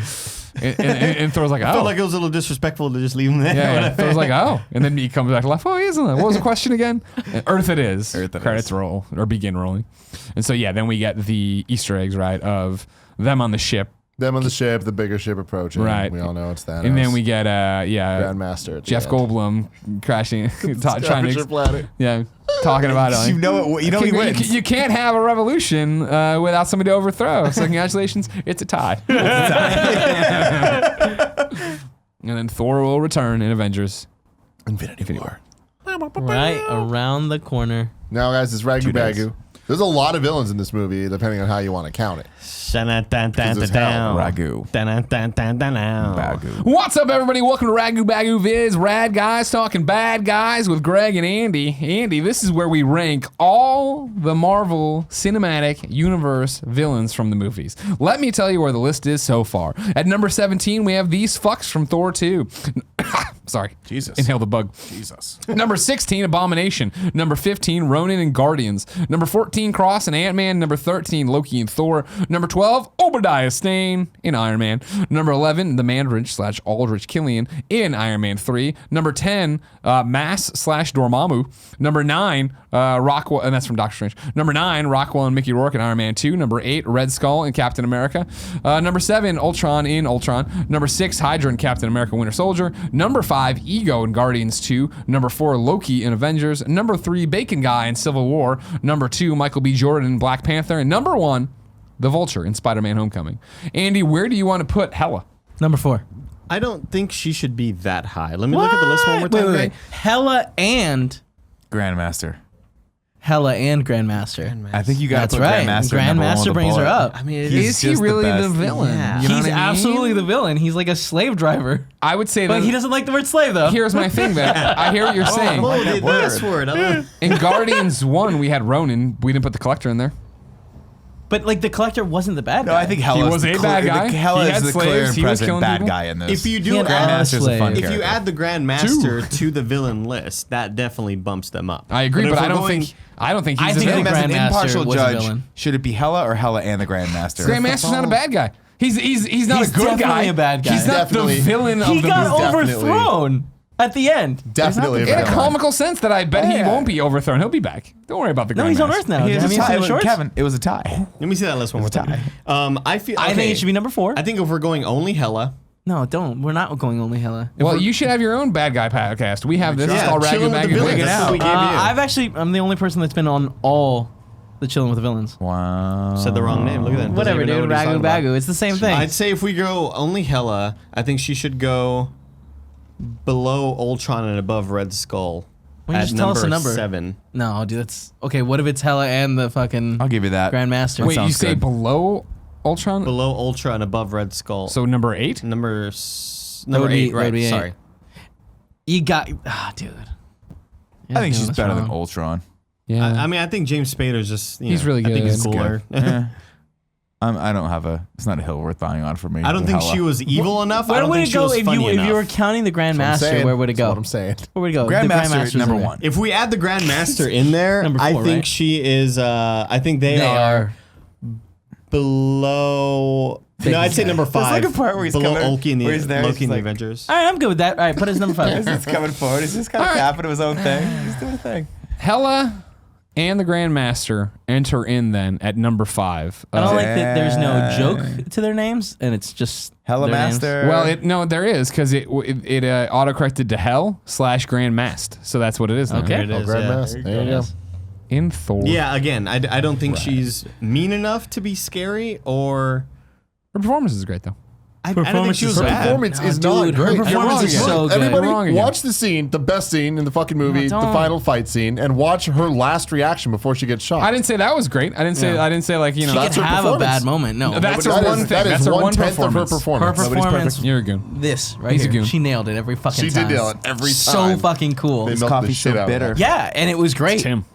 D: And Thor's like,
E: I
D: "Oh."
E: felt like it was a little disrespectful to just leave him there.
D: Yeah. Thor's like, "Oh," and then Meek comes back to life. "Oh, he isn't it? What was the question again?" And Earth it is.
B: Earth it
D: Credits
B: is.
D: roll or begin rolling, and so then we get the Easter eggs right of them on the ship.
A: Them on the ship, the bigger ship approaching.
D: Right.
A: We all know it's that.
D: And then we get
A: Grandmaster. at the
D: Jeff
A: end.
D: Goldblum crashing, trying
A: Scavenger
D: to
A: planet.
D: talking about it.
B: You know it. You know he wins.
D: You can't have a revolution without somebody to overthrow. So congratulations, it's a tie. And then Thor will return in Avengers.
A: Infinity War.
C: Right around the corner.
A: Now, guys, it's Ragu
B: days.
A: Bagu. There's a lot of villains in this movie, depending on how you want to count it.
B: Ragu.
E: Bagu.
D: What's up, everybody? Welcome to Ragu Bagu Viz. Rad guys talking bad guys with Greg and Andy. Andy, this is where we rank all the Marvel Cinematic Universe villains from the movies. Let me tell you where the list is so far. At number 17, we have these fucks from Thor 2. Sorry.
B: Jesus.
D: Inhale the bug.
B: Jesus.
D: Number 16, Abomination. Number 15, Ronan and Guardians. Number 14, Cross and Ant-Man. Number 13, Loki and Thor. Number 12, Obadiah Stane in Iron Man. Number 11, the Mandarin / Aldrich Killian in Iron Man 3. Number 10, Mass / Dormammu. Number 9, Rockwell, and that's from Doctor Strange. Number 9, Rockwell and Mickey Rourke in Iron Man 2. Number 8, Red Skull in Captain America. Number 7, Ultron in Ultron. Number 6, Hydra in Captain America Winter Soldier. Number 5, Ego in Guardians 2. Number 4, Loki in Avengers. Number 3, Bacon Guy in Civil War. Number 2, Michael B. Jordan in Black Panther. And number 1, the Vulture in Spider-Man Homecoming. Andy, where do you want to put Hela?
C: Number 4.
E: I don't think she should be that high. Let me look at the list one more time.
C: Wait. Hela and
B: Grandmaster.
C: Grandmaster.
B: I think you got
C: That's
B: to put
C: right.
B: Grandmaster. at number one
C: Grandmaster
B: with a
C: brings her
B: bullet.
C: up.
E: I mean,
D: Is he
B: just the
D: really the,
B: best.
D: villain?
E: Yeah.
D: You know
C: He's
D: what I mean?
C: absolutely the villain. He's like a slave driver.
D: I would say
C: But
D: that.
C: he doesn't like the word slave, though.
D: Here's my thing, then. I hear what you're saying.
E: Oh,
B: that
E: they asked for it.
D: In Guardians 1, we had Ronan. We didn't put the Collector in there.
C: But, like, the Collector wasn't the bad guy.
B: No, I think Hela
D: was a bad guy.
B: Hela
D: He
B: is
D: had
B: the
D: slaves.
B: clear and
D: He was
B: present
D: killing
B: bad
D: people.
B: guy in this.
E: If you
C: He
E: do
C: had
E: add,
B: Grandmaster's a fun
C: If
E: if
B: character.
E: you add the Grandmaster to the villain list, that definitely bumps them up.
D: I agree,
E: if
D: but I
E: we're
D: don't
E: going-
D: think he's
C: I
D: a
C: think
D: villain.
C: the
B: as an
C: Grandmaster
B: impartial
C: was a
B: judge,
C: villain.
B: should it be Hela or Hela and the Grandmaster?
D: Grandmaster's not a bad guy. He's not
C: He's
D: a good guy.
C: definitely a bad guy.
D: He's not
A: Definitely.
D: the villain of
C: He
D: the
C: got
D: movie.
A: Definitely.
C: overthrown at the end.
A: Definitely a
D: In a
A: villain.
D: comical sense that I bet he
B: Yeah.
D: won't be overthrown. He'll be back. Don't worry about the Grandmaster.
C: No, he's on Earth now.
B: He
C: Have
B: has
C: you
B: a
C: seen
B: tie.
C: the shorts?
B: Kevin, it was a tie.
E: Let me see that list one more time. I feel.
C: I think
E: okay.
C: it should be number 4.
E: I think if we're going only Hela,
C: No, don't. We're not going only Hela.
D: Well, you should have your own bad guy podcast. We have this. It's
E: Yeah,
D: called Ragu
E: chilling with the
D: Bagu.
E: villains.
D: Dig it
E: That's what
D: out.
E: we gave you.
C: I'm the only person that's been on all the Chilling with the Villains.
B: Wow.
E: said the wrong name. Look at that. Doesn't
C: Whatever,
E: even know
C: dude.
E: what he's
C: Ragu
E: talking about.
C: Bagu. It's the same thing.
E: I'd say if we go only Hela, I think she should go below Ultron and above Red Skull.
C: Why don't you
E: at
C: just tell us a number?
E: 7.
C: No, dude. That's okay. What if it's Hela and the fucking
B: I'll give you that.
C: Grandmaster?
D: Wait, you
B: sounds
D: say
B: good.
D: below Ultron?
E: Below Ultra and above Red Skull.
D: So number 8?
E: number
C: would be-
E: 8,
C: that would
E: right?
C: be 8.
E: Sorry.
C: You got, dude.
B: I think she's
C: You're doing
B: better
C: this
B: than
C: wrong.
B: Ultron.
D: Yeah.
E: I mean, I think James Spader's just.
D: He's
E: know,
D: really
E: I think
D: good.
E: he's cooler.
B: Yeah. I don't have a. It's not a hill worth dying on for me.
E: I don't think
B: Hela.
E: she was evil enough. I
C: Where
E: don't
C: would
E: think
C: it
E: she
C: go
E: was
C: if
E: funny
C: you
E: enough.
C: were counting the Grandmaster? Where would it
A: That's
C: go?
A: what I'm saying.
C: Where would it go?
B: Grandmaster
C: The
B: number
C: in it.
B: 1.
E: If we add the Grandmaster in there,
C: Number
E: I
C: 4,
E: think
C: right?
E: she is. I think they are below. No, I'd say number 5.
B: There's like a part where he's
E: below
B: coming-
E: Loki and
B: where he's there,
E: Loki
B: he's
E: and the
B: like-
E: Avengers.
C: All right, I'm good with that. All right, put it as number 5.
B: He's coming forward. He's just kind of tapping to his own thing. He's doing a thing.
D: Hela and the Grandmaster enter in then at number 5.
C: I don't like that there's no
B: Dang.
C: joke to their names, and it's just
B: Hela
C: their names.
B: Master.
D: Well, there is because it autocorrected to Hell / Grandmast. So that's what it is now.
C: Okay.
E: It is,
A: Grandmaster. There you go.
D: In Thor.
E: Yeah, again, I don't think she's mean enough to be scary, or
D: Her performance is great though.
E: I don't think she was
A: Her
E: bad.
A: performance is
C: No,
A: not
C: dude, her
A: great.
C: performance
A: You're
C: is
A: wrong
C: so
A: again.
C: good.
A: Everybody
D: Wrong again.
A: watch the scene, the best scene in the fucking movie, the
C: don't.
A: final fight scene, and watch her last reaction before she gets shot.
D: I didn't say that was great. I didn't say like
C: She
A: That's
C: could
A: her
C: have a
A: performance.
C: bad moment. No,
D: That's
A: But
D: her
A: that
D: one
A: is-
D: thing.
A: That is
D: That's her one
A: 1/10 of her
D: performance.
A: performance.
C: Her
A: Nobody's
C: performance-
A: perfect.
D: You're good.
C: this right
D: He's a
C: here.
D: goon.
C: She nailed it every fucking
A: She
C: time.
A: did nail it every
C: So
A: time.
C: fucking cool.
A: They
B: This
A: milked the
B: coffee's
A: shit
B: so
A: out of
B: bitter.
A: that.
C: Yeah, and it was great.
D: Tim.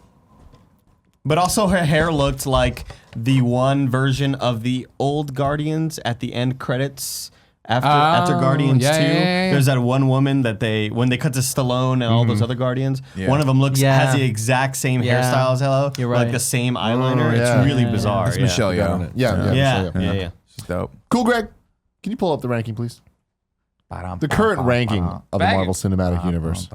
E: But also, her hair looked like the one version of the old Guardians at the end credits. After Guardians 2,
D: yeah.
E: there's that one woman that when they cut to Stallone and all those other Guardians,
B: Yeah.
E: one of them
C: Yeah.
E: has the exact same
C: Yeah.
E: hairstyle as Hela,
C: You're
E: like
C: right.
E: the same eyeliner.
A: yeah.
E: It's really
C: Yeah.
E: bizarre.
B: It's
E: yeah.
B: Michelle
A: Yeah,
B: Yeoh.
E: Yeah.
B: She's dope.
A: Cool, Greg. Can you pull up the ranking, please? The current ranking of the
D: Bag it.
A: Marvel Cinematic Universe.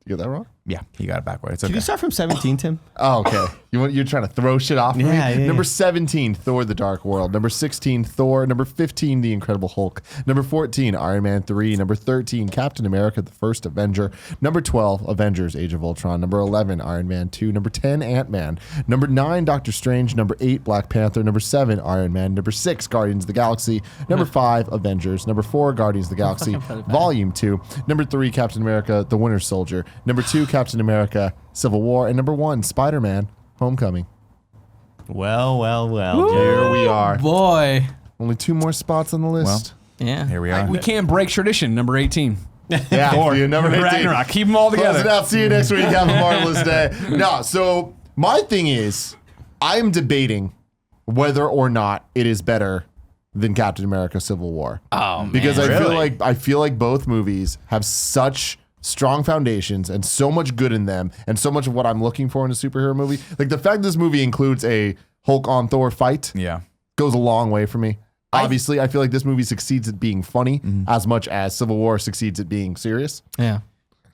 A: You get that wrong?
B: Yeah, you got it backward. It's
E: Can
B: okay.
E: you start from 17, Tim?
A: Oh, okay. You're trying to throw shit off me?
E: Yeah, yeah,
A: Number
E: yeah.
A: 17, Thor the Dark World. Number 16, Thor. Number 15, The Incredible Hulk. Number 14, Iron Man 3. Number 13, Captain America, The First Avenger. Number 12, Avengers, Age of Ultron. Number 11, Iron Man 2. Number 10, Ant-Man. Number 9, Doctor Strange. Number 8, Black Panther. Number 7, Iron Man. Number 6, Guardians of the Galaxy. Number 5, Avengers. Number 4, Guardians of the Galaxy, Volume 2. Number 3, Captain America, The Winter Soldier. Number 2, Captain America: Civil War, and number 1, Spider-Man: Homecoming.
E: Well,
A: Here we are.
C: Boy.
A: Only 2 more spots on the list.
C: Yeah.
B: Here we are.
D: We can't break tradition. Number 18.
A: Yeah,
D: Thor.
A: see, number 18.
D: Ragnarok. Keep them all
A: Close it
D: together.
A: out. See you next week. Have a marvelous day. No, so my thing is, I'm debating whether or not it is better than Captain America: Civil War.
C: Oh, man.
A: Because
B: Really?
A: I feel like both movies have such strong foundations and so much good in them, and so much of what I'm looking for in a superhero movie. Like the fact this movie includes a Hulk on Thor fight
B: Yeah.
A: goes a long way for me. Obviously, I feel like this movie succeeds at being funny as much as Civil War succeeds at being serious.
C: Yeah.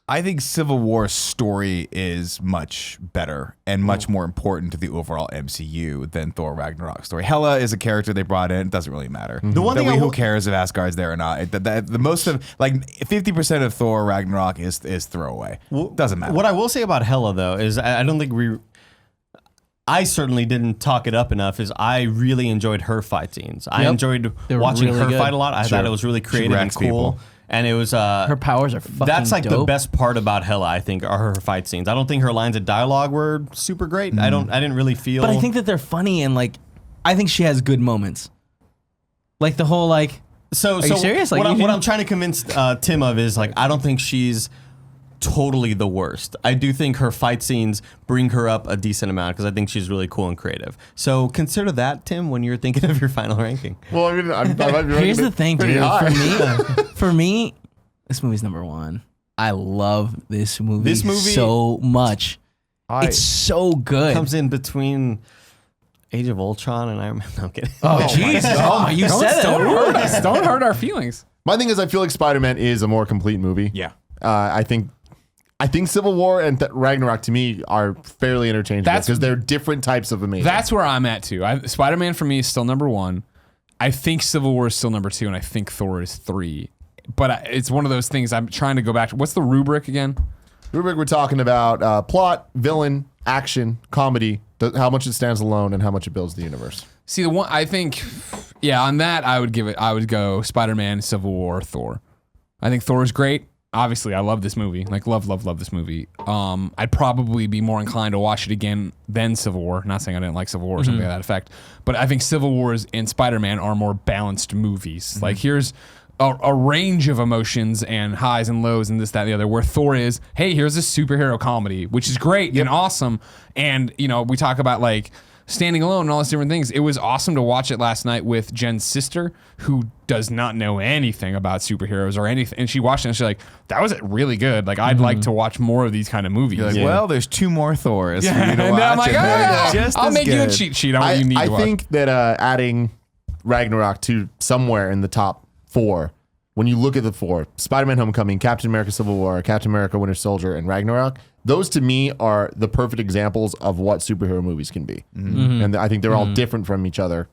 B: I think Civil War's story is much better and much more important to the overall MCU than Thor Ragnarok's story. Hela is a character they brought in. It doesn't really matter.
E: The one thing
B: who cares if Asgard's there or not? The most of, like, 50% of Thor Ragnarok is throwaway. Doesn't matter.
E: What I will say about Hela, though, is I don't think I certainly didn't talk it up enough. Is I really enjoyed her fight scenes. I enjoyed
C: They were
E: watching
C: really
E: her
C: good.
E: fight a lot. I thought it was really creative and
B: wrecks
E: cool.
B: people.
E: And it was
C: Her powers are fucking
E: that's like the
C: dope.
E: best part about Hela, I think, are her fight scenes. I don't think her lines of dialogue were super great. I didn't really feel.
C: But I think that they're funny and like, I think she has good moments. Like the whole like,
E: so.
C: you serious? Like,
E: what
C: you-
E: I'm trying to convince Tim of is like I don't think she's totally the worst. I do think her fight scenes bring her up a decent amount because I think she's really cool and creative. So consider that, Tim, when you're thinking of your final ranking.
A: Well, I mean, I might be
C: here's the thing,
A: pretty
C: dude.
A: high.
C: For me, this movie's number 1. I love this movie.
E: This movie-
C: so much. It's so good.
E: Comes in between Age of Ultron and Iron Man. No, I'm kidding.
C: Oh, Jesus. Oh, my, you said it.
D: Don't hurt us. Don't hurt our feelings.
A: My thing is, I feel like Spider-Man is a more complete movie.
B: Yeah.
A: I think Civil War and Ragnarok to me are fairly interchangeable because they're different types of amazing.
D: That's where I'm at too. Spider-Man for me is still number 1. I think Civil War is still number 2, and I think Thor is 3. But it's one of those things I'm trying to go back to. What's the rubric again?
A: Rubric, we're talking about plot, villain, action, comedy, how much it stands alone, and how much it builds the universe.
D: See, the one I think, yeah, on that I would go Spider-Man, Civil War, Thor. I think Thor is great. Obviously, I love this movie. Like, love this movie. I'd probably be more inclined to watch it again than Civil War. Not saying I didn't like Civil War or something to that effect, but I think Civil Wars and Spider-Man are more balanced movies. Like, here's a range of emotions and highs and lows and this, that, and the other, where Thor is, hey, here's a superhero comedy, which is great and awesome. And, you know, we talk about, like, standing alone and all these different things. It was awesome to watch it last night with Jen's sister, who does not know anything about superheroes or anything. And she watched it and she's like, that was really good. Like, I'd like to watch more of these kind of movies.
B: You're like, well, there's 2 more Thors for you to
D: and
B: watch.
D: I'm like,
B: and they're
D: oh,
B: just
D: I'll
B: as
D: make you a
B: good.
D: cheat sheet on what you need
A: I
D: to watch.
A: think that adding Ragnarok to somewhere in the top 4, when you look at the 4, Spider-Man: Homecoming, Captain America: Civil War, Captain America: Winter Soldier, and Ragnarok, those to me are the perfect examples of what superhero movies can be. And I think they're all different from each other.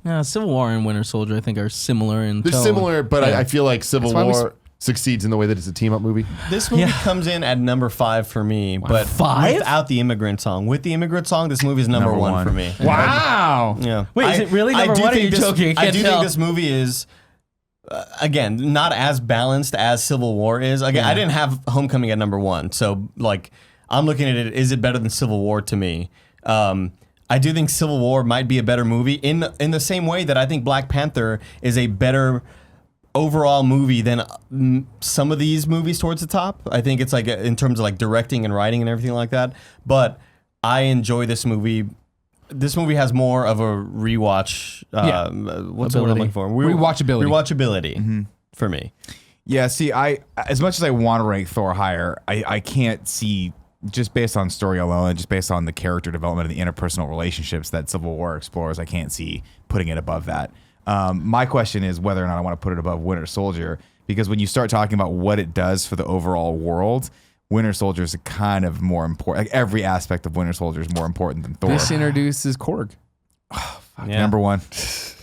C: Yeah, Civil War and Winter Soldier, I think, are similar in
A: They're
C: tone.
A: similar, but
C: Yeah.
A: I feel like Civil
D: why we
A: War succeeds in the way that it's a team-up movie.
E: This movie comes in at number 5 for me, but
C: 5?
E: without the immigrant song. With the immigrant song, this movie is number
B: Number
E: 1
B: 1.
E: for me.
D: Wow.
E: Yeah.
C: Wait, is it really
E: I
C: number
E: do
C: 1 or are
E: think
C: you joking? I
E: I
C: can't
E: do
C: tell.
E: think this movie is, again, not as balanced as Civil War is. Again, I didn't have Homecoming at number 1, so like I'm looking at it. Is it better than Civil War to me? I do think Civil War might be a better movie in the same way that I think Black Panther is a better overall movie than some of these movies towards the top. I think it's like in terms of like directing and writing and everything like that. But I enjoy this movie. This movie has more of a rewatch. What's the word I'm looking for?
D: Rewatchability.
E: Rewatchability for me.
B: Yeah, see, as much as I want to rank Thor higher, I can't see, just based on story alone and just based on the character development and the interpersonal relationships that Civil War explores, I can't see putting it above that. My question is whether or not I want to put it above Winter Soldier, because when you start talking about what it does for the overall world, Winter Soldier is kind of more important. Like every aspect of Winter Soldier is more important than Thor.
D: This introduces Korg.
E: Yeah.
B: Number 1.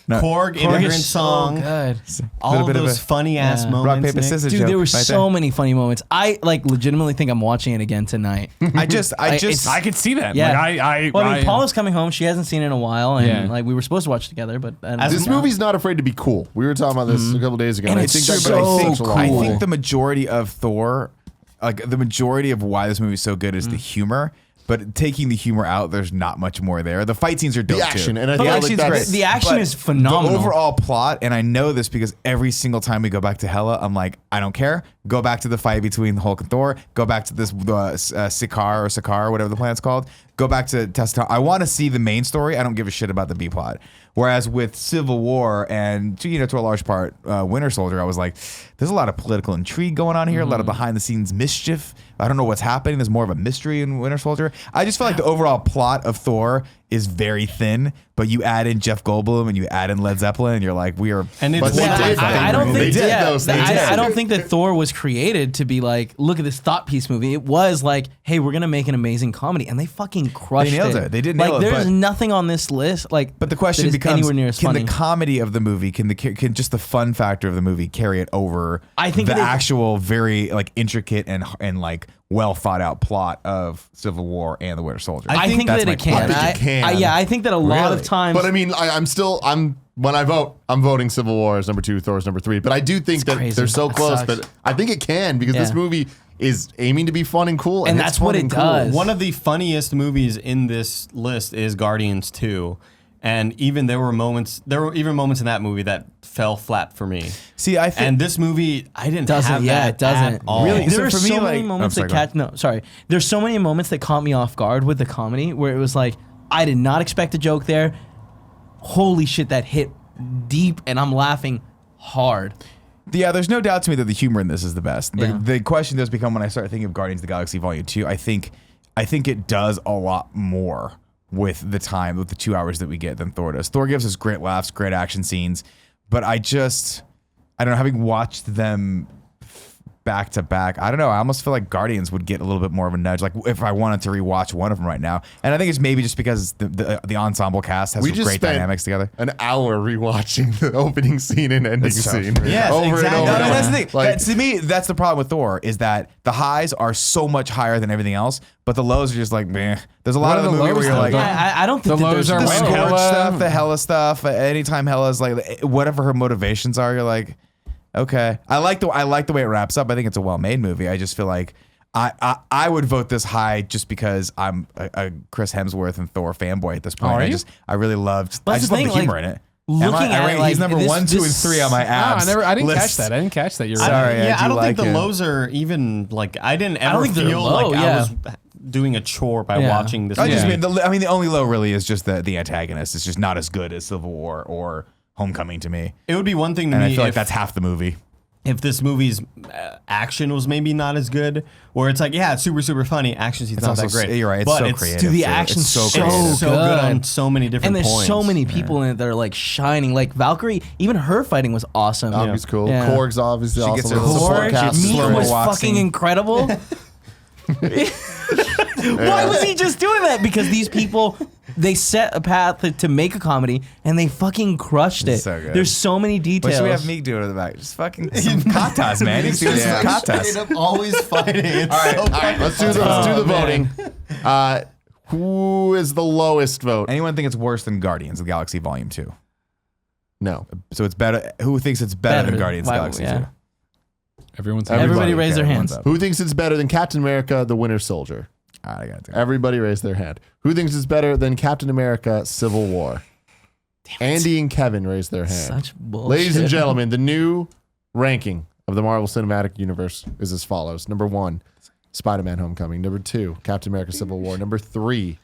B: No.
E: Korg, immigrant
C: is so
E: song,
C: good.
E: all
B: Little
E: of
B: bit of
E: those
B: a
E: funny ass moments.
B: Rock, paper,
E: Nick.
B: scissors.
C: Dude,
B: joke
C: there were
B: right
C: so many funny moments. I like legitimately think I'm watching it again tonight.
B: I just
D: I could see that.
C: Yeah.
D: Like,
C: Well, I mean, Paula's coming home. She hasn't seen it in a while, and
D: Yeah.
C: like we were supposed to watch it together, but
A: This movie's not afraid to be cool. We were talking about this a couple days ago.
C: And
A: I
C: it's
A: think
C: so
A: that, but I think
C: cool.
B: I think the majority of Thor like the majority of why this movie is so good is the humor. But taking the humor out, there's not much more there. The fight scenes are dope
A: The action,
B: too.
A: and I
B: the
A: feel like
B: action's
A: that's-
B: great.
C: The action
B: But
C: is phenomenal.
B: The overall plot, and I know this because every single time we go back to Hela, I'm like, I don't care. Go back to the fight between Hulk and Thor. Go back to this Sakaar, whatever the planet's called. Go back to Testa. I want to see the main story. I don't give a shit about the B plot. Whereas with Civil War and to a large part Winter Soldier, I was like, there's a lot of political intrigue going on here, a lot of behind the scenes mischief. I don't know what's happening. There's more of a mystery in Winter Soldier. I just feel like the overall plot of Thor is very thin, but you add in Jeff Goldblum and you add in Led Zeppelin, and you're like, we are.
E: And it's
A: But they did.
C: I don't
A: They
C: think
A: did
C: yeah,
A: those things.
C: I don't think that Thor was created to be like, look at this thought piece movie. It was like, hey, we're gonna make an amazing comedy, and they fucking crushed it.
B: They nailed it. They did nail
C: like,
B: it,
C: there's
B: but-
C: nothing on this list. Like,
B: But the question
C: that is
B: becomes:
C: anywhere near as
B: can
C: funny.
B: the comedy of the movie, can just the fun factor of the movie carry it over?
C: I think
B: the
C: they-
B: actual very like intricate and like well thought out plot of Civil War and the Winter Soldier.
C: I think
B: that's
C: that
B: my
C: it can.
B: point.
A: I think it can.
C: Yeah, I think that a lot of times.
A: But I mean, when I vote, I'm voting Civil War as number 2, Thor as number 3. But I do think that
C: crazy.
A: they're so
C: That
A: close.
C: sucks.
A: But I think it can because this
C: Yeah.
A: movie is aiming to be fun and cool,
C: And
A: it's
C: that's what
A: fun
C: it
A: and cool.
C: does.
E: One of the funniest movies in this list is Guardians 2. And there were even moments in that movie that fell flat for me.
B: See, I think
E: And this movie, I didn't
C: doesn't
E: have
C: yeah
E: that
C: it doesn't
E: at all.
B: Really?
C: there
B: So
C: are
B: for
C: so
B: me,
C: many
B: like-
C: moments
B: I'm
C: that
B: sorry,
C: catch no sorry there's so many moments that caught me off guard with the comedy where it was like I did not expect a joke there, holy shit, that hit deep and I'm laughing hard.
B: Yeah, there's no doubt to me that the humor in this is the best.
C: Yeah.
B: The question does become when I start thinking of Guardians of the Galaxy Volume 2, I think it does a lot more with the 2 hours that we get than Thor does. Thor gives us great laughs, great action scenes, but I don't know, having watched them back to back, I don't know, I almost feel like Guardians would get a little bit more of a nudge, like if I wanted to rewatch one of them right now. And I think it's maybe just because the ensemble cast has
A: We
B: some
A: just
B: great
A: spent
B: dynamics together.
A: an hour rewatching the opening scene and ending
B: It's so
A: scene.
B: true.
E: Yes,
A: over
E: exactly.
A: and
B: No,
A: over.
B: no,
A: and
B: that's
A: over.
B: the thing.
A: Like,
B: To me, that's the problem with Thor is that the highs are so much higher than everything else, but the lows are just like meh. There's a lot
D: What
B: of
D: are
B: the
D: the
B: movie where
D: lows,
B: you're
D: though?
B: like,
C: Yeah, I don't think
D: The
C: that
D: lows
C: there's
D: are
B: the
D: when
B: Scourge
D: Hela-
B: stuff, the Hela stuff. Anytime Hela's like, whatever her motivations are, you're like, okay. I like the way it wraps up. I think it's a well-made movie. I just feel like I would vote this high just because I'm a Chris Hemsworth and Thor fanboy at this point.
D: Oh, are you?
B: I really loved.
C: But
B: I
C: that's
B: just
C: the
B: love the
C: thing,
B: humor
C: like,
B: in it.
C: looking at it, like,
B: he's number
C: this-
B: 1, 2, and
C: this-
B: 3 on my abs.
D: I didn't catch
B: list.
D: that. I didn't catch that. You're
B: Sorry.
D: right.
E: Yeah,
B: I
E: I
B: do
E: don't think
B: like
E: the
B: it.
E: lows are even like I didn't
C: don't
E: ever
C: think they're
E: feel
C: low,
E: like
C: yeah.
E: I was doing a chore by
C: Yeah.
E: watching this
B: I
E: movie.
B: just mean the only low really is just the antagonist. It's just not as good as Civil War or Homecoming to me,
E: It would be one thing to
B: and
E: me
B: I feel like
E: if,
B: that's half the movie.
E: if this movie's action was maybe not as good, where it's like, yeah, it's super, super funny. Action scene's
B: It's
E: not
B: also
E: that great.
B: you're right. It's
E: but
B: so creative.
C: Dude, the
B: too.
C: action's
B: It's so
C: so
B: creative.
E: It's so good
C: good.
E: on so many different
C: and there's
E: points.
C: so many people in it that are like shining. Like Valkyrie, even her fighting was awesome.
A: Obviously cool.
C: Yeah.
A: Korg's obviously
B: She
A: awesome.
B: gets her
A: The
B: little
A: support
C: Korg,
A: cast is
B: slow
C: Mika was
B: walk
C: fucking
B: scene.
C: incredible. Why was he just doing that? Because these people, they set a path to make a comedy, and they fucking crushed it.
B: So good.
C: There's so many
B: What
C: details.
B: should we have Meek doing in the back? Just fucking some katas, man. He's doing some katas.
E: always fighting. It's
A: All right, let's do the voting. Who is the lowest vote?
B: Anyone think it's worse than Guardians of the Galaxy Volume 2?
A: No.
B: So it's better. Who thinks it's better than
C: Better.
B: Guardians of the
C: Why-
B: Galaxy
C: yeah.
B: 2?
D: Everyone's
C: Everybody raise their
B: Okay,
C: hands.
B: everyone's up.
A: Who thinks it's better than Captain America: The Winter Soldier?
B: All right, I got it.
A: Everybody raise their hand. Who thinks it's better than Captain America: Civil War? Andy and Kevin raise their hand.
C: Such bullshit.
A: Ladies and gentlemen, the new ranking of the Marvel Cinematic Universe is as follows. Number 1, Spider-Man Homecoming. Number 2, Captain America Civil War. Number 3,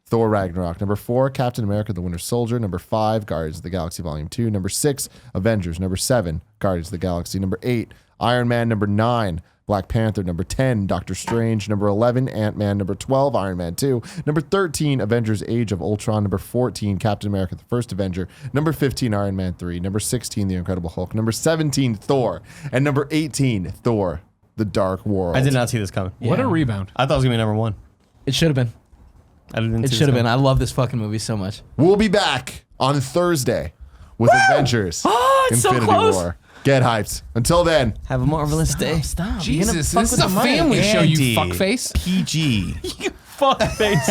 A: Thor Ragnarok. Number 4, Captain America The Winter Soldier. Number 5, Guardians of the Galaxy Volume 2. Number 6, Avengers. Number 7, Guardians of the Galaxy. Number 8, Iron Man. Number 9, Black Panther. Number 10, Doctor Strange. Number 11, Ant-Man. Number 12, Iron Man 2. Number 13, Avengers Age of Ultron. Number 14, Captain America The First Avenger. Number 15, Iron Man 3. Number 16, The Incredible Hulk. Number 17, Thor. And number 18, Thor The Dark World.
E: I did not see this coming.
D: What a
C: Yeah.
D: rebound.
E: I thought it was gonna be number 1.
C: It should have been.
E: I didn't.
C: It
E: see
C: should have
E: this
C: been. I love this fucking movie so much.
A: We'll be back on Thursday with Avengers
C: Oh, it's so
A: Infinity
C: close.
A: War. Get hyped. Until then.
E: coming. Have a marvelous day.
C: Stop. You're gonna
D: Jesus,
C: fuck
D: this
C: with
D: is a
C: the mic.
D: family show, you
B: Andy.
D: fuckface.
B: PG.
C: Fuck face.